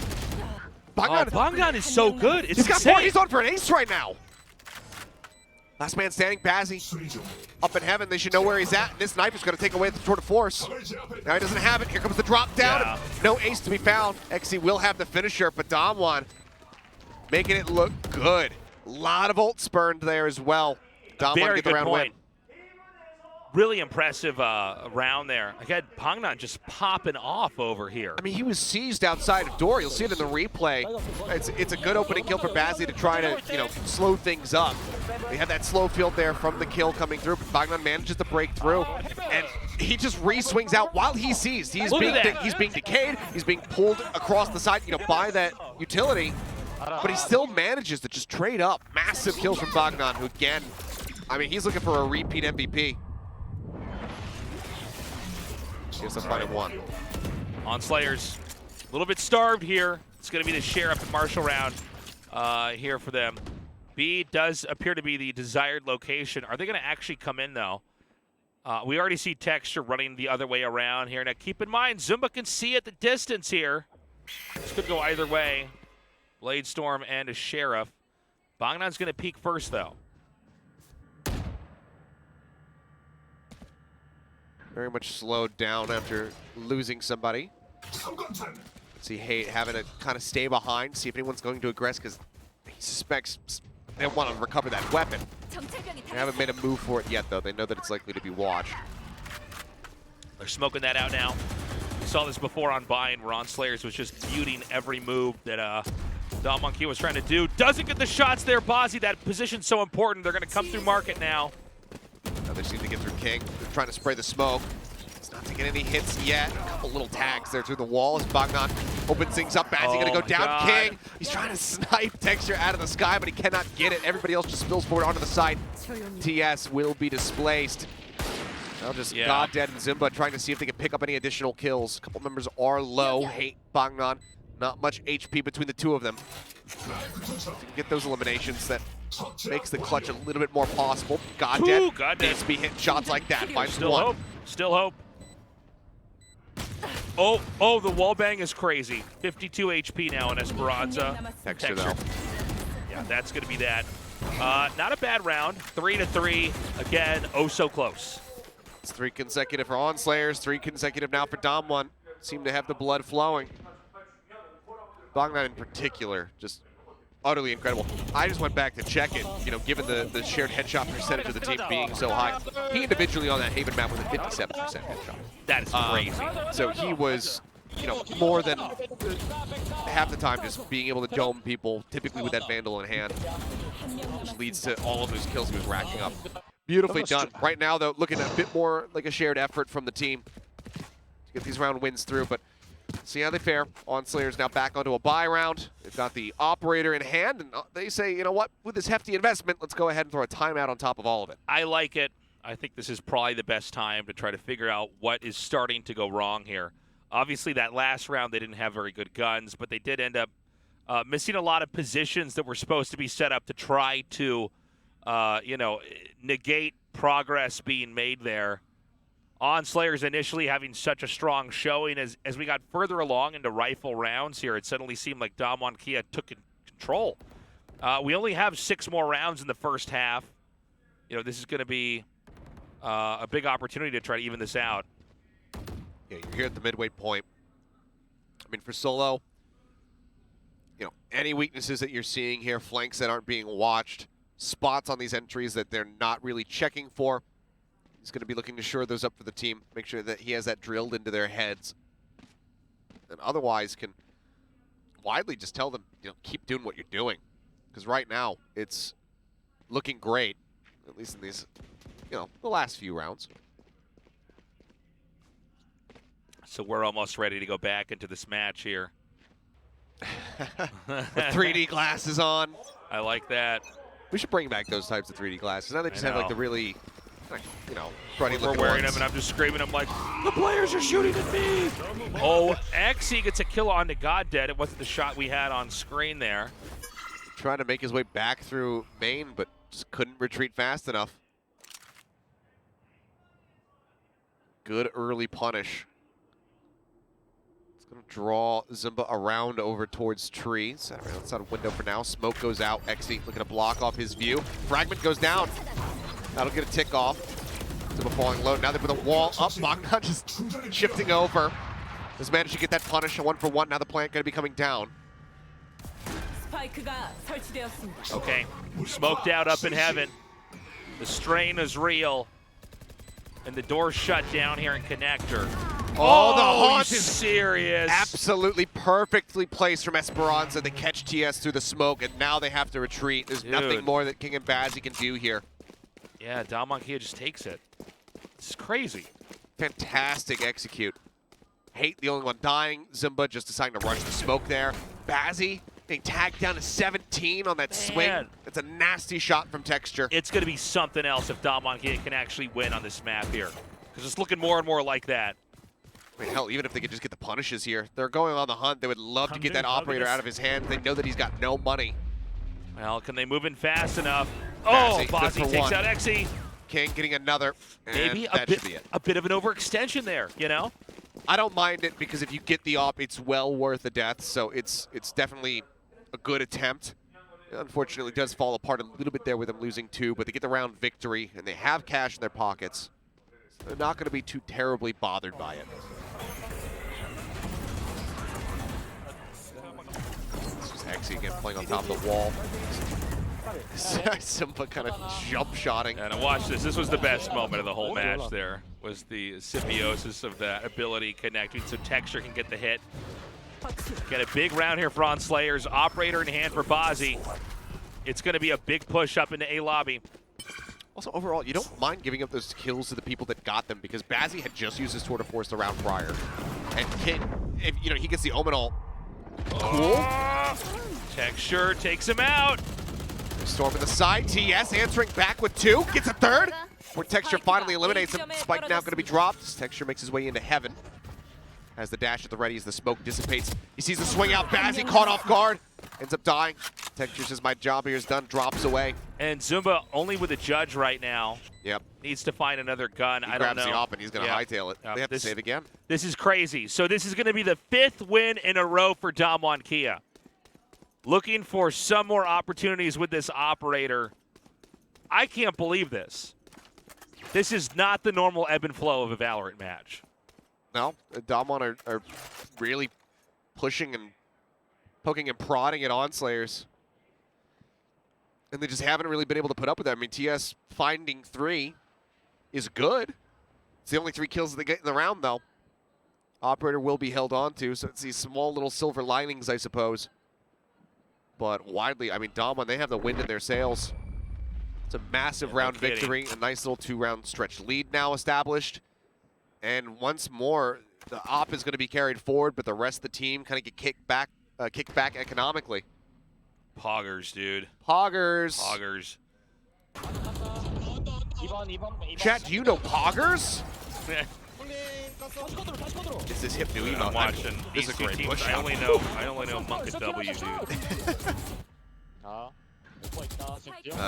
Bogdan is so good. It's he's got insane. 4. He's on for an ace right now. Last man standing, Bazzi. Up in heaven, they should know where he's at. And this knife is going to take away the tour de force. Now he doesn't have it. Here comes the drop down. Yeah. No ace to be found. XC will have the finisher, but Dom1 making it look good. A lot of ult spurned there as well. Dom1 Very get the good round point. win. Really impressive round there. Again, Bogdan just popping off over here. I mean, he was seized outside of door. You'll see it in the replay. It's a good opening kill for Bazzi to try to, slow things up. They had that slow field there from the kill coming through, but Bogdan manages to break through, and he just re-swings out while he's seized. He's being decayed. He's being pulled across the side, by that utility, but he still manages to just trade up. Massive kills from Bogdan, who again, I mean, he's looking for a repeat MVP. Here's the final one. On Slayers, a little bit starved here. It's going to be the Sheriff and Marshall round here for them. B does appear to be the desired location. Are they going to actually come in, though? We already see Texture running the other way around here. Now, keep in mind, Zumba can see at the distance here. This could go either way. Bladestorm and a Sheriff. Bogdan's going to peek first, though. Very much slowed down after losing somebody. See Hate having to kind of stay behind, see if anyone's going to aggress, because he suspects they want to recover that weapon. They haven't made a move for it yet, though. They know that it's likely to be watched. They're smoking that out now. We saw this before on Bind, where On Slayers was just muting every move that Dom1 KIA was trying to do. Doesn't get the shots there, Bazzi. That position's so important. They're going to come through market now. Now they seem to get through King. They're trying to spray the smoke. It's not taking any hits yet. A couple little tags there through the wall as Bogdan opens things up. Bazzi gonna go down. God. King, he's trying to snipe Texture out of the sky, but he cannot get it. Everybody else just spills forward onto the side. TS will be displaced. Now just God Dead and Zimba trying to see if they can pick up any additional kills. A couple members are low. Hate Bogdan. Not much HP between the two of them. If you can get those eliminations, that makes the clutch a little bit more possible. God Dead needs to be hitting shots like that. Finds Still one. hope. Still hope. Oh, the wall bang is crazy. 52 HP now in Esperanza. Texture though. Yeah, that's going to be that. Not a bad round. 3-3. Again, oh so close. It's 3 consecutive for On Slayers, 3 consecutive now for Dom1. Seem to have the blood flowing. Bogdan in particular, just utterly incredible. I just went back to check it, given the shared headshot percentage of the team being so high. He individually on that Haven map with a 57% headshot. That is crazy. So he was, more than half the time just being able to dome people, typically with that Vandal in hand, which leads to all of those kills he was racking up. Beautifully done. Right now, though, looking at a bit more like a shared effort from the team to get these round wins through, but see how they fare. On Slayers now back onto a bye round. They've got the operator in hand, and they say, you know what, with this hefty investment, let's go ahead and throw a timeout on top of all of it. I like it. I think this is probably the best time to try to figure out what is starting to go wrong here. Obviously, that last round, they didn't have very good guns, but they did end up missing a lot of positions that were supposed to be set up to try to, negate progress being made there. On Slayers initially having such a strong showing, as we got further along into rifle rounds here, it suddenly seemed like Dom1 KIA took control. We only have 6 more rounds in the first half. This is going to be a big opportunity to try to even this out. Yeah, you're here at the midway point. I mean, for Solo, any weaknesses that you're seeing here, flanks that aren't being watched, spots on these entries that they're not really checking for, He's going to be looking to shore those up for the team, make sure that he has that drilled into their heads. And otherwise can widely just tell them, keep doing what you're doing. Because right now, it's looking great, at least in these, the last few rounds. So we're almost ready to go back into this match here. With 3D glasses on. I like that. We should bring back those types of 3D glasses. Now they just have like the really, cruddy We're wearing them and I'm just screaming. I'm like, the players are shooting at me. Oh, XE gets a kill on the God Dead. It wasn't the shot we had on screen there. Trying to make his way back through main, but just couldn't retreat fast enough. Good early punish. It's going to draw Zumba around over towards trees. Outside of window for now. Smoke goes out. XE looking to block off his view. Fragment goes down. That'll get a tick off. Zumba falling low. Now they put a wall up. Bogdan just shifting over. Has managed to get that punish. A 1-for-1. Now the plant going to be coming down. Okay, smoked out up in heaven. The strain is real. And the door's shut down here in connector. Oh, the haunt is is serious. Absolutely perfectly placed from Esperanza. They catch TS through the smoke, and now they have to retreat. There's nothing more that King and Bazzi can do here. Yeah, DWG KIA just takes it. This is crazy. Fantastic execute. Hate the only one dying. Zumba just deciding to rush the smoke there. Bazzi getting tagged down to 17 on that swing. It's a nasty shot from Texture. It's going to be something else if DWG KIA can actually win on this map here. Because it's looking more and more like that. I mean, hell, even if they could just get the punishes here. They're going on the hunt. They would love to get that operator out of his hands. They know that he's got no money. Well, can they move in fast enough? Oh, Bazzi takes out XE. King getting another. Maybe a bit of an overextension there, I don't mind it because if you get the op, it's well worth the death. So it's definitely a good attempt. It unfortunately does fall apart a little bit there with them losing 2, but they get the round victory and they have cash in their pockets. So they're not going to be too terribly bothered by it. This is XE again playing on top of the wall. Simba kind of jump shotting. And watch this. This was the best moment of the whole match there. Was the symbiosis of that ability connecting so Texture can get the hit. Get a big round here for ON SLA2ERS. Operator in hand for Bazzi. It's going to be a big push up into A lobby. Also, overall, you don't mind giving up those kills to the people that got them because Bazzi had just used his tour de force the round prior. And if he gets the Omen ult. Cool. Texture takes him out. Storm in the side. TS answering back with 2. Gets a third. Where Texture finally eliminates him. Spike now going to be dropped. Texture makes his way into heaven. Has the dash at the ready as the smoke dissipates. He sees the swing out. Bazzi caught off guard. Ends up dying. Texture says, my job here is done. Drops away. And Zumba only with a judge right now. Yep. Needs to find another gun. He I don't know. grabs the op and he's going to hightail it. They have to save again. This is crazy. So this is going to be the 5th win in a row for DWG KIA. Looking for some more opportunities with this operator. I can't believe this. This is not the normal ebb and flow of a Valorant match. No, DWG are really pushing and poking and prodding at ON SLA2ERS. And they just haven't really been able to put up with that. I mean, TS finding 3 is good. It's the only 3 kills that they get in the round, though. Operator will be held on to, so it's these small little silver linings, I suppose. But widely, I mean, DWG, they have the wind in their sails. It's a massive round victory, a nice little 2-round stretch lead now established. And once more, the op is going to be carried forward, but the rest of the team kind of get kicked back economically. Poggers, dude. Poggers. Poggers. Chat, do you know Poggers? It's this hip new emote. I'm watching. This is a great push. I only know Monk and W, dude.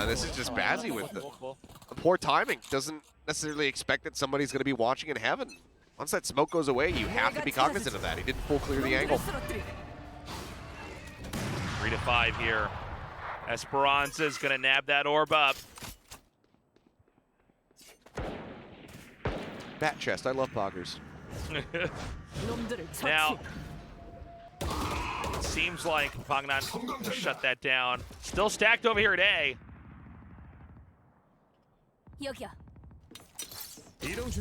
This is just Bazzi with the poor timing. Doesn't necessarily expect that somebody's going to be watching in heaven. Once that smoke goes away, you have to be cognizant of that. He didn't full clear the angle. 3 to 5 here. Esperanza's going to nab that orb up. Bat chest. I love Poggers. Now, it seems like Bogdan shut that down. Still stacked over here at A. This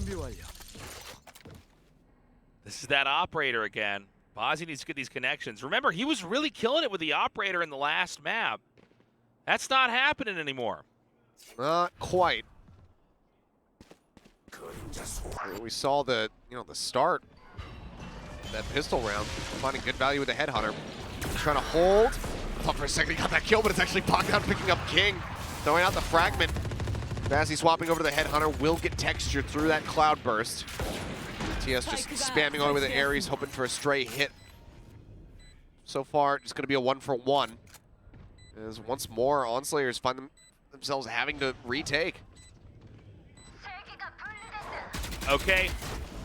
is that operator again. Bozzy needs to get these connections. Remember, he was really killing it with the operator in the last map. That's not happening anymore. Not quite. We saw the start of that pistol round, finding good value with the headhunter. Trying to hold. Thought for a second he got that kill, but it's actually Bogdan picking up King, throwing out the fragment. Bazzi swapping over to the headhunter will get texture through that cloud burst. TS just spamming over the Ares, hoping for a stray hit. So far, it's going to be a 1-for-1. As once more, ON SLA2ERS find themselves having to retake. Okay,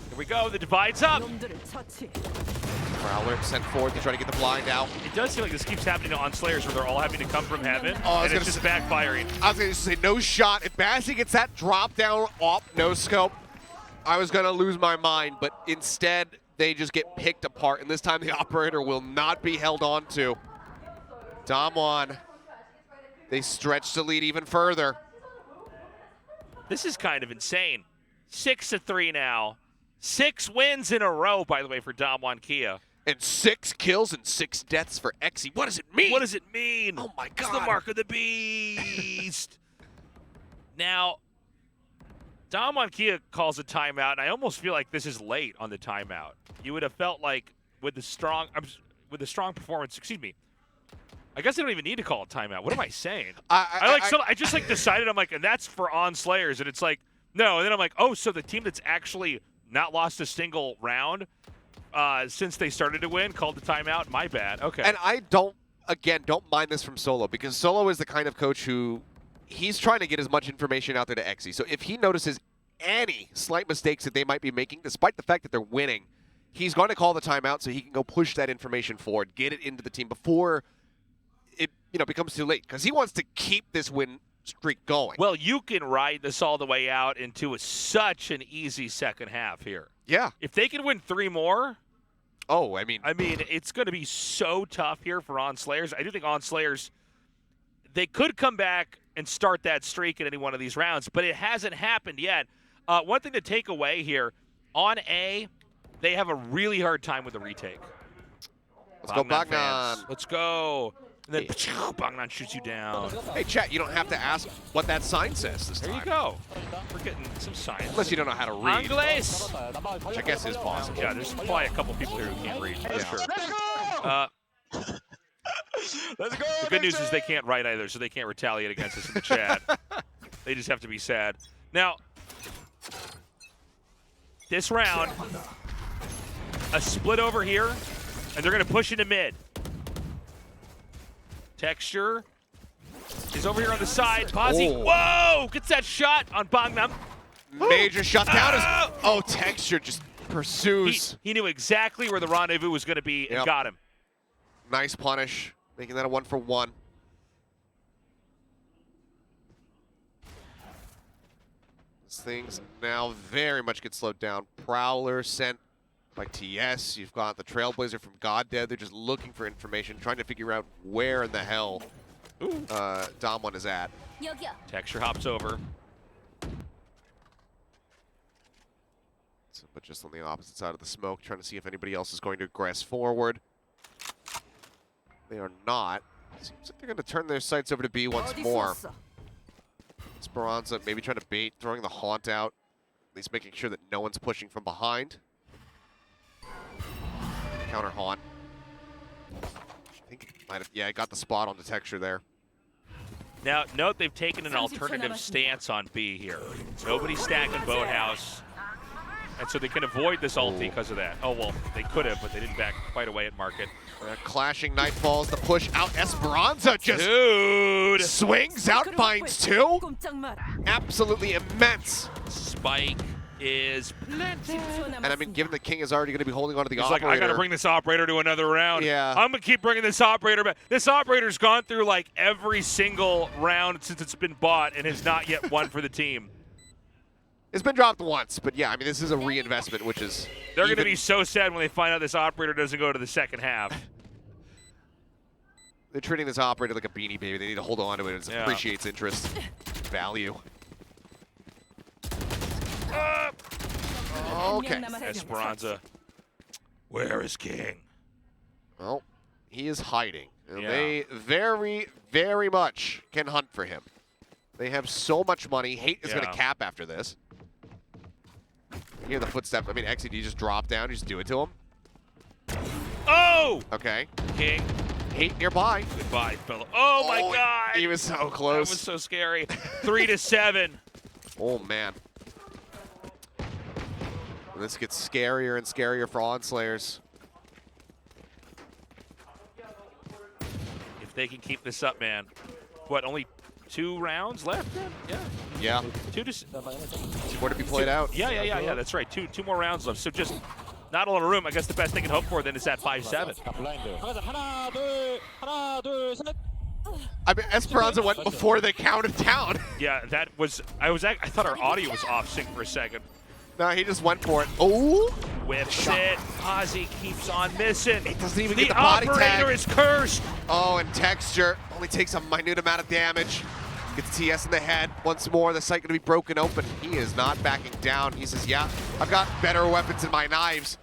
here we go. The divide's up. Prowler sent forward to try to get the blind out. It does seem like this keeps happening to ON SLA2ERS where they're all having to come from heaven, and it's just backfiring. I was going to say, no shot. If Bazzi gets that drop down off no scope, I was going to lose my mind, but instead, they just get picked apart, and this time the operator will not be held on to. Damwon, they stretch the lead even further. This is kind of insane. 6-3 now. 6 wins in a row, by the way, for Damwon KIA. And 6 kills and 6 deaths for Exy. What does it mean? What does it mean? Oh my God. It's the mark of the beast. Now, Damwon KIA calls a timeout, and I almost feel like this is late on the timeout. You would have felt like with the strong performance, excuse me. I guess they don't even need to call a timeout. What am I saying? I just decided, I'm like, and that's for ON SLA2ERS, and it's like, no, and then I'm like, oh, so the team that's actually not lost a single round since they started to win called the timeout? My bad. Okay. And I don't mind this from Solo, because Solo is the kind of coach who he's trying to get as much information out there to Exy. So if he notices any slight mistakes that they might be making, despite the fact that they're winning, he's going to call the timeout so he can go push that information forward, get it into the team before it becomes too late, because he wants to keep this win streak going. Well, you can ride this all the way out into such an easy second half here. Yeah. If they can win 3 more, oh, I mean, it's going to be so tough here for ON SLA2ERS. I do think ON SLA2ERS, they could come back and start that streak in any one of these rounds, but it hasn't happened yet. One thing to take away here, on A, they have a really hard time with the retake. Let's go, Bogdan. Let's go. And then Bogdan shoots you down. Hey, chat, you don't have to ask what that sign says this time. There you go. We're getting some science. Unless you don't know how to read. Anglais. Which I guess is possible. Yeah, there's probably a couple people here who can't read, for sure. Let's go. The good news is they can't write either, so they can't retaliate against us in the chat. They just have to be sad. Now, this round, a split over here, and they're going to push into mid. Texture is over here on the side. Bozzy, whoa, gets that shot on Bogdan. Major shutdown. Oh, Texture just pursues. He knew exactly where the rendezvous was going to be and got him. Nice punish, making that a 1-for-1. These things now very much get slowed down. Prowler sent by TS. You've got the Trailblazer from GodDead. They're just looking for information, trying to figure out where in the hell Damwon is at. Texture hops over. So, but just on the opposite side of the smoke, trying to see if anybody else is going to aggress forward. They are not. Seems like they're going to turn their sights over to B once more. Esperanza maybe trying to bait, throwing the haunt out. At least making sure that no one's pushing from behind. Counter haunt. I think it might have, yeah, got the spot on the Texture there. Now, note they've taken an alternative stance on B here. Nobody's stacking Boathouse. And so they can avoid this ulti because of that. Oh, well, they could have, but they didn't back quite away at market. Clashing Nightfalls, the push out. Esperanza just swings out, finds 2. Absolutely immense. Spike is plenty. And I mean, given the King is already going to be holding on to the operator. Like, I got to bring this operator to another round. Yeah. I'm going to keep bringing this operator back. This operator's gone through like every single round since it's been bought and has not yet won for the team. It's been dropped once, but yeah, I mean, this is a reinvestment, which is... They're going to be so sad when they find out this operator doesn't go to the second half. They're treating this operator like a beanie baby. They need to hold on to it. It appreciates interest, value. Okay. Esperanza. Where is King? Well, he is hiding. And Yeah. they very, very much can hunt for him. They have so much money. Hate is going to cap after this. You hear the footsteps. I mean, Exy, do you just drop down? You just do it to him? Oh! Okay. King. Hate nearby. Goodbye, fellow. Oh, my God! He was so close. That was so scary. 3-7. Oh, man. And this gets scarier and scarier for ON SLA2ERS. If they can keep this up, man. What, only 2 rounds left then? Yeah. Yeah. 2 to... More to be played out. Yeah, that's right. Two more rounds left. So just not a lot of room. I guess the best they can hope for then is that 5-7. I mean, Esperanza went before they counted down. Yeah, that was... I thought our audio was off sync for a second. No, he just went for it. Oh! Whips it. Ozzy keeps on missing. He doesn't even The get the body operator tag. is cursed. Oh, and Texture only takes a minute amount of damage. Gets TS in the head. Once more, the site going to be broken open. He is not backing down. He says, yeah, I've got better weapons in my knives.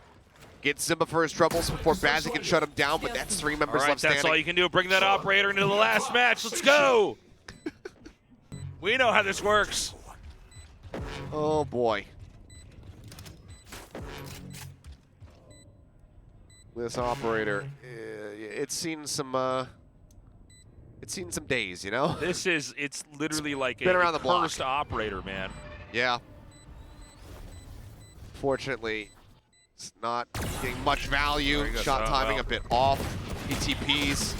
Gets Zimba for his troubles before Bazzi can shut him down, but that's 3 members left standing. That's all you can do. Bring that operator into the last match. Let's go. We know how this works. Oh, boy. This operator, it's seen some days, you know? It's literally like been around the block. cursed operator, man. Yeah. Fortunately, it's not getting much value. Shot timing a bit off. ETPs.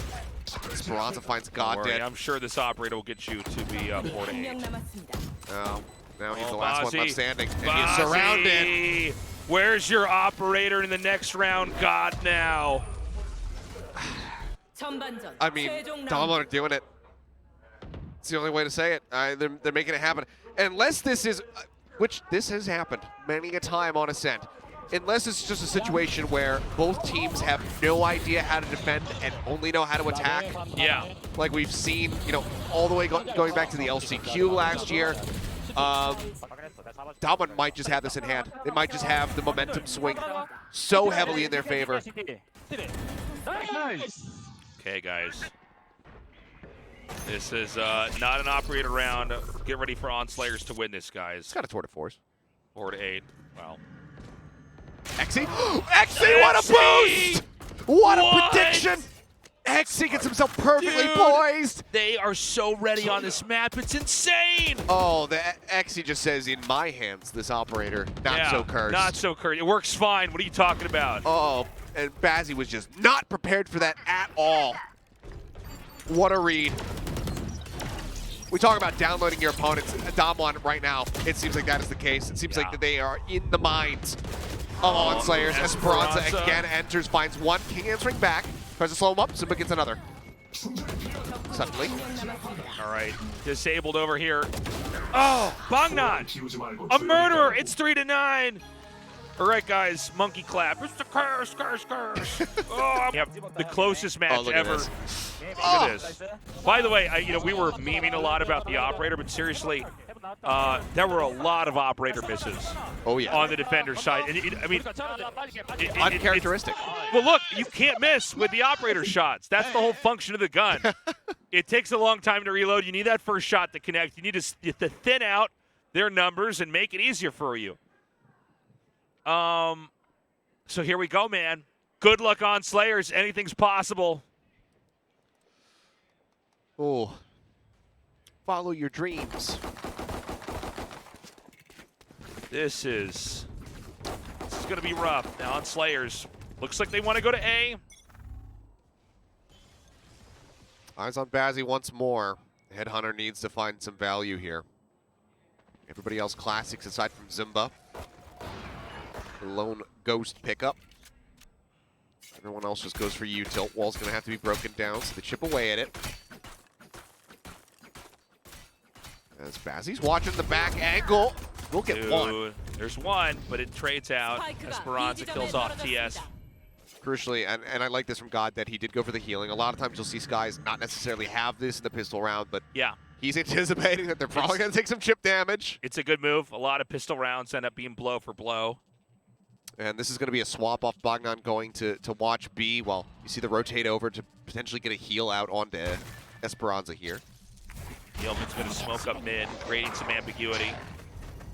Esperanza finds God dead. I'm sure this operator will get you to be 4-8. Oh, now he's the last one left standing. And he's Bazzi. surrounded. Where's your operator in the next round? God, now. I mean, Damo are doing it. It's the only way to say it. They're making it happen. Unless this is, which this has happened many a time on Ascent, unless it's just a situation where both teams have no idea how to defend and only know how to attack. Yeah. Like we've seen, you know, all the way going back to the LCQ last year. Dalman might just have this in hand. They might just have the momentum swing so heavily in their favor. Okay, guys. This is not an operator round. Get ready for ON SLA2ERS to win this, guys. It's got a tour de force. 4-8. Wow. Exy! Exy, what a boost! What a prediction! Exy gets himself perfectly poised. They are so ready on this map. It's insane. Oh, the Exy just says, in my hands, this operator, not so cursed. Not so cursed. It works fine. What are you talking about? Oh, and Bazzi was just not prepared for that at all. What a read. We talk about downloading your opponents. Damwon right now, it seems like that is the case. It seems like that they are in the minds of ON SLA2ERS. Esperanza again enters, finds one. King answering back. Tries to slow him up, Simba gets another. Suddenly. All right, disabled over here. Oh, Bangnan, a murderer. It's 3-9. All right, guys, monkey clap. It's the curse. Oh, we have the closest match ever. Look at this. By the way, we were memeing a lot about the operator, but seriously, there were a lot of operator misses. Oh yeah. On the defender side, and uncharacteristic. Well, look, you can't miss with the operator shots. That's the whole function of the gun. It takes a long time to reload. You need that first shot to connect. You need to thin out their numbers and make it easier for you. So here we go, man. Good luck ON SLA2ERS. Anything's possible. Oh. Follow your dreams. This is going to be rough. Now ON SLA2ERS. Looks like they want to go to A. Eyes on Bazzi once more. Headhunter needs to find some value here. Everybody else classics aside from Zimba. The lone ghost pickup. Everyone else just goes for U-tilt. Wall's going to have to be broken down, so they chip away at it. As Bazzi's watching the back angle. We'll get one. There's one, but it trades out. Esperanza kills off TS. Crucially, and I like this from God, that he did go for the healing. A lot of times you'll see Skies not necessarily have this in the pistol round, but yeah, He's anticipating that they're probably going to take some chip damage. It's a good move. A lot of pistol rounds end up being blow for blow. And this is going to be a swap off Bogdan going to watch B while you see the rotate over to potentially get a heal out onto Esperanza here. Yeoman's going to smoke up mid, creating some ambiguity.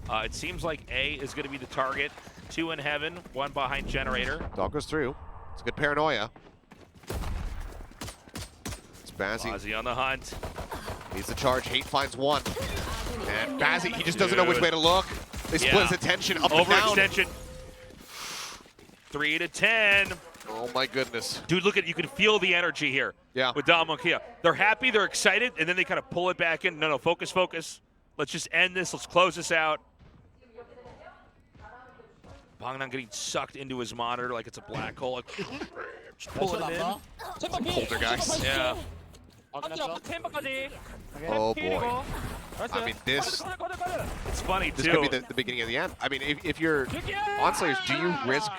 It seems like A is going to be the target. 2 in heaven, 1 behind generator. Dog goes through. It's good paranoia. It's Bazzi on the hunt. Needs the charge. Hate finds 1. And Bazzi, he just doesn't know which way to look. They split his attention up and down. Overextension. 3 to 10. Oh my goodness. Dude, look at it. You can feel the energy here. Yeah. With DWG KIA. They're happy, they're excited, and then they kind of pull it back in. No, focus, focus. Let's just end this. Let's close this out. Bogdan getting sucked into his monitor like it's a black hole. Like, just pulling it in. Poltergeist. Yeah. Oh boy. I mean, this It's funny, too. could be the beginning of the end. I mean, if you're on Slayers, do you risk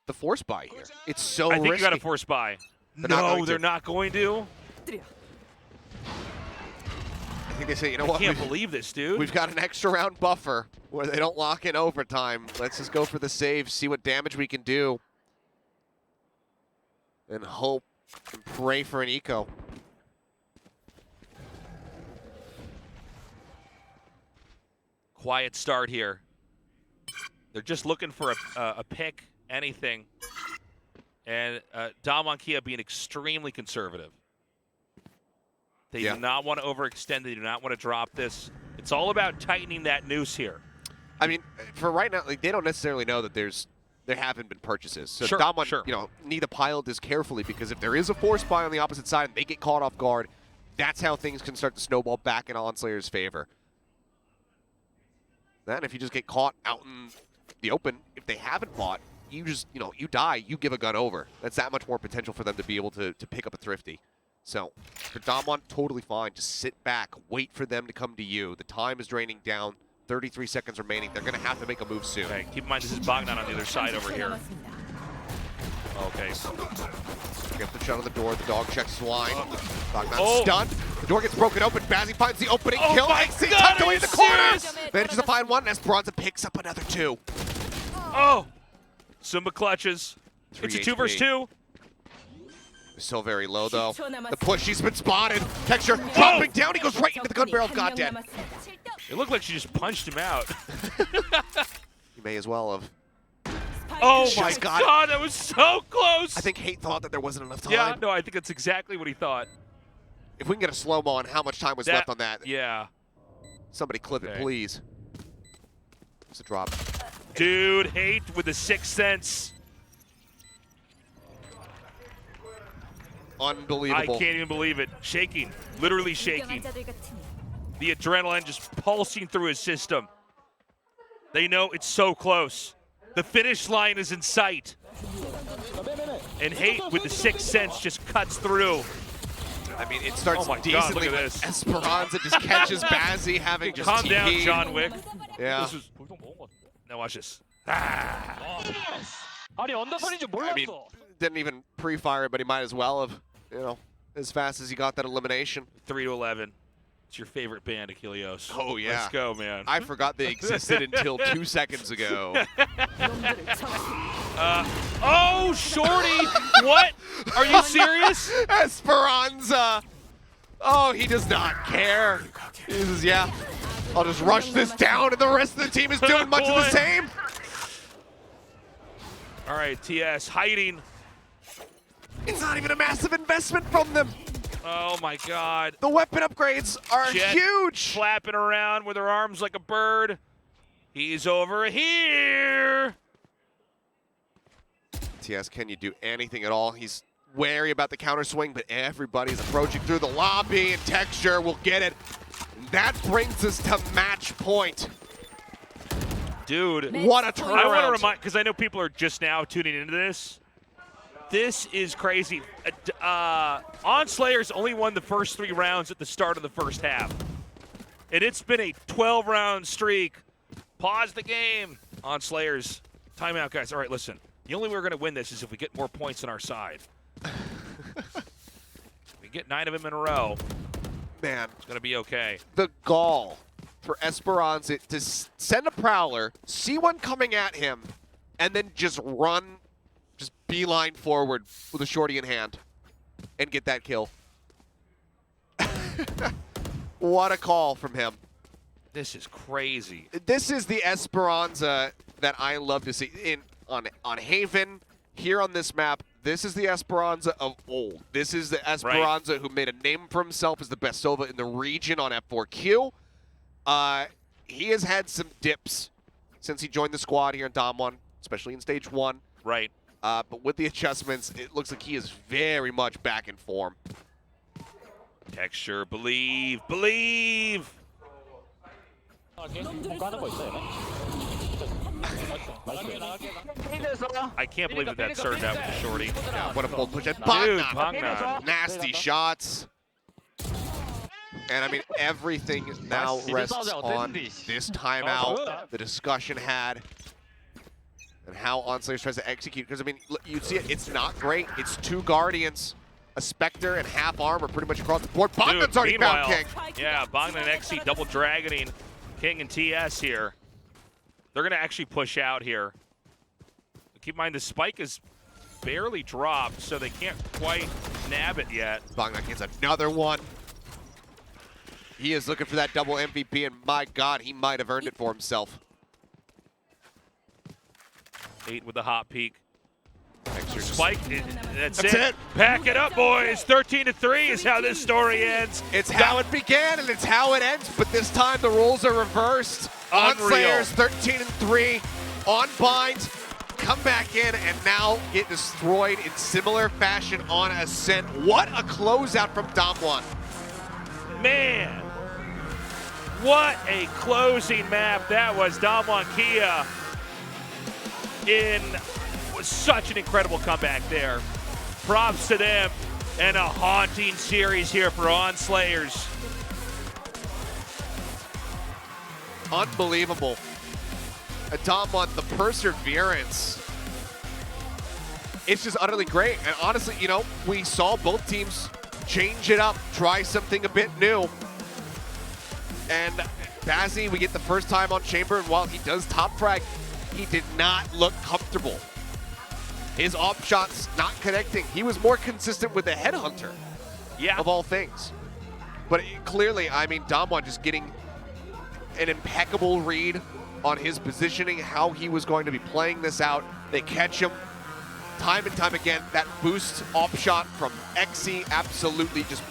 the force buy here? It's so risky. I think you got to force buy. They're not going to. I think they say, you know I what? can't believe this, dude. We've got an extra round buffer where they don't lock in overtime. Let's just go for the save, see what damage we can do, and hope and pray for an eco. Quiet start here. They're just looking for a pick, anything. And DWG KIA being extremely conservative. They do not want to overextend. They do not want to drop this. It's all about tightening that noose here. I mean, for right now, like, they don't necessarily know that there haven't been purchases. So Sure, DWG, you know, need to pilot this carefully, because if there is a force buy on the opposite side and they get caught off guard, that's how things can start to snowball back in ON SLA2ERS' favor. Then if you just get caught out in the open, if they haven't bought, you just, you know, you die, you give a gun over. That's that much more potential for them to be able to pick up a thrifty. So for DWG, totally fine. Just sit back, wait for them to come to you. The time is draining down. 33 seconds remaining. They're going to have to make a move soon. Okay, keep in mind this is Bogdan on the other side over here. Okay. Get the shot on the door. The dog checks swine. Bogdan's stunned. The door gets broken open. Bazzi finds the opening. Kill. XC tucked away in the corner. Manages to find 1. Esperanza picks up another 2. Oh! Simba clutches. It's a 2 HP. versus 2. Still very low, though. The push, he's been spotted. Texture dropping down. He goes right into the gun barrel. God damn. It looked like she just punched him out. You may as well have. Oh my God, that was so close. I think Hate thought that there wasn't enough time. Yeah, no, I think that's exactly what he thought. If we can get a slow-mo on how much time was left on that. Yeah. Somebody clip it, please. It's a drop. Dude, Hate with the 6th sense. Unbelievable. I can't even believe it. Shaking, literally shaking. The adrenaline just pulsing through his system. They know it's so close. The finish line is in sight. And Hate with the 6th sense just cuts through. I mean, it starts God, decently. look at this. Esperanza just catches Bazzi having just Calm TP. down, John Wick. Yeah. Now watch this. I mean, didn't even pre-fire it, but he might as well have, you know, as fast as he got that elimination. 3 to 11. It's your favorite band, Achilleos. Oh, yeah. Let's go, man. I forgot they existed until 2 seconds ago. Oh, Shorty! What? Are you serious? Esperanza! Oh, he does not care. He says, yeah, I'll just rush this down, and the rest of the team is doing much of the same. All right, TS hiding. It's not even a massive investment from them. Oh my God. The weapon upgrades are Jet huge. Flapping around with her arms like a bird. He's over here. TS, can you do anything at all? He's wary about the counter swing, but everybody's approaching through the lobby, and Texture will get it. And that brings us to match point. Dude, what a turnaround. I want to remind, because I know people are just now tuning into this. This is crazy. ON SLA2ERS only won the first 3 rounds at the start of the first half. And it's been a 12-round streak. Pause the game. ON SLA2ERS. Timeout, guys. All right, listen. The only way we're going to win this is if we get more points on our side. We get 9 of them in a row. man. It's going to be okay. The gall for Esperanza to send a Prowler, see one coming at him, and then just run, just beeline forward with a shorty in hand and get that kill. What a call from him. This is crazy. This is the Esperanza that I love to see on Haven. Here on this map, this is the Esperanza of old. This is the Esperanza who made a name for himself as the best Sova in the region on F4Q. He has had some dips since he joined the squad here in Dom 1, especially in Stage 1. Right. But with the adjustments, it looks like he is very much back in form. Texture, believe, believe! I can't believe that served out with Shorty. Yeah, what a bold push. And Dude, Bogdan, Bogdan. nasty shots. And I mean, everything now rests on this timeout, the discussion had, and how ON SLA2ERS tries to execute. Because I mean, you see it, it's not great. It's 2 Guardians, a Spectre, and half armor pretty much across the board. Bogdan's already found King. Yeah, Bogdan and XC double dragoning King and TS here. They're going to actually push out here. Keep in mind, the spike is barely dropped, so they can't quite nab it yet. Bogdan gets another one. He is looking for that double MVP, and my God, he might have earned it for himself. 8 with the hot peak. Spike, that's it. Pack it up, boys. 13-3 is how this story ends. It's how it began, and it's how it ends, but this time the roles are reversed. ON SLA2ERS 13-3 on Bind, come back in, and now get destroyed in similar fashion on Ascent. What a closeout from Dom 1. Man, what a closing map that was. Dom 1 Kia was such an incredible comeback there. Props to them, and a haunting series here for ON SLA2ERS. Unbelievable. Dom 1, the perseverance. It's just utterly great. And honestly, you know, we saw both teams change it up, try something a bit new. And Bazzi, we get the first time on Chamber, and while he does top frag, he did not look comfortable. His op shots not connecting. He was more consistent with the Headhunter, of all things. But clearly, I mean, Dom 1 just getting an impeccable read on his positioning, how he was going to be playing this out. They catch him time and time again. That boost op shot from XC, absolutely just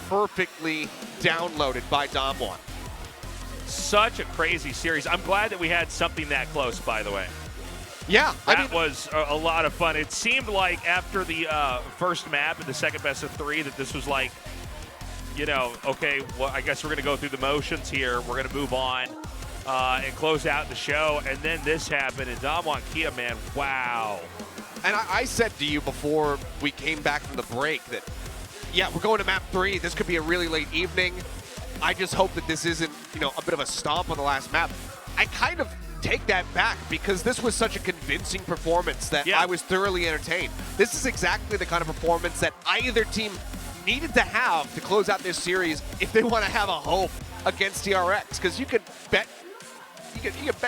perfectly downloaded by Dom 1. Such a crazy series. I'm glad that we had something that close, by the way. Yeah. That was a lot of fun. It seemed like after the first map and the second best of 3 that this was like, you know, okay, well, I guess we're going to go through the motions here. We're going to move on and close out the show. And then this happened, and Dom 1 Kia, man, wow. And I said to you before we came back from the break that, yeah, we're going to map 3. This could be a really late evening. I just hope that this isn't, you know, a bit of a stomp on the last map. I kind of take that back because this was such a convincing performance that I was thoroughly entertained. This is exactly the kind of performance that either team needed to have to close out this series if they want to have a hope against TRX, because you could bet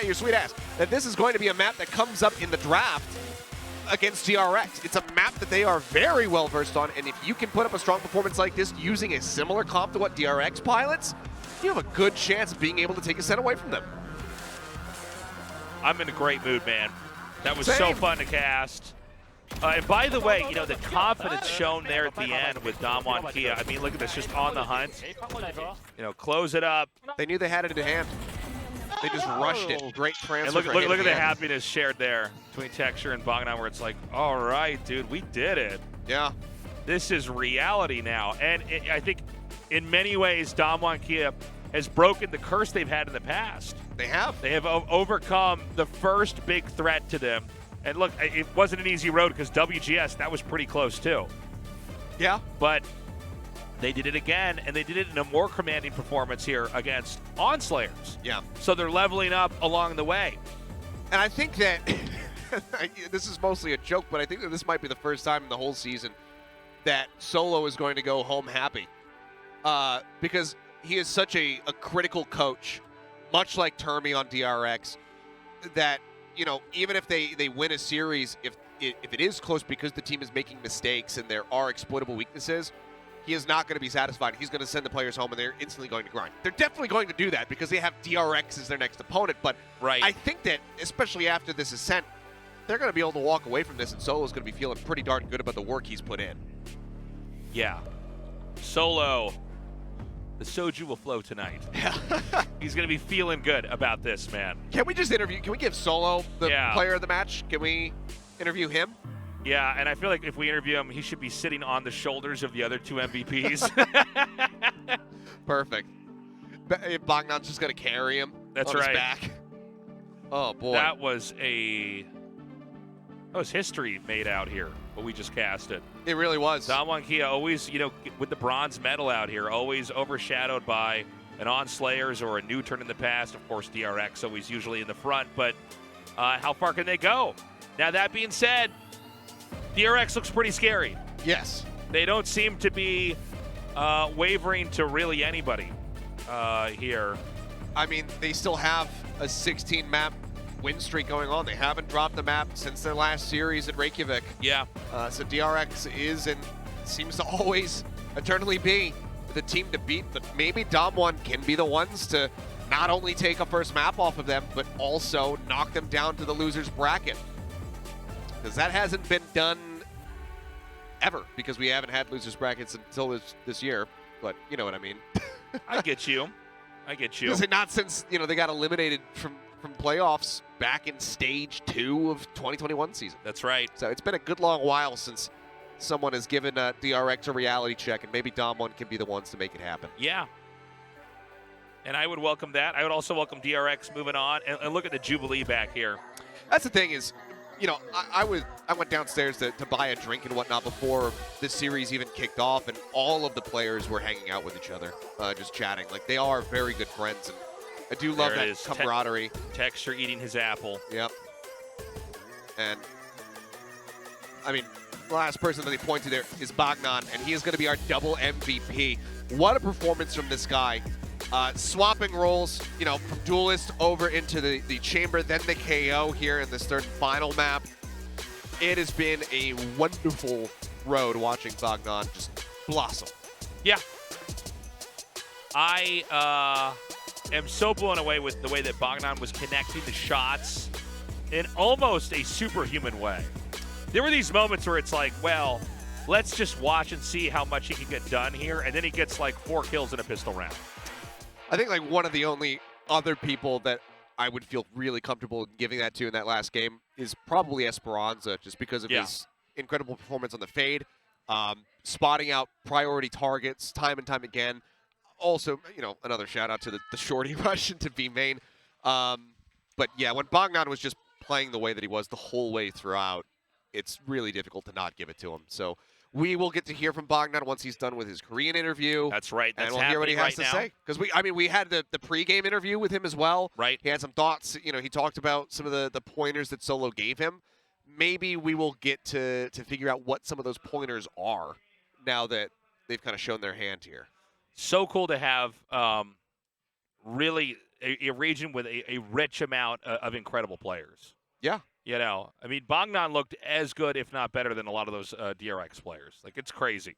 your sweet ass that this is going to be a map that comes up in the draft against TRX. It's a map that they are very well versed on, and if you can put up a strong performance like this using a similar comp to what DRX pilots, you have a good chance of being able to take a set away from them. I'm in a great mood, man. That was so fun to cast. And by the way, you know, the confidence shown there at the end with Dom 1 Kia. I mean, look at this, just on the hunt. You know, close it up. They knew they had it in hand. They just rushed it. Great transfer. And look at the happiness shared there between Texture and Bogdan, where it's like, all right, dude, we did it. Yeah. This is reality now. And I think in many ways, Dom 1 Kia has broken the curse they've had in the past. They have. They have overcome the first big threat to them. And look, it wasn't an easy road because WGS, that was pretty close too. Yeah. But they did it again, and they did it in a more commanding performance here against ON SLA2ERS. Yeah. So they're leveling up along the way. And I think that, this is mostly a joke, but I think that this might be the first time in the whole season that Solo is going to go home happy. because he is such a critical coach, much like Termy on DRX, that, you know, even if they win a series, if it is close because the team is making mistakes and there are exploitable weaknesses, he is not going to be satisfied. He's going to send the players home, and they're instantly going to grind. They're definitely going to do that because they have DRX as their next opponent, but Right. I think that, especially after this ascent, they're going to be able to walk away from this, and Solo's going to be feeling pretty darn good about the work he's put in. Yeah. Solo. The soju will flow tonight. He's going to be feeling good about this, man. Can we just interview? Can we give Solo the Yeah. player of the match? Can we interview him? Yeah, and I feel like if we interview him, he should be sitting on the shoulders of the other two MVPs. Perfect. Bogdan's just going to carry him That's on right. his back. Oh, boy. That was history made out here, but we just cast it. It really was. DWG KIA always, you know, with the bronze medal out here, always overshadowed by an ON SLA2ERS or a new turn in the past. Of course, DRX always usually in the front, but how far can they go? Now, that being said, DRX looks pretty scary. Yes. They don't seem to be wavering to really anybody here. I mean, they still have a 16-map win streak going on. They haven't dropped the map since their last series at Reykjavik. Yeah. So DRX is and seems to always eternally be the team to beat, but maybe Dom1 can be the ones to not only take a first map off of them, but also knock them down to the loser's bracket. Because that hasn't been done ever, because we haven't had loser's brackets until this year, but you know what I mean. I get you. I get you. Not since, you know, they got eliminated from playoffs back in Stage 2 of 2021 season. That's right. So it's been a good long while since someone has given DRX a reality check, and maybe Dom1 can be the ones to make it happen. Yeah. And I would welcome that. I would also welcome DRX moving on. And look at the Jubilee back here. That's the thing is, you know, I went downstairs to buy a drink and whatnot before this series even kicked off, and all of the players were hanging out with each other, just chatting. Like, they are very good friends, and I do love There it that is. camaraderie. Texture eating his apple. Yep. And, I mean, the last person that they point to there is Bogdan, and he is going to be our double MVP. What a performance from this guy. Swapping roles, you know, from Duelist over into the Chamber, then the KO here in this third and final map. It has been a wonderful road watching Bogdan just blossom. Yeah. I am so blown away with the way that Bogdan was connecting the shots in almost a superhuman way. There were these moments where it's like, well, let's just watch and see how much he can get done here, and then he gets like 4 kills in a pistol round. I think like one of the only other people that I would feel really comfortable giving that to in that last game is probably Esperanza, just because of his incredible performance on the fade, spotting out priority targets time and time again. Also, you know, another shout out to the shorty rush into B main. But yeah, when Bogdan was just playing the way that he was the whole way throughout, it's really difficult to not give it to him. So we will get to hear from Bogdan once he's done with his Korean interview. That's right. That's and we'll hear what he has to say. Because we had the pregame interview with him as well. Right. He had some thoughts. You know, he talked about some of the pointers that Solo gave him. Maybe we will get to figure out what some of those pointers are now that they've kind of shown their hand here. So cool to have really a region with a rich amount of incredible players. Yeah. You know, I mean, Bogdan looked as good, if not better, than a lot of those DRX players. Like, it's crazy.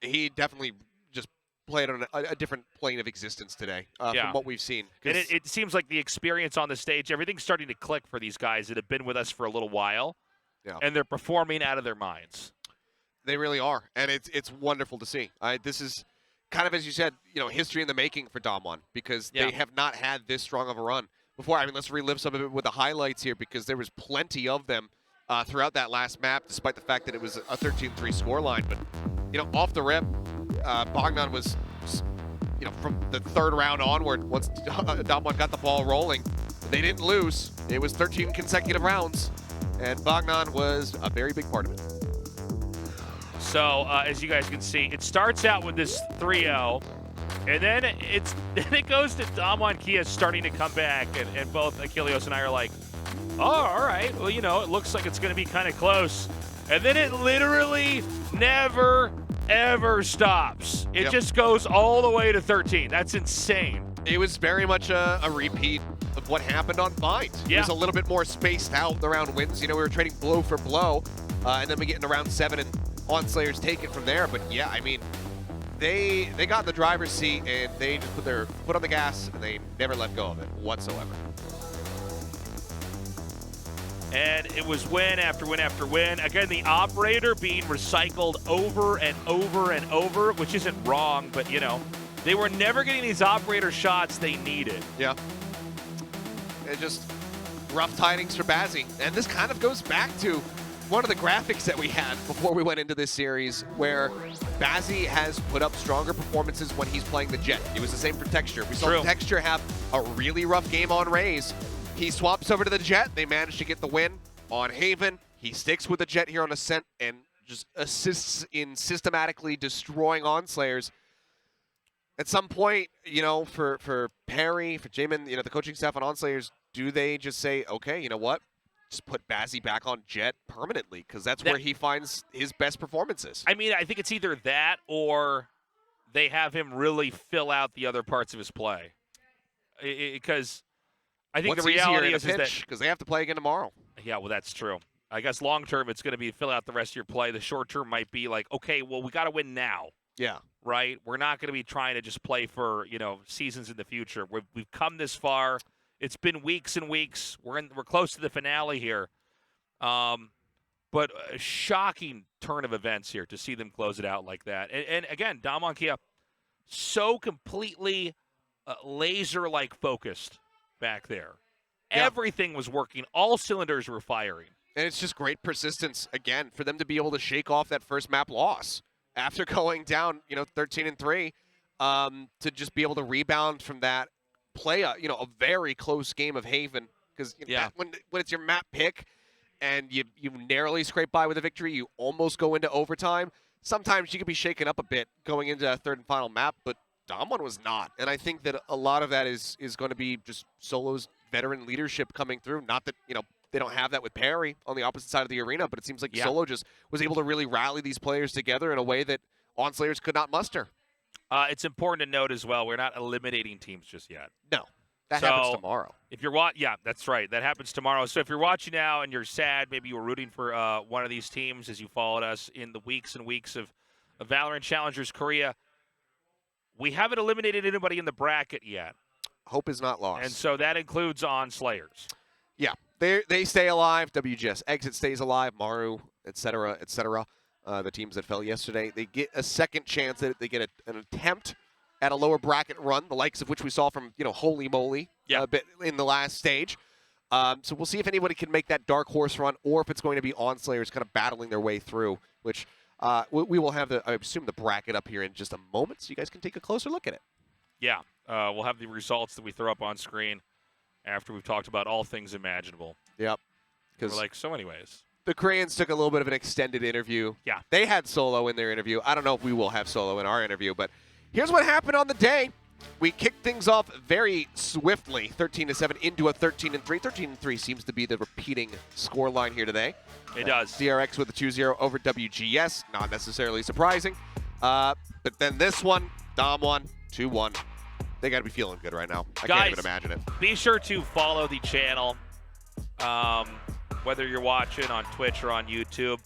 He definitely just played on a different plane of existence today from what we've seen. And it seems like the experience on the stage, everything's starting to click for these guys that have been with us for a little while. Yeah. And they're performing out of their minds. They really are. And it's wonderful to see. This is kind of, as you said, you know, history in the making for Dom1, because they have not had this strong of a run before. I mean, let's relive some of it with the highlights here, because there was plenty of them throughout that last map, despite the fact that it was a 13-3 scoreline. But, you know, off the rip, Bogdan was, you know, from the third round onward, once Dom1 got the ball rolling, they didn't lose. It was 13 consecutive rounds, and Bogdan was a very big part of it. So, as you guys can see, it starts out with this 3-0. And then it goes to DWG KIA starting to come back, and both Achilleos and I are like, oh, all right, well, you know, it looks like it's going to be kind of close. And then it literally never ever stops. It Yep. just goes all the way to 13. That's insane. It was very much a repeat of what happened on Bind. It Yeah. was a little bit more spaced out around wins. You know, we were trading blow for blow, and then we get into round 7 and On SLA2ERS take it from there. But yeah, I mean, they got in the driver's seat and they just put their foot on the gas and they never let go of it whatsoever. And it was win after win after win. Again, the operator being recycled over and over and over, which isn't wrong, but you know, they were never getting these operator shots they needed. Yeah. It's just rough tidings for Bazzi. And this kind of goes back to one of the graphics that we had before we went into this series, where Bazzi has put up stronger performances when he's playing the Jet. It was the same for Texture. We saw Texture have a really rough game on Raze. He swaps over to the Jet. They managed to get the win on Haven. He sticks with the Jet here on Ascent and just assists in systematically destroying On SLA2ERS. At some point, you know, for Perry, for Jamin, you know, the coaching staff on SLA2ERS, do they just say, okay, you know what? Just put Bazzi back on Jet permanently, because that's where he finds his best performances. I mean, I think it's either that or they have him really fill out the other parts of his play. Because I think What's the reality is that because they have to play again tomorrow. Yeah, well, that's true. I guess long term it's going to be fill out the rest of your play. The short term might be like, okay, well, we got to win now. Yeah. Right? We're not going to be trying to just play for, you know, seasons in the future. We've come this far. It's been weeks and weeks. We're close to the finale here. But a shocking turn of events here to see them close it out like that. And again, ON KIA so completely laser-like focused back there. Yeah. Everything was working. All cylinders were firing. And it's just great persistence, again, for them to be able to shake off that first map loss after going down, you know, 13-3, to just be able to rebound from that, play a very close game of Haven, because when it's your map pick and you narrowly scrape by with a victory, you almost go into overtime. Sometimes you can be shaken up a bit going into a third and final map, but Damwon was not. And I think that a lot of that is going to be just Solo's veteran leadership coming through. Not that, you know, they don't have that with Perry on the opposite side of the arena, but it seems like Solo just was able to really rally these players together in a way that On SLA2ERS could not muster. It's important to note as well, we're not eliminating teams just yet. No, that happens tomorrow. If you're yeah, that's right. That happens tomorrow. So if you're watching now and you're sad, maybe you were rooting for one of these teams as you followed us in the weeks and weeks of Valorant Challengers Korea, we haven't eliminated anybody in the bracket yet. Hope is not lost. And so that includes On SLA2ERS. Yeah, they stay alive. WGS Exit stays alive. Maru, etc., etc. The teams that fell yesterday, they get a second chance. They get an attempt at a lower bracket run, the likes of which we saw from, you know, Holy Moly a bit in the last stage. So we'll see if anybody can make that dark horse run, or if it's going to be On SLA2ERS kind of battling their way through, which we will have, I assume, the bracket up here in just a moment, so you guys can take a closer look at it. Yeah, we'll have the results that we throw up on screen after we've talked about all things imaginable. Yep. We're like, so anyways. The Koreans took a little bit of an extended interview. Yeah. They had Solo in their interview. I don't know if we will have Solo in our interview, but here's what happened on the day. We kicked things off very swiftly, 13-7 into a 13-3. 13-3 seems to be the repeating score line here today. It does. DRX with a 2-0 over WGS, not necessarily surprising. But then this one, Damwon, 2-1. They got to be feeling good right now. I can't even imagine it. Be sure to follow the channel, whether you're watching on Twitch or on YouTube.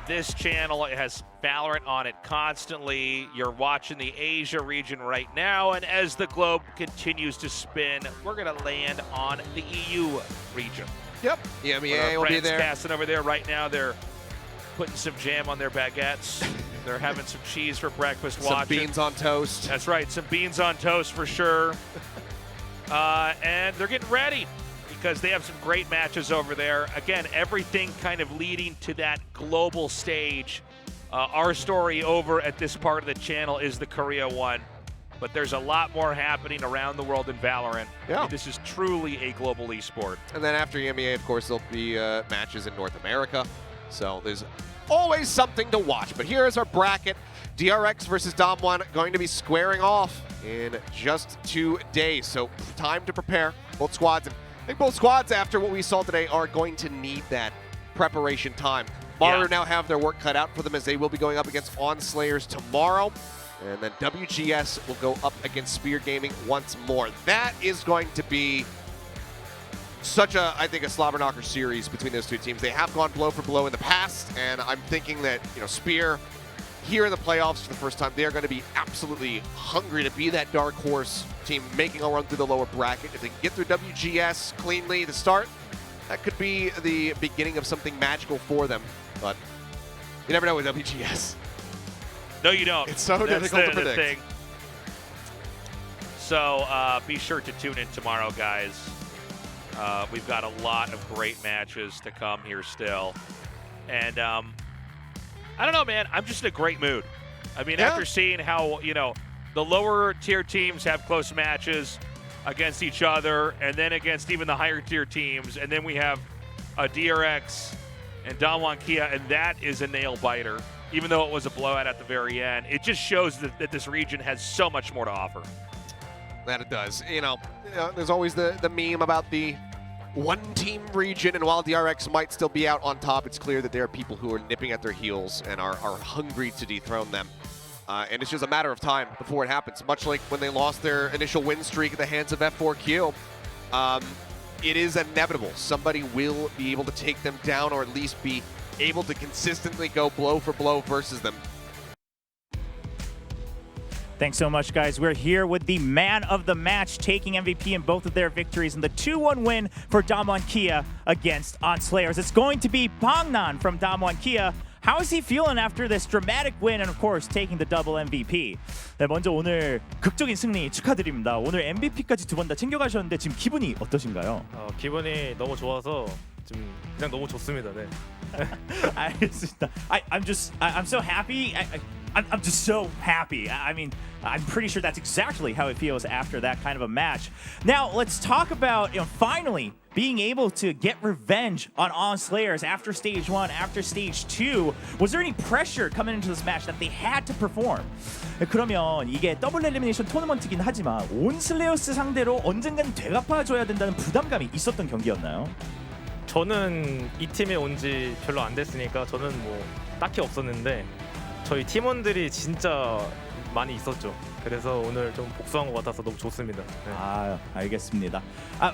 This channel, it has Valorant on it constantly. You're watching the Asia region right now, and as the globe continues to spin, we're going to land on the EU region. Yep, EMEA will be there. Casting over there right now. They're putting some jam on their baguettes. They're having some cheese for breakfast. Some beans on toast. That's right, some beans on toast for sure. And they're getting ready, because they have some great matches over there. Again, everything kind of leading to that global stage. Our story over at this part of the channel is the Korea one, but there's a lot more happening around the world in Valorant. Yeah. This is truly a global esport. And then after EMEA, of course, there'll be matches in North America. So there's always something to watch. But here is our bracket. DRX versus Damwon going to be squaring off in just 2 days. So time to prepare. Both squads, and I think both squads, after what we saw today, are going to need that preparation time. Maru Yeah. now have their work cut out for them as they will be going up against ON SLA2ERS tomorrow. And then WGS will go up against Spear Gaming once more. That is going to be such a, I think, a slobber knocker series between those two teams. They have gone blow for blow in the past, and I'm thinking that, you know, Spear here in the playoffs for the first time, they are going to be absolutely hungry to be that dark horse team making a run through the lower bracket. If they can get through WGS cleanly to start, that could be the beginning of something magical for them. But you never know with WGS. No, you don't. It's so That's difficult to the predict. thing. So be sure to tune in tomorrow, guys. We've got a lot of great matches to come here still. And I don't know, man. I'm just in a great mood. I mean, Yeah. after seeing how, you know, the lower tier teams have close matches against each other and then against even the higher tier teams. And then we have a DRX and DWG KIA, and that is a nail biter. Even though it was a blowout at the very end, it just shows that this region has so much more to offer. That it does. You know, there's always the meme about the one-team region, and while DRX might still be out on top, it's clear that there are people who are nipping at their heels and are hungry to dethrone them. And it's just a matter of time before it happens. Much like when they lost their initial win streak at the hands of F4Q, it is inevitable. Somebody will be able to take them down, or at least be able to consistently go blow for blow versus them. Thanks so much, guys. We're here with the man of the match, taking MVP in both of their victories, and the 2-1 win for DWG KIA against ON SLA2ERS. It's going to be Bangnan from DWG KIA. How is he feeling after this dramatic win and, of course, taking the double MVP? 네, 먼저 오늘 극적인 승리 축하드립니다. 오늘 MVP까지 두 번 다 챙겨가셨는데 지금 기분이 어떠신가요? 기분이 너무 좋아서 좀 그냥 너무 좋습니다. 네. I'm so happy. I'm just so happy. I mean, I'm pretty sure that's exactly how it feels after that kind of a match. Now, let's talk about, you know, finally being able to get revenge on SLA2ERS after Stage 1, after Stage 2. Was there any pressure coming into this match that they had to perform? 그러면 이게 더블 엘리미네이션 토너먼트긴 하지만 온 슬레이어스 상대로 언젠간 되갚아줘야 된다는 부담감이 있었던 경기였나요? 저는 이 팀에 온 지 별로 안 됐으니까 저는 뭐 딱히 없었는데 저희 팀원들이 진짜 많이 있었죠. 그래서 오늘 좀 복수한 것 같아서 너무 좋습니다. 네. 알겠습니다.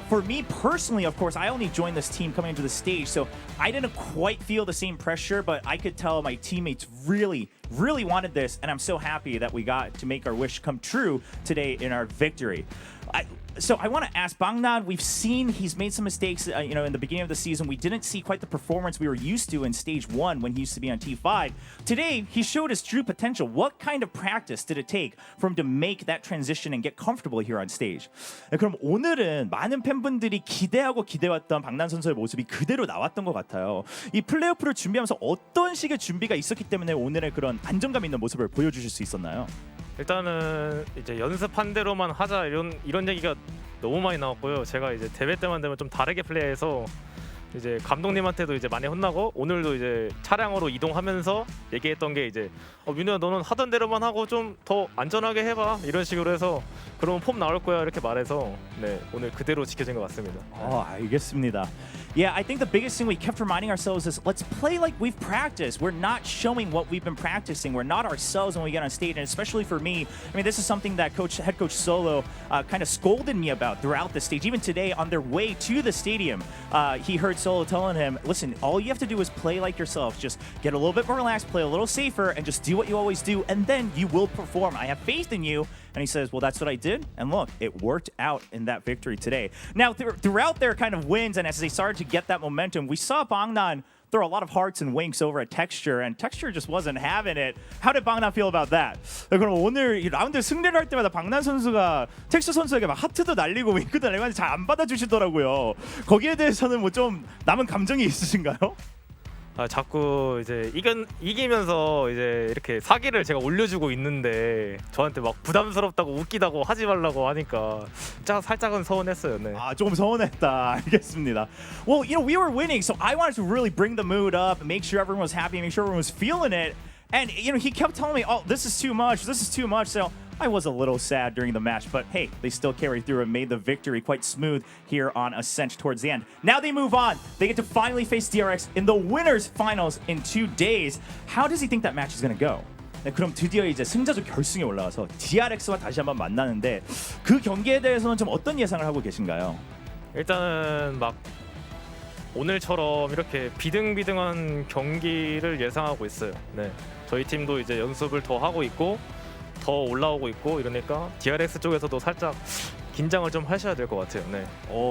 For me personally, of course, I only joined this team coming into the stage, so I didn't quite feel the same pressure, but I could tell my teammates really wanted this, and I'm so happy that we got to make our wish come true today in our victory. So I want to ask Bangnan, we've seen he's made some mistakes you know, in the beginning of the season. We didn't see quite the performance we were used to in Stage 1 when he used to be on T5. Today, he showed his true potential. What kind of practice did it take for him to make that transition and get comfortable here on stage? 그럼 오늘은 많은 팬분들이 기대하고 기대왔던 박난 선수의 모습이 그대로 나왔던 것 같아요. 이 플레이오프를 준비하면서 어떤 식의 준비가 있었기 때문에 오늘의 그런 안정감 있는 모습을 보여주실 수 있었나요? 일단은 이제 연습한 대로만 하자 이런 얘기가 너무 많이 나왔고요. 제가 이제 대회 때만 되면 좀 다르게 플레이해서 이제 감독님한테도 이제 많이 혼나고 오늘도 이제 차량으로 이동하면서 얘기했던 게 이제 민우야 너는 하던 대로만 하고 좀 더 안전하게 해봐 이런 식으로 해서 그러면 폼 나올 거야 이렇게 말해서 네 오늘 그대로 지켜진 것 같습니다. 알겠습니다. Yeah, I think the biggest thing we kept reminding ourselves is let's play like we've practiced. We're not showing what we've been practicing. We're not ourselves when we get on stage, and especially for me, I mean, this is something that head coach Solo kind of scolded me about throughout the stage. Even today, on their way to the stadium, he heard Solo telling him, listen, all you have to do is play like yourself. Just get a little bit more relaxed, play a little safer, and just do what you always do, and then you will perform. I have faith in you. And he says, well, that's what I did. And look, it worked out in that victory today. Now, throughout their kind of wins, and as they started to get that momentum, we saw Bangnan throw a lot of hearts and winks over at Texture, and Texture just wasn't having it. How did Bangnan feel about that? 그럼 오늘 이 라운드 승리를 할 때마다 박난 선수가 텍스처 선수에게 막 하트도 날리고 윙크도 날리고 하는데 잘 안 받아주시더라고요. 거기에 대해서는 뭐 좀 남은 감정이 있으신가요? 자꾸 이제 이기면서 이제 이렇게 사기를 제가 올려주고 있는데 저한테 막 부담스럽다고 웃기다고 하지 말라고 하니까 살짝은 서운했어요. 네. 조금 서운했다. 알겠습니다. Well, you know, we were winning, so I wanted to really bring the mood up and make sure everyone was happy, make sure everyone was feeling it. And you know, he kept telling me, "Oh, this is too much. This is too much." So I was a little sad during the match, but hey, they still carried through and made the victory quite smooth here on Ascent towards the end. Now they move on. They get to finally face DRX in the winners finals in 2 days. How does he think that match is going to go? 네, 그럼 드디어 이제 승자조 결승에 올라와서 DRX와 다시 한번 만나는데 그 경기에 대해서는 좀 어떤 예상을 하고 계신가요? 일단은 막 오늘처럼 이렇게 비등비등한 경기를 예상하고 있어요. 네, 저희 팀도 이제 연습을 더 하고 있고 더 올라오고 있고 이러니까 DRX 쪽에서도 살짝 긴장을 좀 하셔야 될 것 같아요. 네.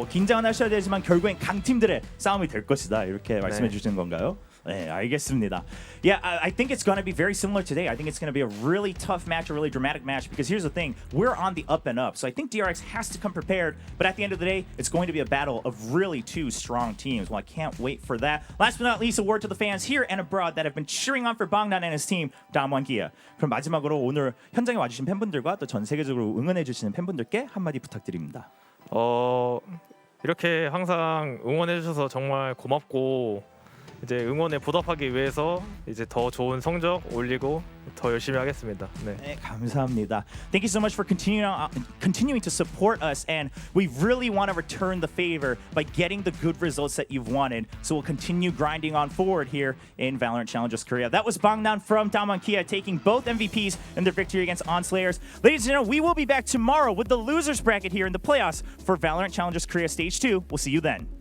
긴장은 하셔야 되지만 결국엔 강팀들의 싸움이 될 것이다 이렇게 말씀해 네. 주시는 건가요? 네, 알겠습니다. Yeah, I think it's going to be very similar today. I think it's going to be a really tough match, a really dramatic match, because here's the thing, we're on the up and up. So I think DRX has to come prepared, but at the end of the day, it's going to be a battle of really 2 strong teams. Well, I can't wait for that. Last but not least, a word to the fans here and abroad that have been cheering on for Bangnan and his team, DWG KIA. 그럼 마지막으로 오늘 현장에 와주신 팬분들과 또 전 세계적으로 응원해 주시는 팬분들께 한마디 부탁드립니다. 이렇게 항상 응원해 주셔서 정말 고맙고 이제 응원에 보답하기 위해서 이제 더 좋은 성적 올리고 더 열심히 하겠습니다. 네. 네, 감사합니다. Thank you so much for continuing to support us, and we really want to return the favor by getting the good results that you've wanted. So we'll continue grinding on forward here in Valorant Challengers Korea. That was Bangnan from DWG KIA taking both MVPs in their victory against ON SLA2ERS. Ladies and gentlemen, we will be back tomorrow with the losers bracket here in the playoffs for Valorant Challengers Korea Stage 2. We'll see you then.